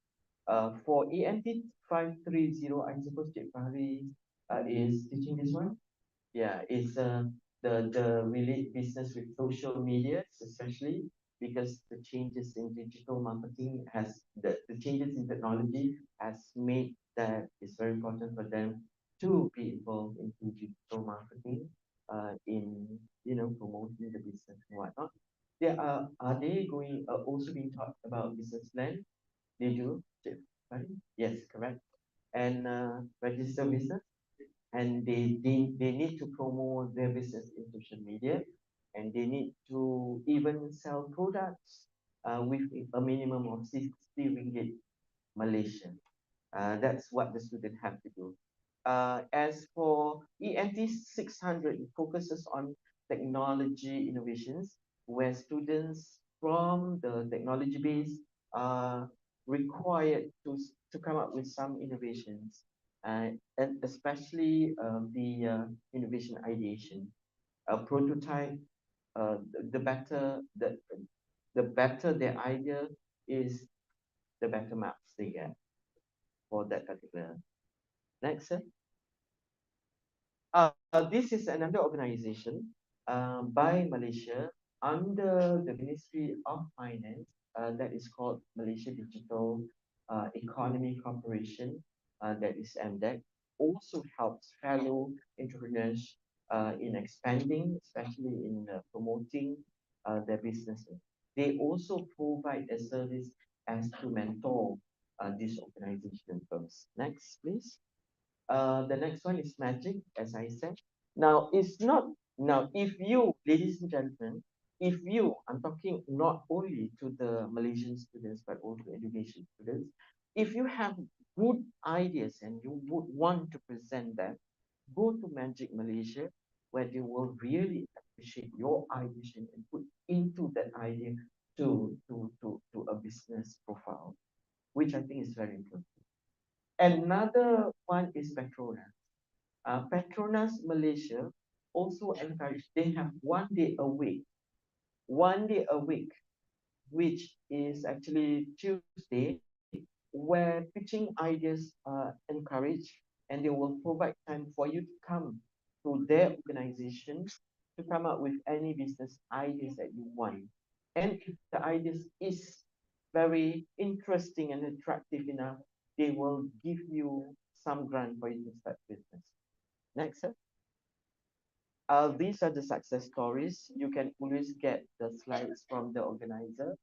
For ENT 530, I suppose Cik Fahri is teaching this one. Yeah, it's the relate business with social media, especially because the changes in digital marketing the changes in technology has made that it's very important for them to be involved into digital marketing in promoting the business and whatnot. Are they going also being taught about business plan? They do, right? Yes, correct. And register business, and they need to promote their business in social media, and they need to even sell products with a minimum of 60 ringgit Malaysian. That's what the student have to do. As for ENT 600, it focuses on technology innovations, where students from the technology base are required to come up with some innovations, and especially innovation ideation. A prototype, the better their idea is, the better marks they get for that particular. Next, sir. This is another organization by Malaysia under the Ministry of Finance that is called Malaysia Digital Economy Corporation, that is MDEC, also helps fellow entrepreneurs in expanding, especially in promoting their businesses. They also provide a service as to mentor these organization firms. Next, please. The next one is magic, as I said. Now, it's not, now, if you, ladies and gentlemen, if you, I'm talking not only to the Malaysian students, but also education students, if you have good ideas and you would want to present them, go to Magic Malaysia, where they will really appreciate your ideas and put into that idea to a business profile, which I think is very important. Another one is Petronas. Petronas Malaysia also encourage, they have 1 day a week, 1 day a week, which is actually Tuesday, where pitching ideas are encouraged, and they will provide time for you to come to their organization to come up with any business ideas that you want. And if the ideas is very interesting and attractive enough, they will give you some grant for you to start business. Next, sir. These are the success stories. You can always get the slides from the organizer.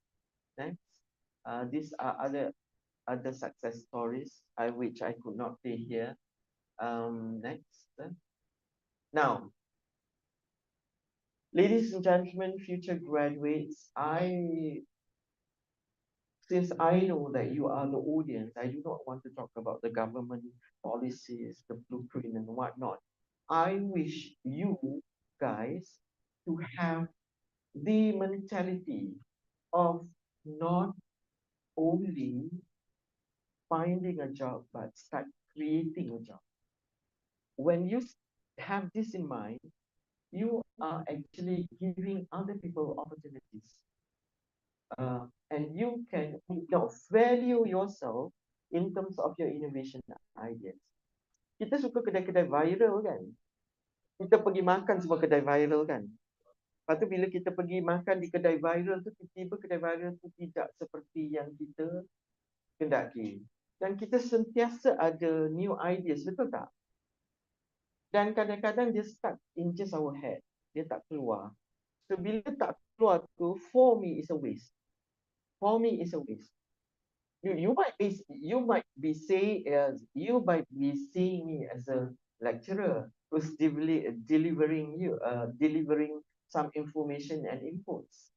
Next. These are other success stories which I could not play here. Next. Now, ladies and gentlemen, future graduates, since I know that you are the audience, I do not want to talk about the government policies, the blueprint and whatnot. I wish you guys to have the mentality of not only finding a job, but start creating a job. When you have this in mind, you are actually giving other people opportunities. And you can value yourself in terms of your innovation ideas. Kita suka kedai-kedai viral kan? Kita pergi makan semua kedai viral kan? Lepas tu bila kita pergi makan di kedai viral tu, tiba-tiba kedai viral tu tidak seperti yang kita kendaki. Dan kita sentiasa ada new ideas, betul tak? Dan kadang-kadang dia stuck in just our head. Dia tak keluar. So bila tak keluar tu, for me is a waste. For me is a waste. You might be seeing me as a lecturer who's delivering some information and inputs.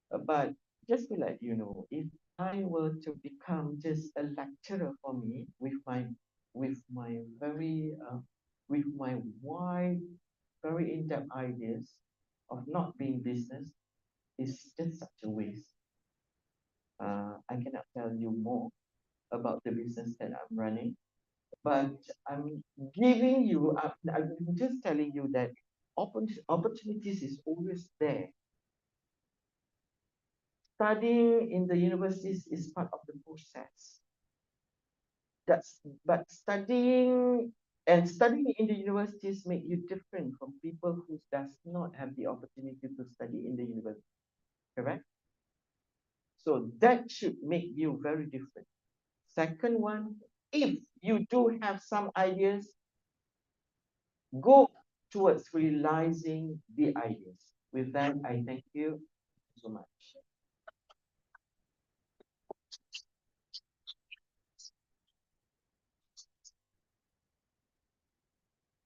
But just to let you know, if I were to become just a lecturer for me with my with my with my wide, very in-depth ideas of not being business is just such a waste. I cannot tell you more about the business that I'm running, but I'm giving you, I'm just telling you that opportunities is always there. Studying in the universities is part of the process. But studying in the universities make you different from people who does not have the opportunity to study in the university. Correct? So that should make you very different. Second one, if you do have some ideas, go towards realizing the ideas. With that, I thank you so much.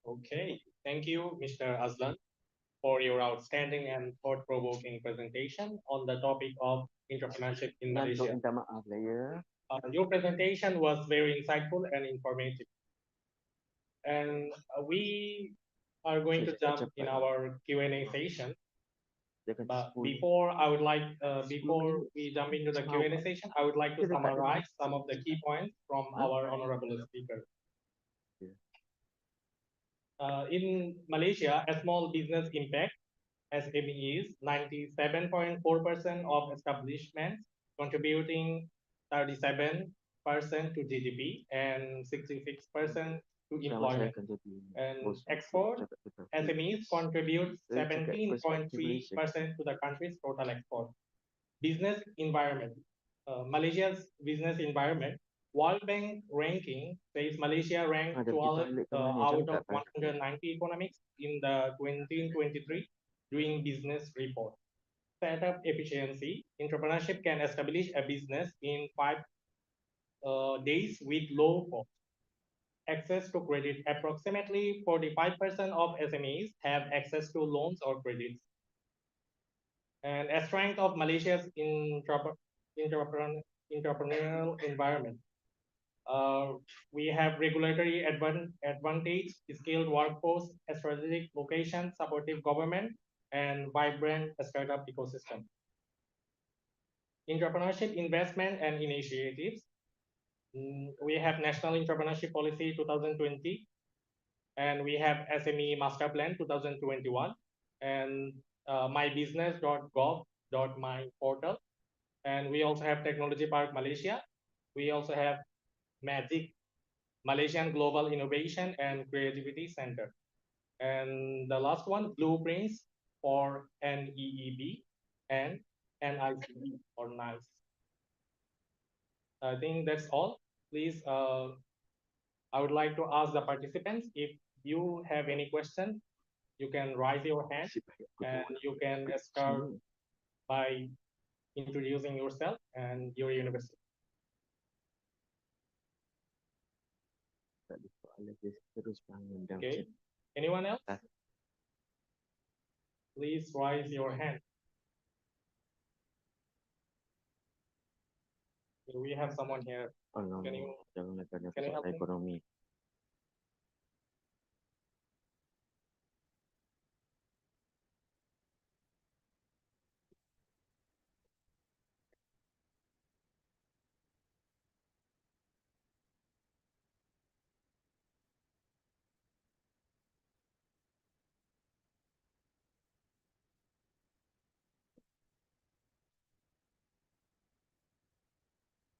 Okay, thank you, Mr. Azlan, for your outstanding and thought-provoking presentation on the topic of entrepreneurship in Malaysia. Minta maaf lah ya. Your presentation was very insightful and informative. And we are going to jump in our Q&A session. But before we jump into the Q&A session, I would like to summarize some of the key points from our honorable speaker. In Malaysia, a small business impact, SMEs, 97.4% of establishments contributing 37% to GDP and 66% to employment. And export, SMEs contribute 17.3% to the country's total export. Business environment. Malaysia's business environment. World Bank ranking says Malaysia ranked 12 out of 190 economies in the 2023 Doing Business report. Setup efficiency. Entrepreneurship can establish a business in 5 days with low cost. Access to credit. Approximately 45% of SMEs have access to loans or credits. And a strength of Malaysia's entrepreneurial environment. We have regulatory advantage, skilled workforce, a strategic location, supportive government, and vibrant startup ecosystem. Entrepreneurship investment and initiatives. We have National Entrepreneurship Policy 2020, and we have SME Master Plan 2021, and mybusiness.gov.my portal. And we also have Technology Park Malaysia. We also have MAGIC, Malaysian Global Innovation and Creativity Center. And the last one, blueprints for NEEB and NICE or NICE. I think that's all. Please, I would like to ask the participants, if you have any questions, you can raise your hand and you can start by introducing yourself and your university. Okay, anyone else? Please raise your hand. We have someone here. Can you help me?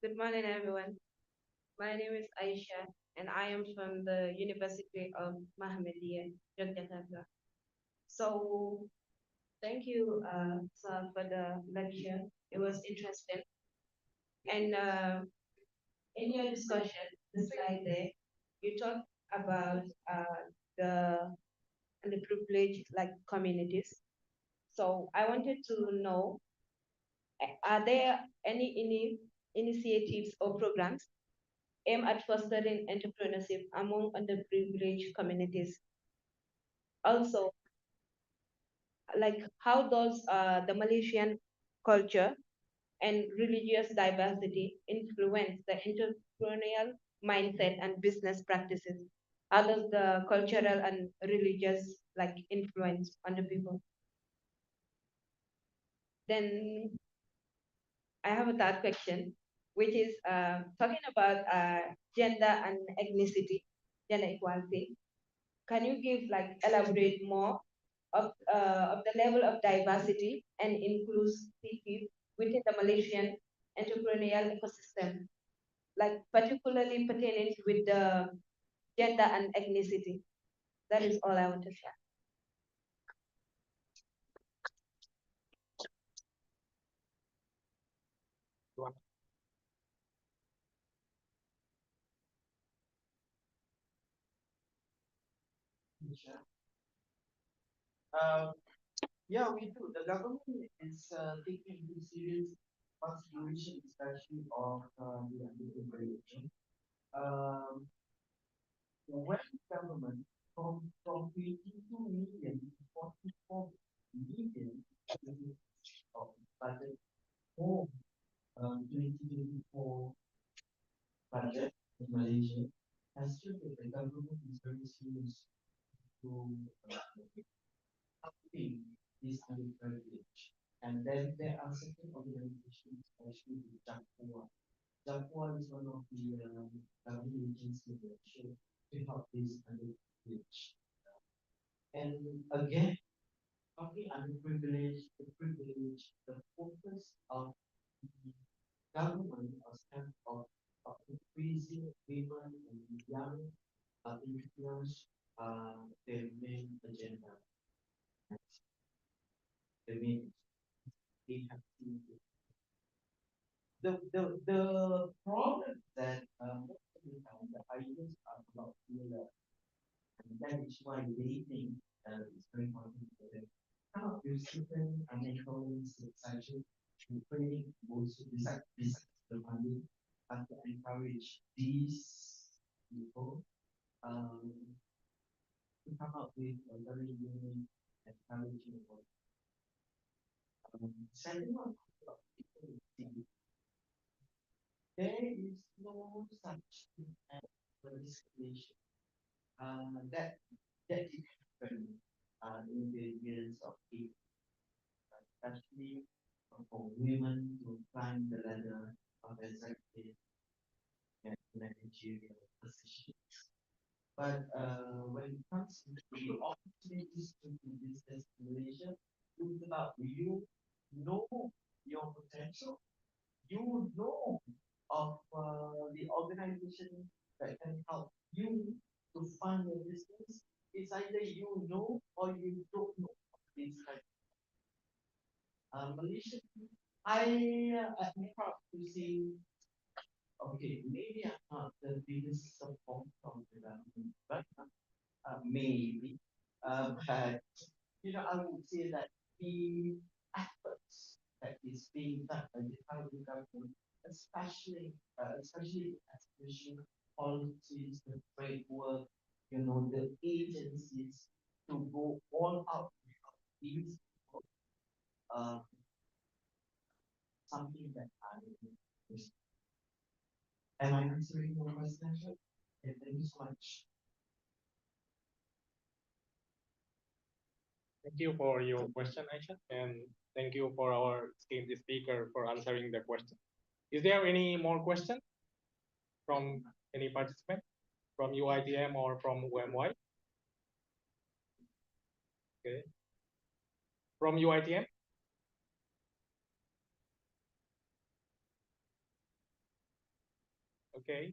Good morning, everyone. My name is Aisha, and I am from the University of Muhammadiyah, Yogyakarta. So, thank you, sir, for the lecture. It was interesting. And in your discussion, the slide there, you talked about the underprivileged like communities. So, I wanted to know, are there any initiatives or programs aimed at fostering entrepreneurship among underprivileged communities? Also, like how does the Malaysian culture and religious diversity influence the entrepreneurial mindset and business practices. How does the cultural and religious like influence on the people? Then I have a third question, which is talking about gender and ethnicity, gender equality. Can you give like elaborate more of the level of diversity and inclusivity within the Malaysian entrepreneurial ecosystem, like particularly pertaining with the gender and ethnicity? That is all I want to share. Yeah, we do. The government is taking into serious consideration, especially of the underprivileged. Um, when government from 22 million to 44 million of budget for 2024 budget in Malaysia, has shown that the government is very serious to helping this underprivileged. And then there are certain organizations, especially the Japua. Japua is one of the government agencies that show to help this underprivileged. And again, talking underprivileged, the privilege, the focus of the government or stand of increasing women and young entrepreneurs their main agenda. The main they have to the problem that most of the time the ideas are about fear, and that is why they think it's very important for them. How you certain uneconomic succession to training also besides the money and to encourage these people to come up with a very unique and encouraging work. Second one, there is no such thing as discrimination. That did happen in the years of it, especially for women to climb the ladder of executive and managerial positions. But when it comes to the opportunities to do business in Malaysia, it's about you know your potential, you know of the organization that can help you to fund your business. It's either you know or you don't know. It's like Malaysia. I'm proud to see. Okay, maybe I'm not the biggest support from the government, but maybe. But I would say that the efforts that is being done by the federal government, especially establishing policies, the framework, the agencies to go all out to help these people, something that I would. Am I answering your question? Okay, thank you so much. Thank you for your question, Aisha, and thank you for our esteemed speaker for answering the question. Is there any more question from any participant from UiTM or from UMY? Okay. From UiTM? Okay.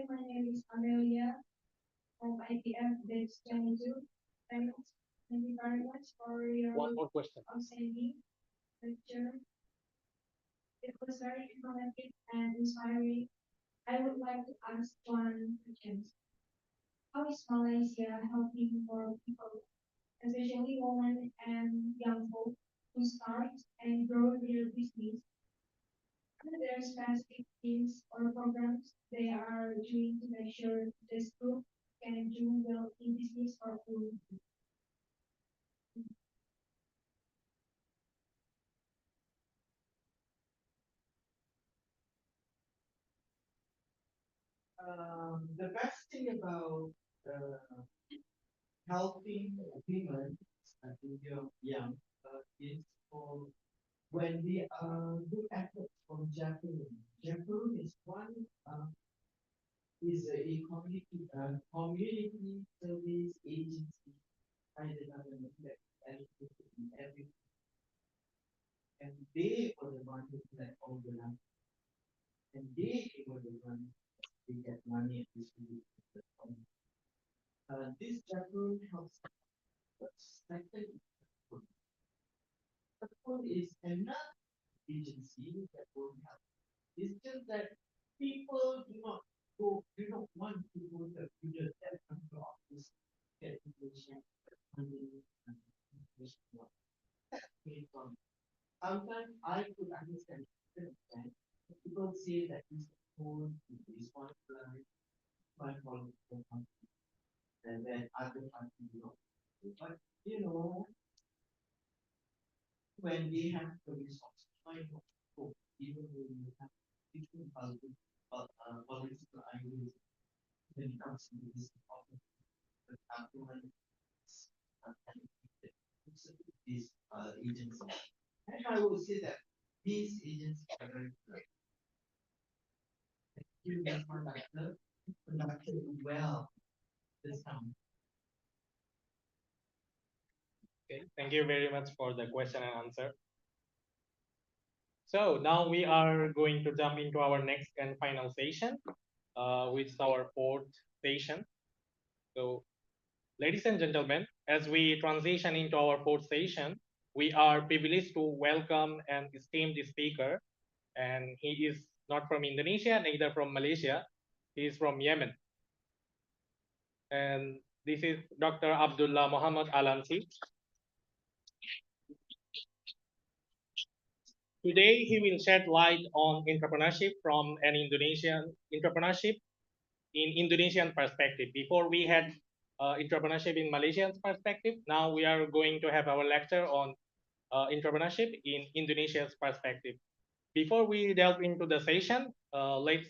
My name is Amelia from ITF Base 22. Thank you very much for your One more question. outstanding lecture. It was very informative and inspiring. I would like to ask one question. How is Malaysia helping for people, especially women and young folk, to start and grow their business? Are there specific things or programs they are doing to make sure this group can do well in business or food? the best thing about helping women in your young is for when they do efforts from Japan. Japan is one is a community service agency by the government that allocated in every, and they were the one who collect all the land, and they were the one who get money and distribute the money. This Japan helps second. The point is another agency that will help. It's just that people do not want to go to the central office, get information, money, and information. That's very fun. Sometimes I could understand that people say that this phone is one political country, and then other countries don't. But when they have the resources, why not go? Even when you have different political ideas, when it comes to this topic, the government is this agency. And I would say that these agencies are very good. You can conduct well this time. Okay, thank you very much for the question and answer. So now we are going to jump into our next and final session, which is our fourth session. So, ladies and gentlemen, as we transition into our fourth session, we are privileged to welcome an esteemed speaker, and he is not from Indonesia, neither from Malaysia. He is from Yemen. And this is Dr. Abdullah Muhammad Alansi. Today, he will shed light on entrepreneurship from an Indonesian entrepreneurship in Indonesian perspective. Before we had entrepreneurship in Malaysian perspective, now we are going to have our lecture on entrepreneurship in Indonesia's perspective. Before we delve into the session, let's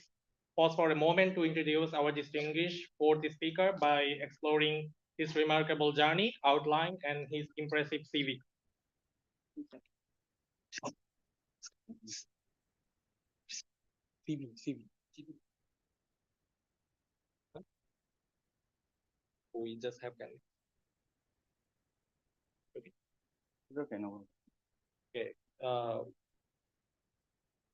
pause for a moment to introduce our distinguished fourth speaker by exploring his remarkable journey, outline, and his impressive CV. CV. We just have can. Okay. Okay, no. Okay.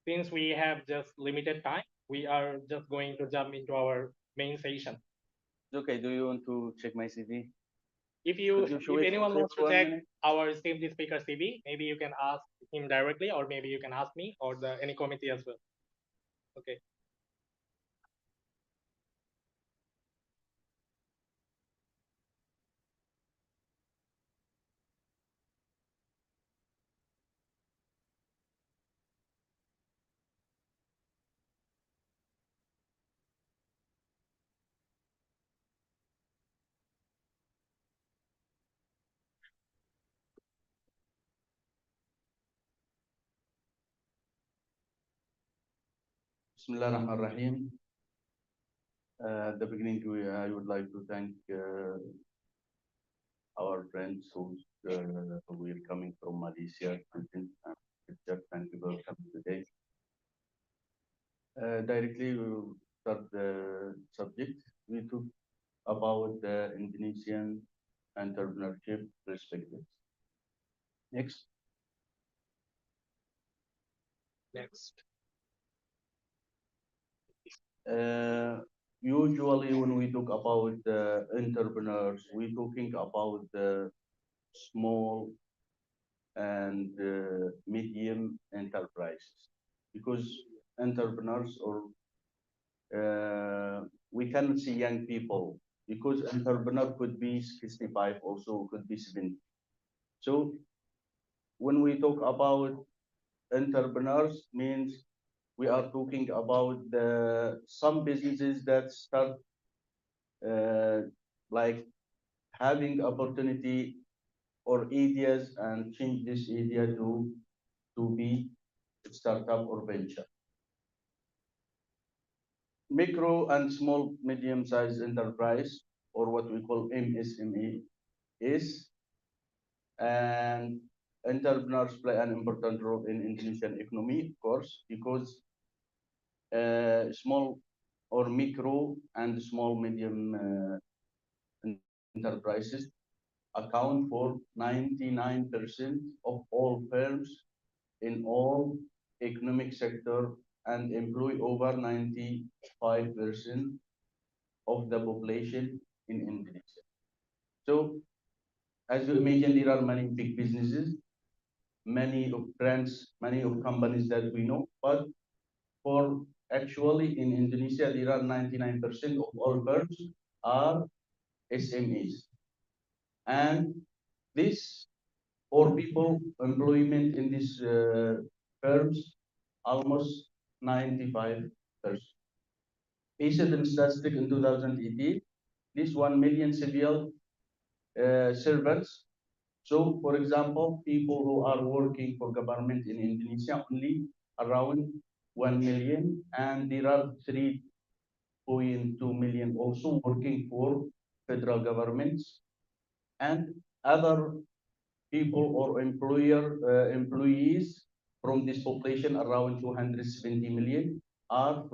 Since we have just limited time, we are just going to jump into our main session. Okay, do you want to check my CV? If anyone wants to check our esteemed speaker CV, maybe you can ask him directly, or maybe you can ask me or any committee as well. Okay. Bismillahirrahmanirrahim. At the beginning, I would like to thank our friends who are coming from Malaysia. Thank you for coming today. Directly, we will start the subject. We talk about the Indonesian entrepreneurship perspectives. Next. Usually when we talk about the entrepreneurs, we're talking about the small and medium enterprises, because entrepreneurs or we cannot see young people, because entrepreneur could be 65, also could be 70. So when we talk about entrepreneurs, means we are talking about some businesses that start like having opportunity or ideas and change this idea to be startup or venture. micro and small medium-sized enterprise, or what we call MSME, is, and entrepreneurs play an important role in Indonesian economy, of course, because small or micro and small medium enterprises account for 99% of all firms in all economic sector and employ over 95% of the population in Indonesia. So, as you imagine, there are many big businesses, many of brands, many of companies that we know, but for actually in Indonesia, there are 99% of all firms are SMEs. And this, or people employment in these firms, almost 95%. Based on statistic in 2018, this 1 million civil servants. So, for example, people who are working for government in Indonesia only around 1 million, and there are 3.2 million also working for federal governments, and other people or employees from this population around 270 million are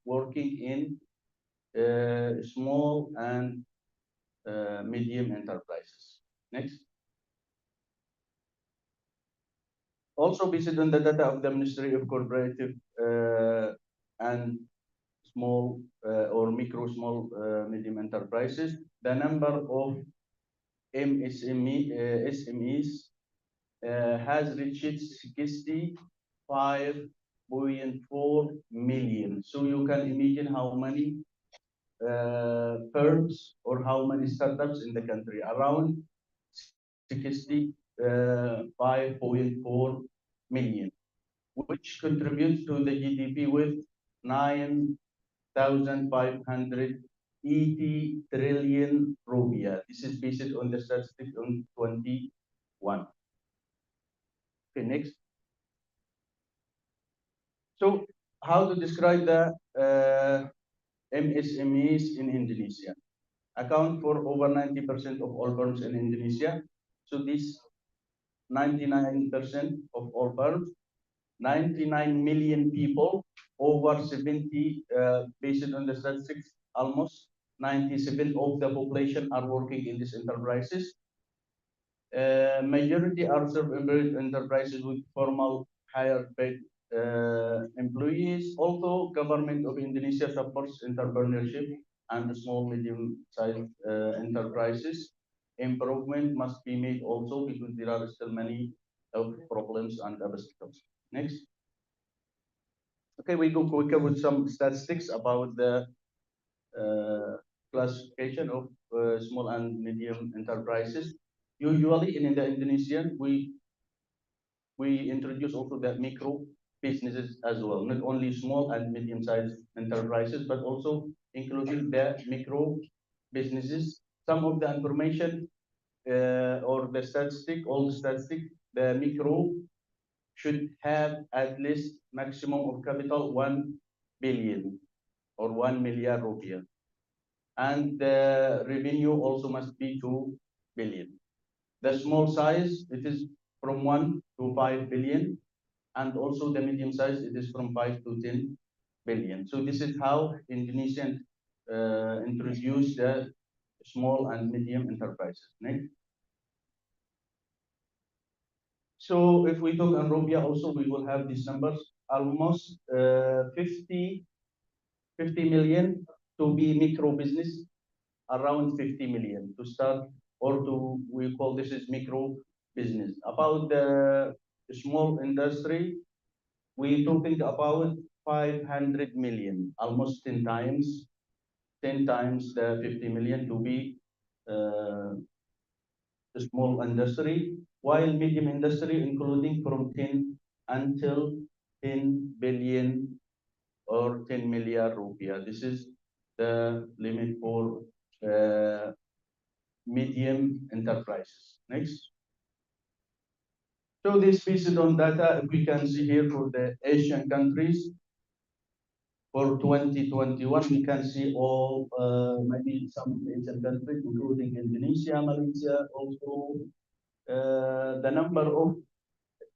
working in small and medium enterprises. Next. Also based on the data of the Ministry of Cooperative and small or micro small medium enterprises, the number of SMEs has reached 65.4 million. So you can imagine how many firms or how many startups in the country, around 65.4 million, which contributes to the GDP with 9,580 trillion rupiah. This is based on the statistics on 21. Okay, next. So, how to describe the MSMEs in Indonesia? Account for over 90% of all firms in Indonesia. So this 99% of all firms, 99 million people, over 70, based on the statistics, almost 97% of the population are working in these enterprises. Majority are self-employed enterprises with formal higher paid employees. Although government of Indonesia supports entrepreneurship and small medium-sized enterprises, improvement must be made also because there are still many problems and obstacles. Next. Okay, we go quicker with some statistics about the classification of small and medium enterprises. Usually in the Indonesian, we introduce also the micro businesses as well, not only small and medium-sized enterprises, but also including the micro businesses. Some of the information or the statistic, all the statistic, the micro should have at least maximum of capital 1 billion or 1 million rupiah. And the revenue also must be 2 billion. The small size, it is from 1 to 5 billion, and also the medium size, it is from 5 to 10 billion. So this is how Indonesian introduced the small and medium enterprises. Next. So if we talk on Rupiah also, we will have these numbers, almost 50 million to be micro business, around 50 million to start, or to, we call this is micro business. About the small industry, we're talking about 500 million, almost 10 times the 50 million to be the small industry, while medium industry including from 10 until 10 billion or 10 million rupiah. This is the limit for medium enterprises. Next. So this based on data, we can see here for the Asian countries, For 2021, we can see all maybe some Asian countries, including Indonesia, Malaysia, also the number of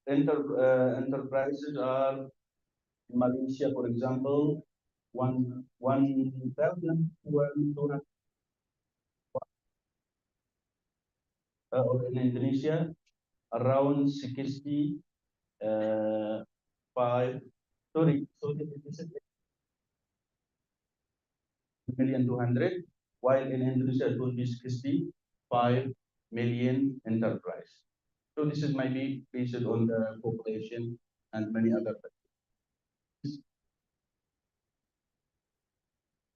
enterprises are in Malaysia, for example, 1,200, or in Indonesia, around 65, sorry, so this is 1,200,000, while in Indonesia it will be 65 million enterprise. So this is maybe based on the population and many other factors.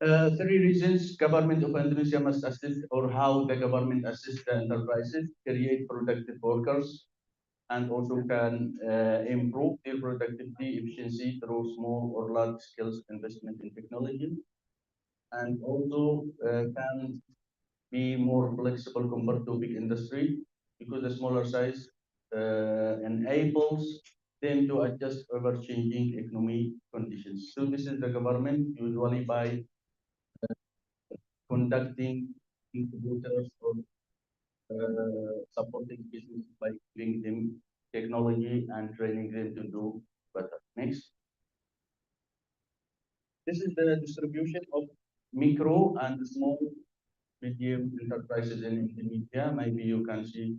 Three reasons government of Indonesia must assist, or how the government assists the enterprises, create productive workers, and also can improve their productivity efficiency through small or large skills investment in technology, and also can be more flexible compared to big industry, because the smaller size enables them to adjust over changing economic conditions. So this is the government usually by conducting incubators or supporting business by giving them technology and training them to do better. Next. This is the distribution of micro and small medium enterprises in Indonesia. Maybe you can see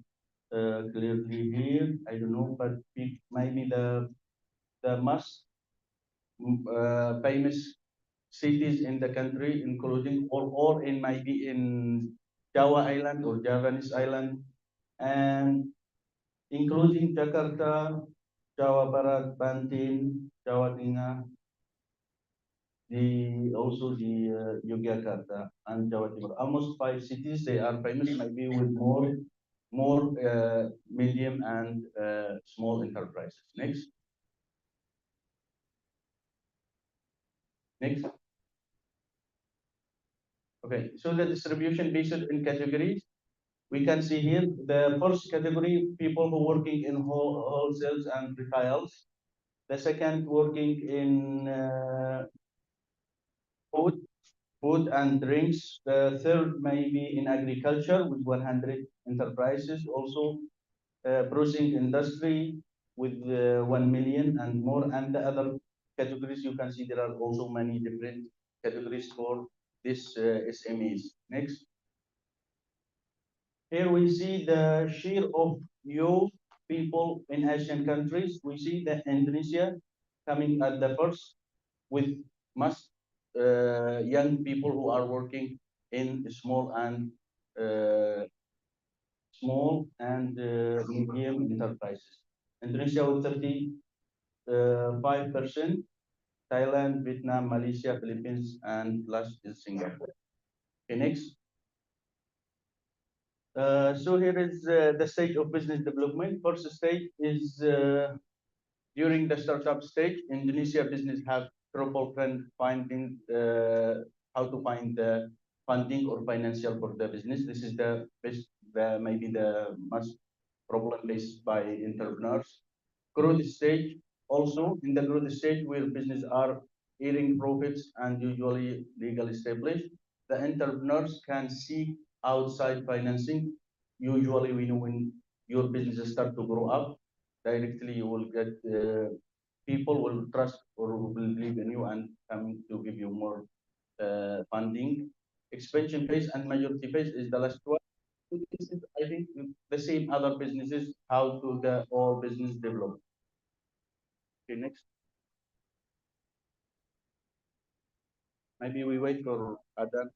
clearly here. I don't know, but maybe the most famous cities in the country, including or in maybe in Java Island or Javanese Island, and including Jakarta, Jawa Barat, Banten, Jawa Tengah, also the Yogyakarta and Jawa Timur. Almost 5 cities, they are famous maybe with more medium and small enterprises. Next. Next. Okay, so the distribution based in categories. We can see here the first category, people who working in wholesales and retails. The second, working in food and drinks. The third may be in agriculture with 100 enterprises. Also, processing industry with 1 million and more. And the other categories, you can see there are also many different categories for this SMEs. Next. Here we see the share of young people in Asian countries. We see that Indonesia coming at the first with most young people who are working in small and medium enterprises. Indonesia with 35%, Thailand, Vietnam, Malaysia, Philippines, and last is Singapore. Okay, next. So here is the stage of business development. First stage is during the startup stage. Indonesia business have trouble finding how to find the funding or financial for the business. This is the best, maybe the most problem faced by entrepreneurs. Growth stage, also in the growth stage where business are earning profits and usually legally established, the entrepreneurs can seek outside financing. Usually we know when your business start to grow up, directly you will get people will trust or will believe in you and come to give you more funding. Expansion phase and majority phase is the last one. So this is, I think, the same other businesses, how to the all business develop. Okay, next. Maybe we wait for Adan.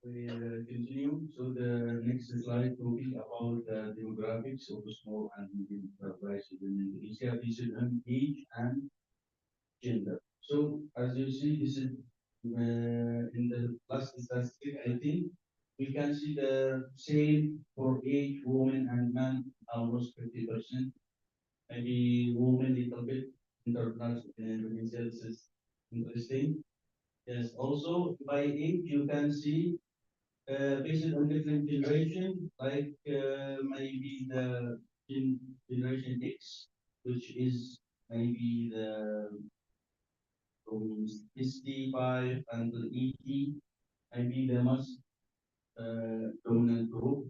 We continue. So the next slide talking about the demographics of the small and medium enterprises in Indonesia based on age and gender. So as you see, this is in the last statistic, I think we can see the same for age, women and men, almost 50%. Maybe women little bit, entrepreneurs in Indonesia. This is interesting. Yes, also by age, you can see based on different generation, like maybe the generation X, which is maybe the from 65 until 80, maybe the most dominant group,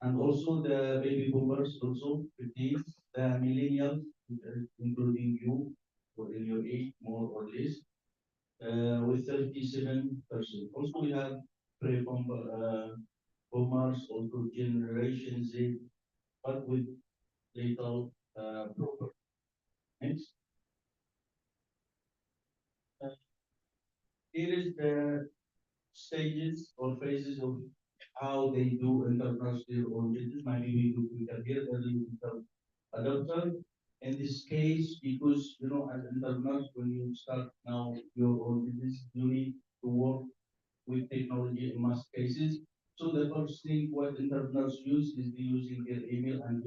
and also the baby boomers also 50, the millennials, including you, or in your age more or less, with 37%. Also, we have boomers, also Generation Z, but with little proper. Next. Here is the stages or phases of how they do entrepreneurs their own business. Maybe we can hear early digital adopter. In this case, because as entrepreneurs, when you start now your own business, you need to work with technology in most cases. So the first thing what entrepreneurs use is they using their email and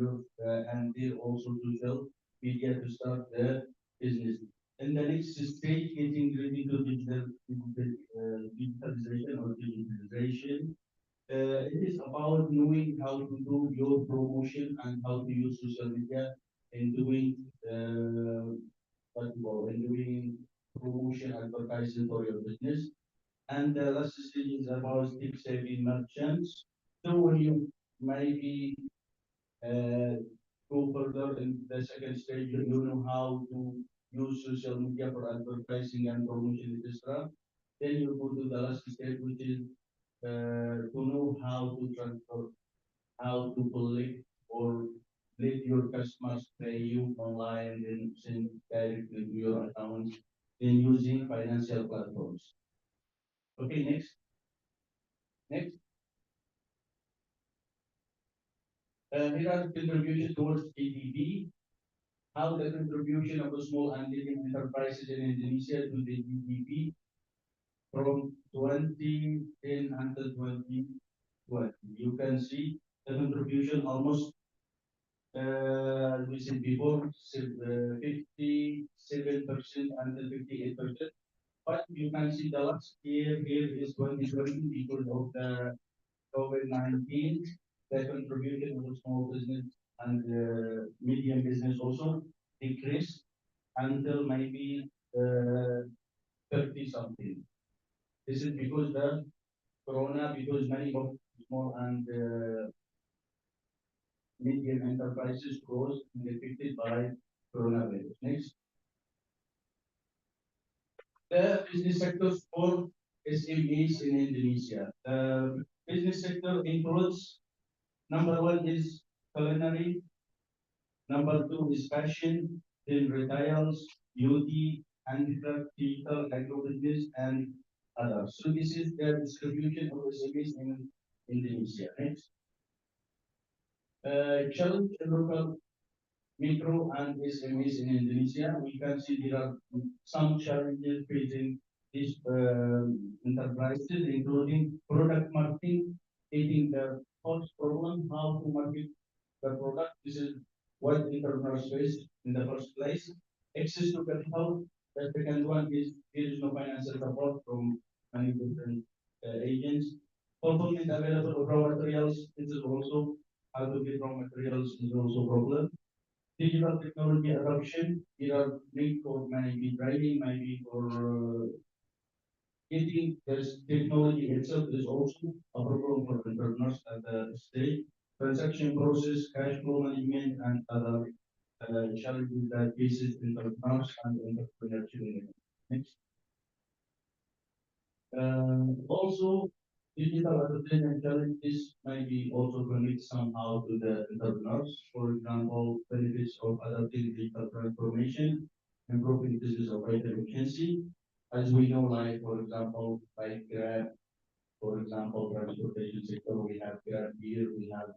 their also social media to start their business. And the next stage, getting ready to digitalization or digitalization. It is about knowing how to do your promotion and how to use social media in doing in doing promotion advertising for your business. And the last stage is about tech savvy merchants. So when you maybe uh, go further in the second stage, you know how to use social media for advertising and promotion, etc. Then you go to the last stage, which is to know how to transfer, how to collect or let your customers pay you online and send directly to your accounts, then using financial platforms. Okay, next. Next. Here are contributions towards GDP. How the contribution of the small and medium enterprises in Indonesia to the GDP from 2010 until 2020. You can see the contribution almost, we said before, 57% until 58%. But you can see the last year here is 2020 because of the COVID-19, the contribution of the small business and medium business also decreased until maybe 30 something. This is because the corona, because many of small and medium enterprises closed and affected by coronavirus. Next. The business sectors for SMEs in Indonesia. The business sector includes number one is culinary, number two is fashion, then retails, beauty, handicraft, digital, agribusiness, and others. So this is the distribution of SMEs in Indonesia. Next. Challenge local micro and SMEs in Indonesia. We can see there are some challenges facing these enterprises, including product marketing, taking the first problem, how to market the product. This is what entrepreneurs face in the first place. Access to capital. The second one is there is no financial support from many different agents. Fulfillment available of raw materials. This is also how to get raw materials is also a problem. Digital technology adoption. There are need for maybe training, maybe for getting this technology itself is also a problem for entrepreneurs at the stage. Transaction process, cash flow management, and other challenges that faces entrepreneurs and entrepreneurship. Next. Also, digital advertising challenges may be also connected somehow to the entrepreneurs. For example, benefits of adopting digital transformation, improving business operator efficiency. As we know, like for example, like Grab For example, transportation sector, we have Grab here, we have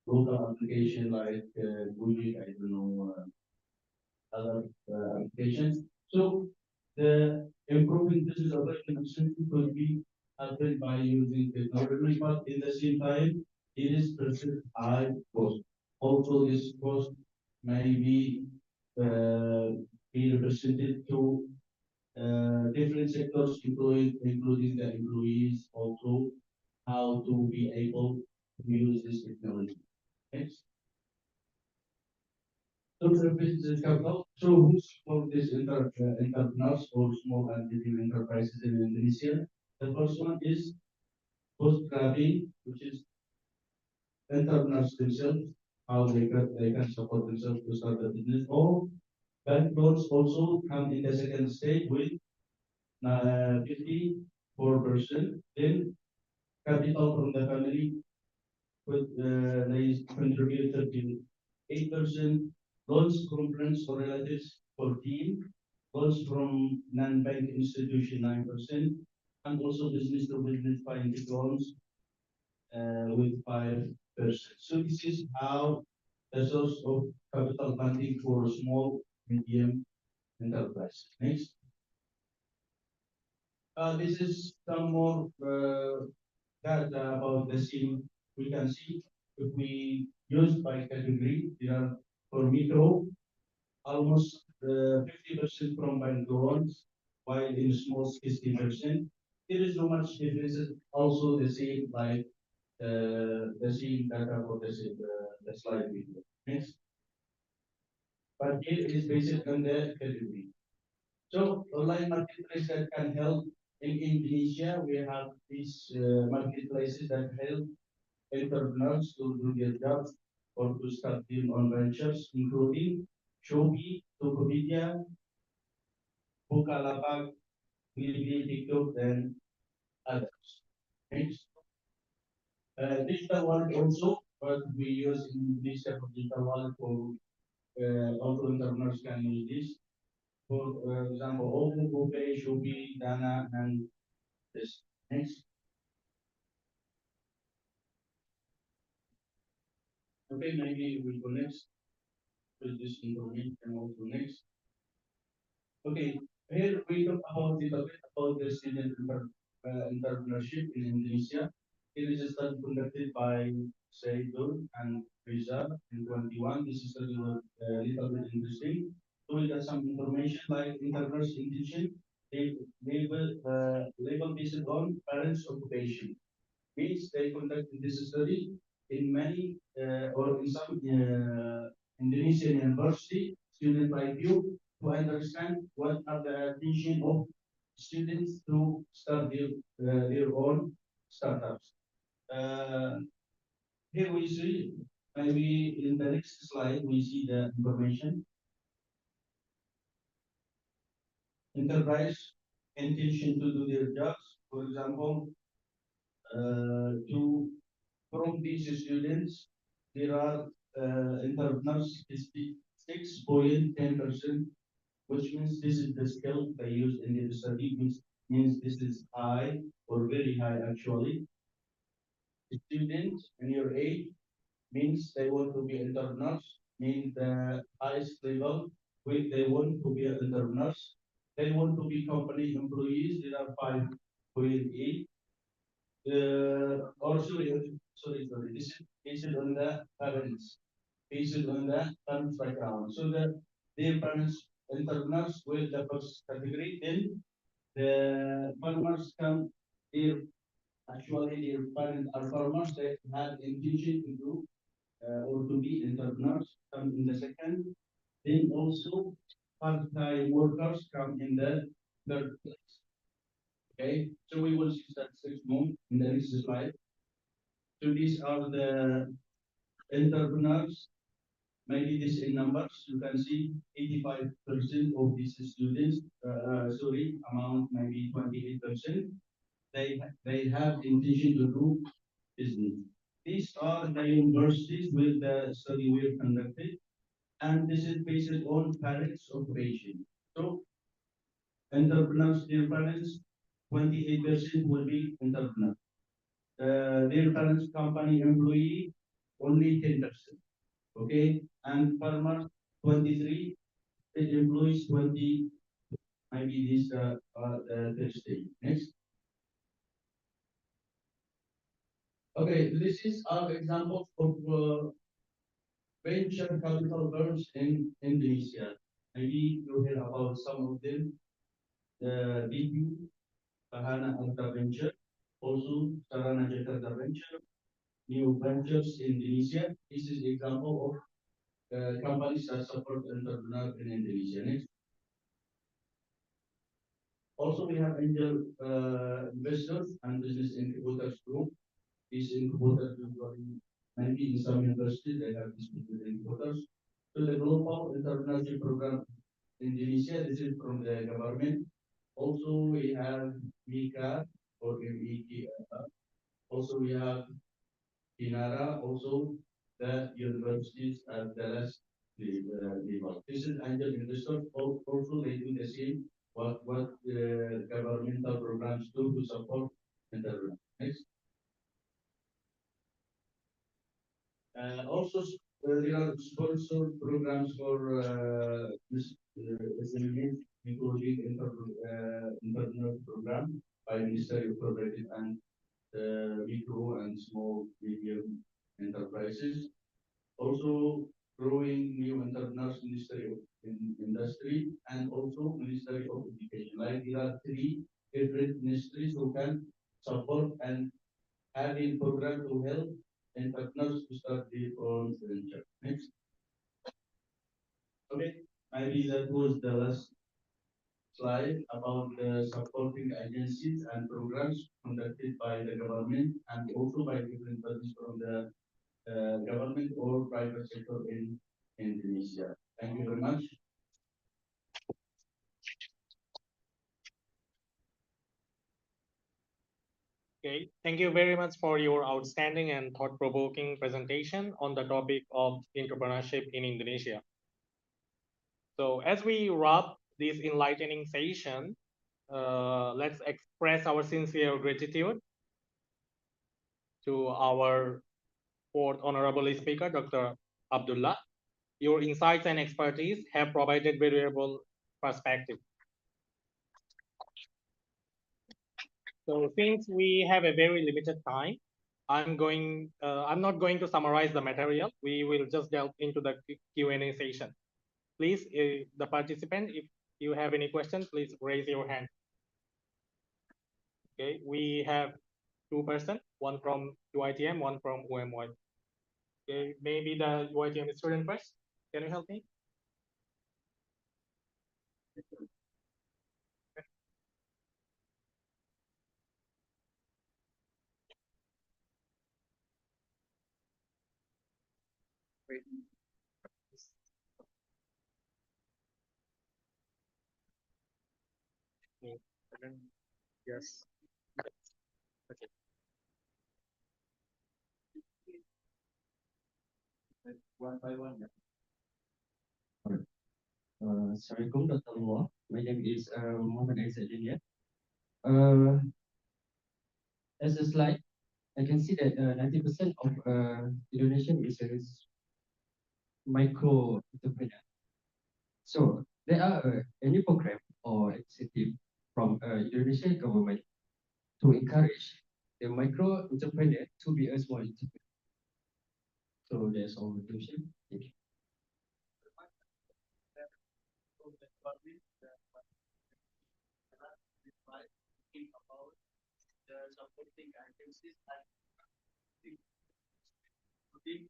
local application like Gojek, I don't know, other applications. So the improving business operation could be happened by using technology, but in the same time, it is perceived high cost. Also, this cost may be represented to different sectors, including the employees, also how to be able to use this technology. Next. Social business capital. So who support these entrepreneurs or small and medium enterprises in Indonesia? The first one is bootstrapping, which is entrepreneurs themselves, how they can support themselves to start a business. Or bank loans also come in the second stage with 54%. Then capital from the family with they contribute 38%. Loans from friends or relatives 14%. Loans from non-bank institution 9%. And also business to business financial loans with 5%. So this is how the source of capital funding for small, medium enterprise. Next. This is some more data about the scene. We can see if we use by category, there are for micro, almost 50% from bank loans, while in small 60%. There is no much differences. Also the same like the same data for the slide video. Next. But here is based on the category. So online marketplace that can help in Indonesia, we have these marketplaces that help entrepreneurs to do their jobs or to start their own ventures, including Shopee, Tokopedia, Bukalapak, Bilibili, TikTok, and others. Next. Digital wallet also, but we use in this type of digital wallet for also entrepreneurs can use this. For example, Oppo, GoPay, Shopee, Dana, and this. Next. Okay, maybe we go next with this information and also next. Okay, here we talk about the topic about the student entrepreneurship in Indonesia. It is a study conducted by Saidul and Rizal in 21. This is a little bit interesting. So we got some information like entrepreneurs intention. They label based on parents' occupation. Means they conducted this study in many or in some Indonesian university student like you to understand what are the intention of students to start their own startups. Here we see, maybe in the next slide, we see the information. Enterprise intention to do their jobs, for example, to from these students, there are entrepreneurs 6.10%, which means this is the skill they use in the study, which means this is high or very high actually. The students in your age means they want to be entrepreneurs, means the highest level, they want to be entrepreneurs. They want to be company employees, there are 5.8. Or sorry, this is based on the parents, based on the parents' background. So that their parents entrepreneurs with the first category, then the farmers come, their actually their parents are farmers, they have intention to do or to be entrepreneurs, come in the second. Then also part-time workers come in the third place. Okay, so we will see that 6 months in the next slide. So these are the entrepreneurs. Maybe this in numbers, you can see 85% of these students, amount maybe 28%, they have intention to do business. These are the universities with the study we have conducted, and this is based on parents' occupation. So entrepreneurs, dear parents, 28% will be entrepreneur. Their current company employee only 10%. Okay, and farmers 23, it employs 20. Maybe this third stage. Next. Okay, this is our examples of venture capital firms in Indonesia. Maybe you hear about some of them. The BB, Bahana Alta Venture, also Sarana Jakarta Venture, New Ventures Indonesia. This is example of companies that support entrepreneurs in Indonesia. Next. Also, we have angel investors and business incubators group. These incubators usually maybe in some universities they have these incubators. So the global entrepreneurship program Indonesia, this is from the government. Also, we have MIKA or MEK. Also, we have INARA, also the universities at Dallas level. This is angel investors. Also, they do the same what the governmental programs do to support entrepreneurs. Next. Also, there are sponsor programs for SMEs, including entrepreneur program by Ministry of Cooperative and micro and small medium enterprises. Also, growing new entrepreneurs Ministry of Industry and also Ministry of Education. Like there are three different ministries who can support and having program to help entrepreneurs to start their own venture. Next. Okay, maybe that was the last slide about the supporting agencies and programs conducted by the government and also by different bodies from the government or private sector in Indonesia. Thank you very much. Okay, thank you very much for your outstanding and thought-provoking presentation on the topic of entrepreneurship in Indonesia. So as we wrap this enlightening session, let's express our sincere gratitude to our fourth honorable speaker, Dr. Abdullah. Your insights and expertise have provided valuable perspective. So since we have a very limited time, I'm not going to summarize the material. We will just delve into the Q&A session. Please, the participant, if you have any questions, please raise your hand. Okay, we have two persons, one from UiTM, one from UMY. Okay, maybe the UiTM student first. Can you help me? Yes. Okay. One by one. Assalamualaikum Dr. Noor. My name is Muhammad Aizat Dinia. As a slide, I can see that 90% of Indonesian is micro entrepreneur. So there are any program or initiative from Indonesian government to encourage the micro entrepreneur to be a small entrepreneur. So that's all my question. Thank you. About the supporting agencies and including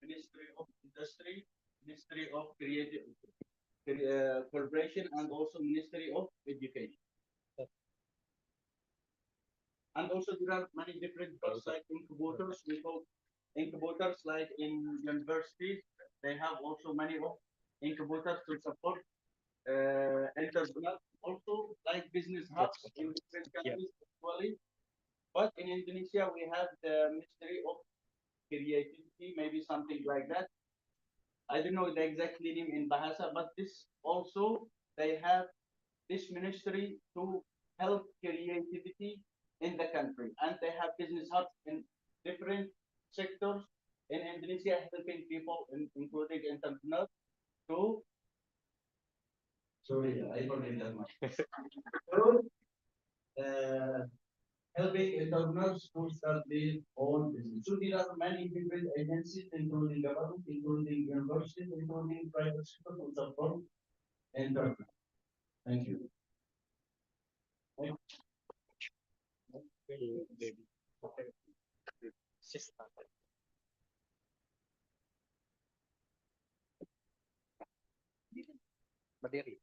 Ministry of Industry, Ministry of Creative Corporation, and also Ministry of Education. And also there are many different parts like incubators. We call incubators like in universities. They have also many of incubators to support entrepreneurs. Also like business hubs in different countries actually. But in Indonesia we have the Ministry of Creativity, maybe something like that. I don't know the exact name in Bahasa, but this also they have this ministry to help creativity in the country. And they have business hubs in different sectors in Indonesia, helping people, including entrepreneurs, to sorry, I forget that much. So, uh, helping entrepreneurs to start their own business. So there are many different agencies, including government, including universities, including private sector, to support entrepreneurs. Thank you. Berdiri.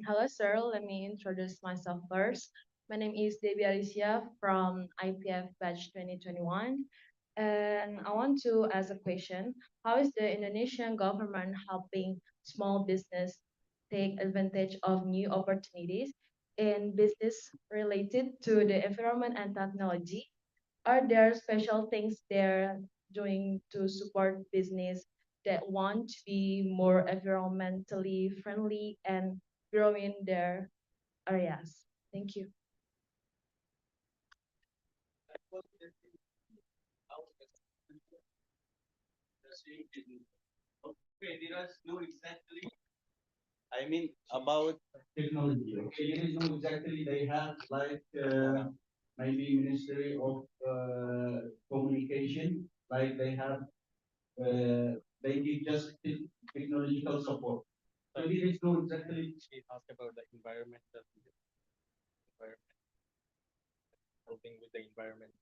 Hello, sir. Let me introduce myself first. My name is Debbie Alicia from IPF batch 2021. And I want to ask a question. How is the Indonesian government helping small business take advantage of new opportunities in business related to the environment and technology? Are there special things they're doing to support business that want to be more environmentally friendly and grow in their areas? Thank you. Okay, there is no exactly. I mean about technology. Okay, there is no exactly. They have like maybe Ministry of Communication. Like they have they give just technological support. So there is no exactly. She asked about the environmental helping with the environment.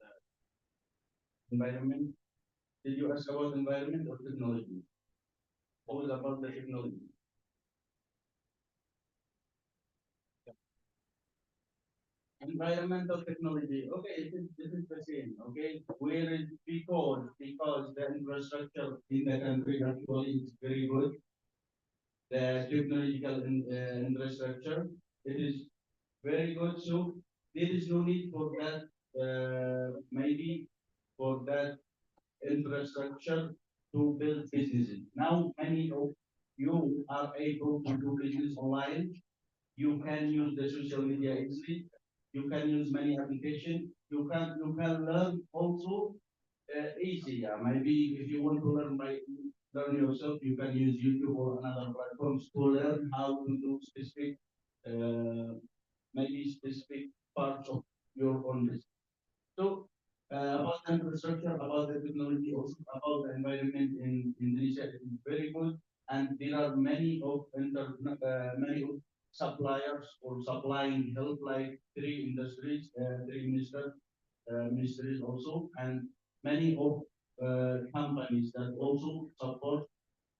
Environment. Did you ask about environment or technology? What was about the technology? Environmental technology. Okay, this is the same. Okay, where is because the infrastructure in the country actually is very good. The technological infrastructure it is very good. So there is no need for that. Maybe for that infrastructure to build businesses. Now many of you are able to do business online. You can use the social media easily. You can use many applications. You can learn also easy. Yeah. Maybe if you want to learn yourself, you can use YouTube or another platforms to learn how to do specific maybe specific parts of your own business. So about the infrastructure, about the technology, also about the environment in Indonesia, it is very good. And there are many of suppliers or supplying help like three industries, ministries also, and many of companies that also support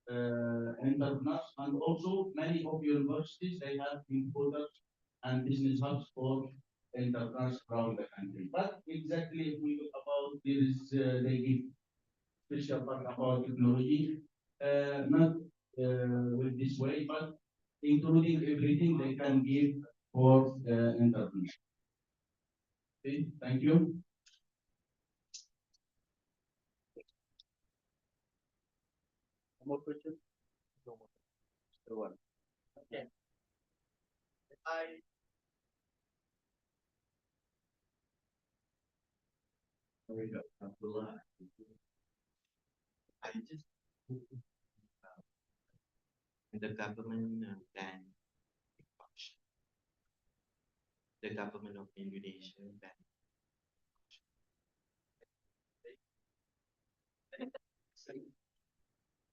entrepreneurs, and also many of universities they have incubators and business hubs for entrepreneurs around the country. But exactly if we look about this, they give special part about technology, not with this way, but including everything they can give for entrepreneurs. Okay, thank you. More questions? No more. Still one. Okay. I There we go. Abdullah. I just the government ban the government of Indonesia ban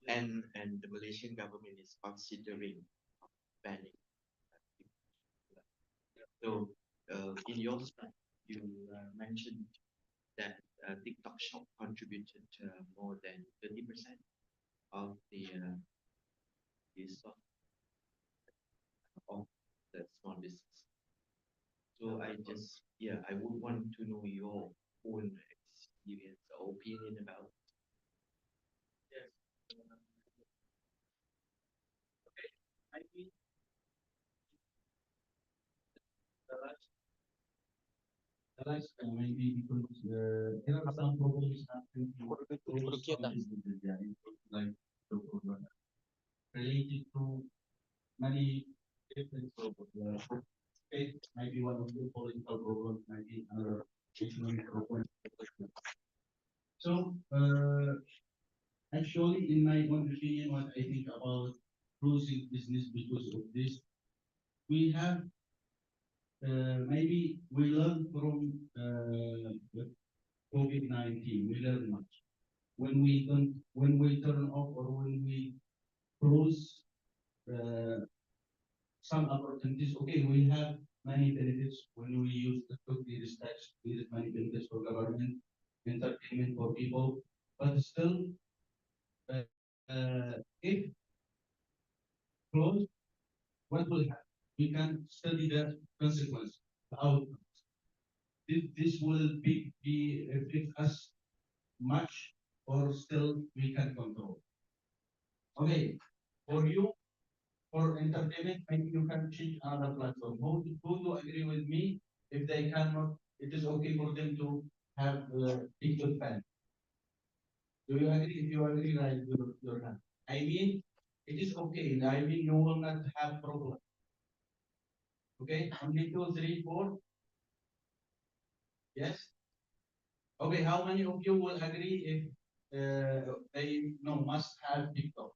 and the Malaysian government is considering banning. So in your slide, you mentioned that TikTok Shop contributed more than 30% of the stock of the small business. So I would want to know your own experience or opinion about. Yes. Okay. Maybe the last maybe because there are some problems happening in like related to many different problems. Okay, maybe one of the political problems, maybe another economic problem. So, actually, in my own opinion, what I think about closing business because of this, we have maybe we learn from COVID-19. We learn much when we turn off or when we close some opportunities. Okay, we have many benefits when we use the cookie tax. There is many benefits for government, entertainment for people, but still, if closed, what will happen? We can study the consequence, the outcomes. This will be affect us much, or still we can control. Okay, for you, for entertainment, maybe you can change another platform. Who do agree with me? If they cannot, it is okay for them to have TikTok fan. Do you agree? If you agree, raise your hand. I mean, it is okay. I mean, you will not have problem. Okay, only 2, 3, 4. Yes. Okay, how many of you will agree if they must have TikTok?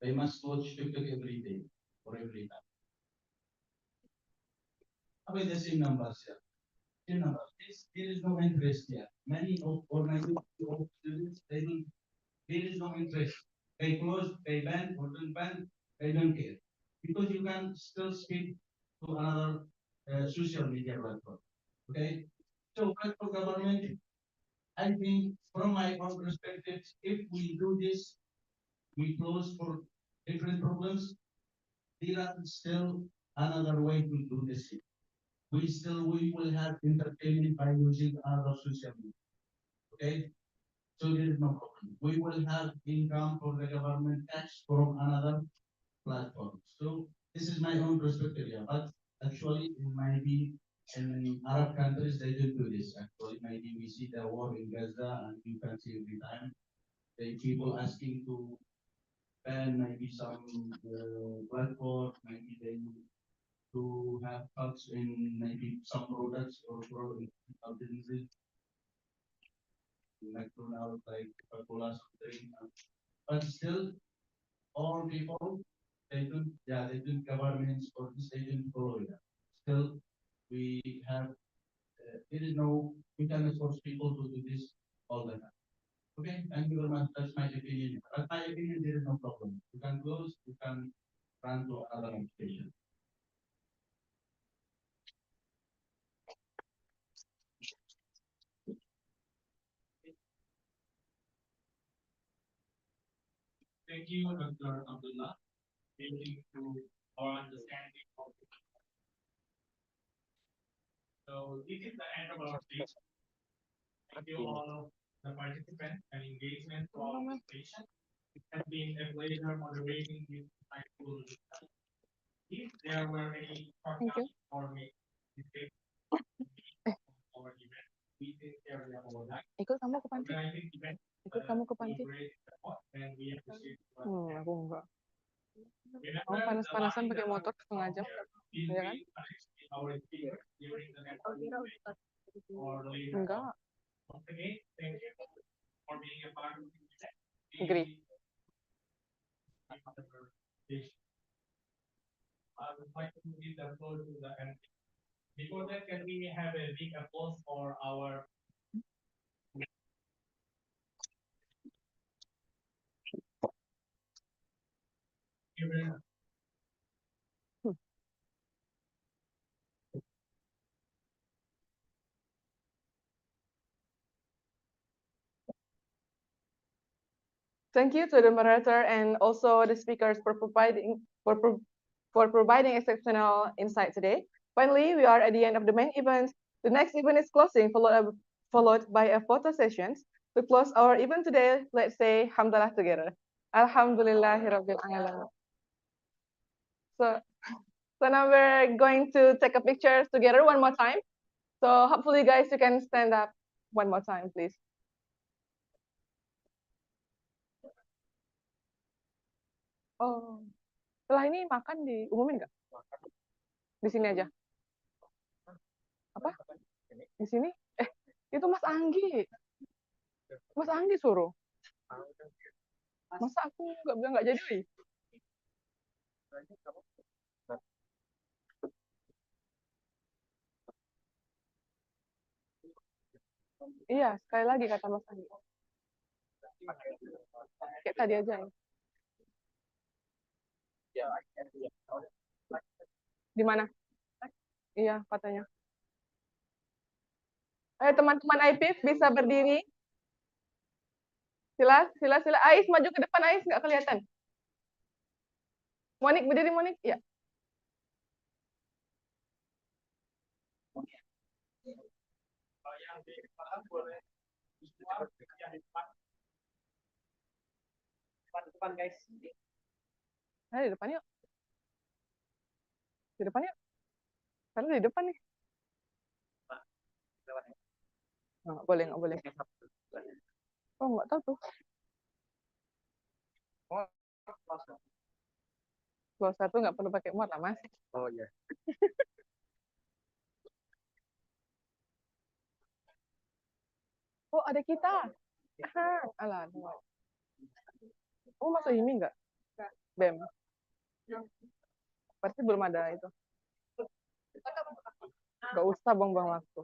They must watch TikTok every day or every time. About the same numbers here. Same numbers. There is no interest here. Many of or many of students, there is no interest. They close, they ban or don't ban, they don't care. Because you can still speak to another social media platform. Okay? So for government, I think from my own perspective, if we do this, we close for different problems, there are still another way to do this. We will have entertainment by using other social media. Okay? So there is no problem. We will have income for the government tax from another platform. So this is my own perspective here. But actually, maybe in Arab countries, they don't do this. Actually, maybe we see the war in Gaza, and you can see every time the people asking to ban maybe some platform, maybe they to have cuts in maybe some products or businesses, McDonald's, like Coca-Cola, something. But still, all people, they don't governments or this, they don't follow it. Still, we have, there is no, we cannot force people to do this all the time. Okay, thank you very much. That's my opinion. But my opinion, there is no problem. You can close, you can run to other application. Thank you, Dr. Abdullah. Thank to our understanding of it. So this is the end of our speech. Thank you all the participants and engagement for our presentation. It has been a pleasure moderating this insightful discussion. If there were any shortcomings or mistakes our event, we sincerely apologize. Ikut kamu ke panti. Organizing event, Ikut kamu ke panti. and we appreciate Aku enggak. Kamu panas-panasan pakai motor setengah jam, ya kan? Enggak. Agree. I would like to give the floor to the end. Before that, can we have a big applause for our Thank you to the moderator and also the speakers for providing exceptional insight today. Finally, we are at the end of the main event. The next event is closing, followed by a photo session. To close our event today, let's say Hamdalah together. Alhamdulillahirabbil alamin. So now we're going to take a picture together one more time. So hopefully, guys, you can stand up one more time, please. Oh, setelah ini makan diumumin nggak? Di sini aja. Apa? Di sini? Itu Mas Anggi. Mas Anggi suruh. Masa aku nggak bilang nggak jadi? Wi? Iya, sekali lagi kata Mas Anggi. Kayak tadi aja ya. Di mana? Iya, katanya. Ayo teman-teman IPIF bisa berdiri. Sila. Ais maju ke depan, Ais nggak kelihatan. Monik berdiri, Monik. Ya. Depan guys. Ayo di depan yuk. Di depan yuk. Karena di depan nih. Nggak boleh, nggak boleh. Oh, nggak tahu tuh. Closer tuh nggak perlu pakai mod lah, Mas. Oh iya. Oh, ada kita. Alah. Oh, masuk ini nggak? BEM. Pasti belum ada itu. Nggak usah buang-buang waktu.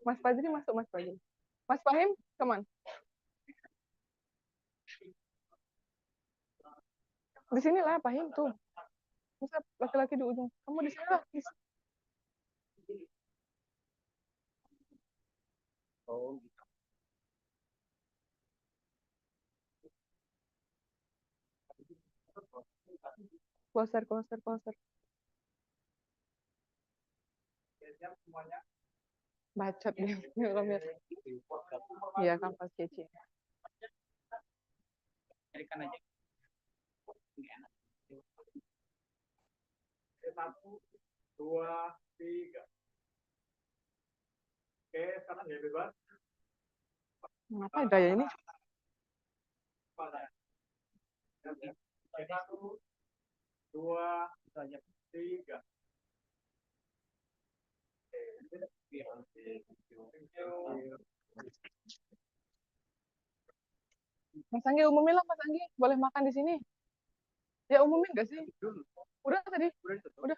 Mas Fajri masuk, Mas Fajri. Mas Fahim, come on. Di sini lah, Fahim tuh. Masa laki-laki di ujung. Kamu di sini lah. Oh, Closer. Bacot dia. Iya, kampas kece. Carikan aja. 1, 2, 3. Oke, sekarang ya bebas. Apa gaya ini? 1, 2, 3. Mas Anggi umumin lah, Mas Anggi. Boleh makan di sini. Ya umumin nggak sih? Udah tadi. Udah.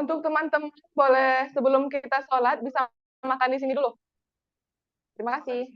Untuk teman-teman boleh sebelum kita sholat bisa makan di sini dulu. Terima kasih.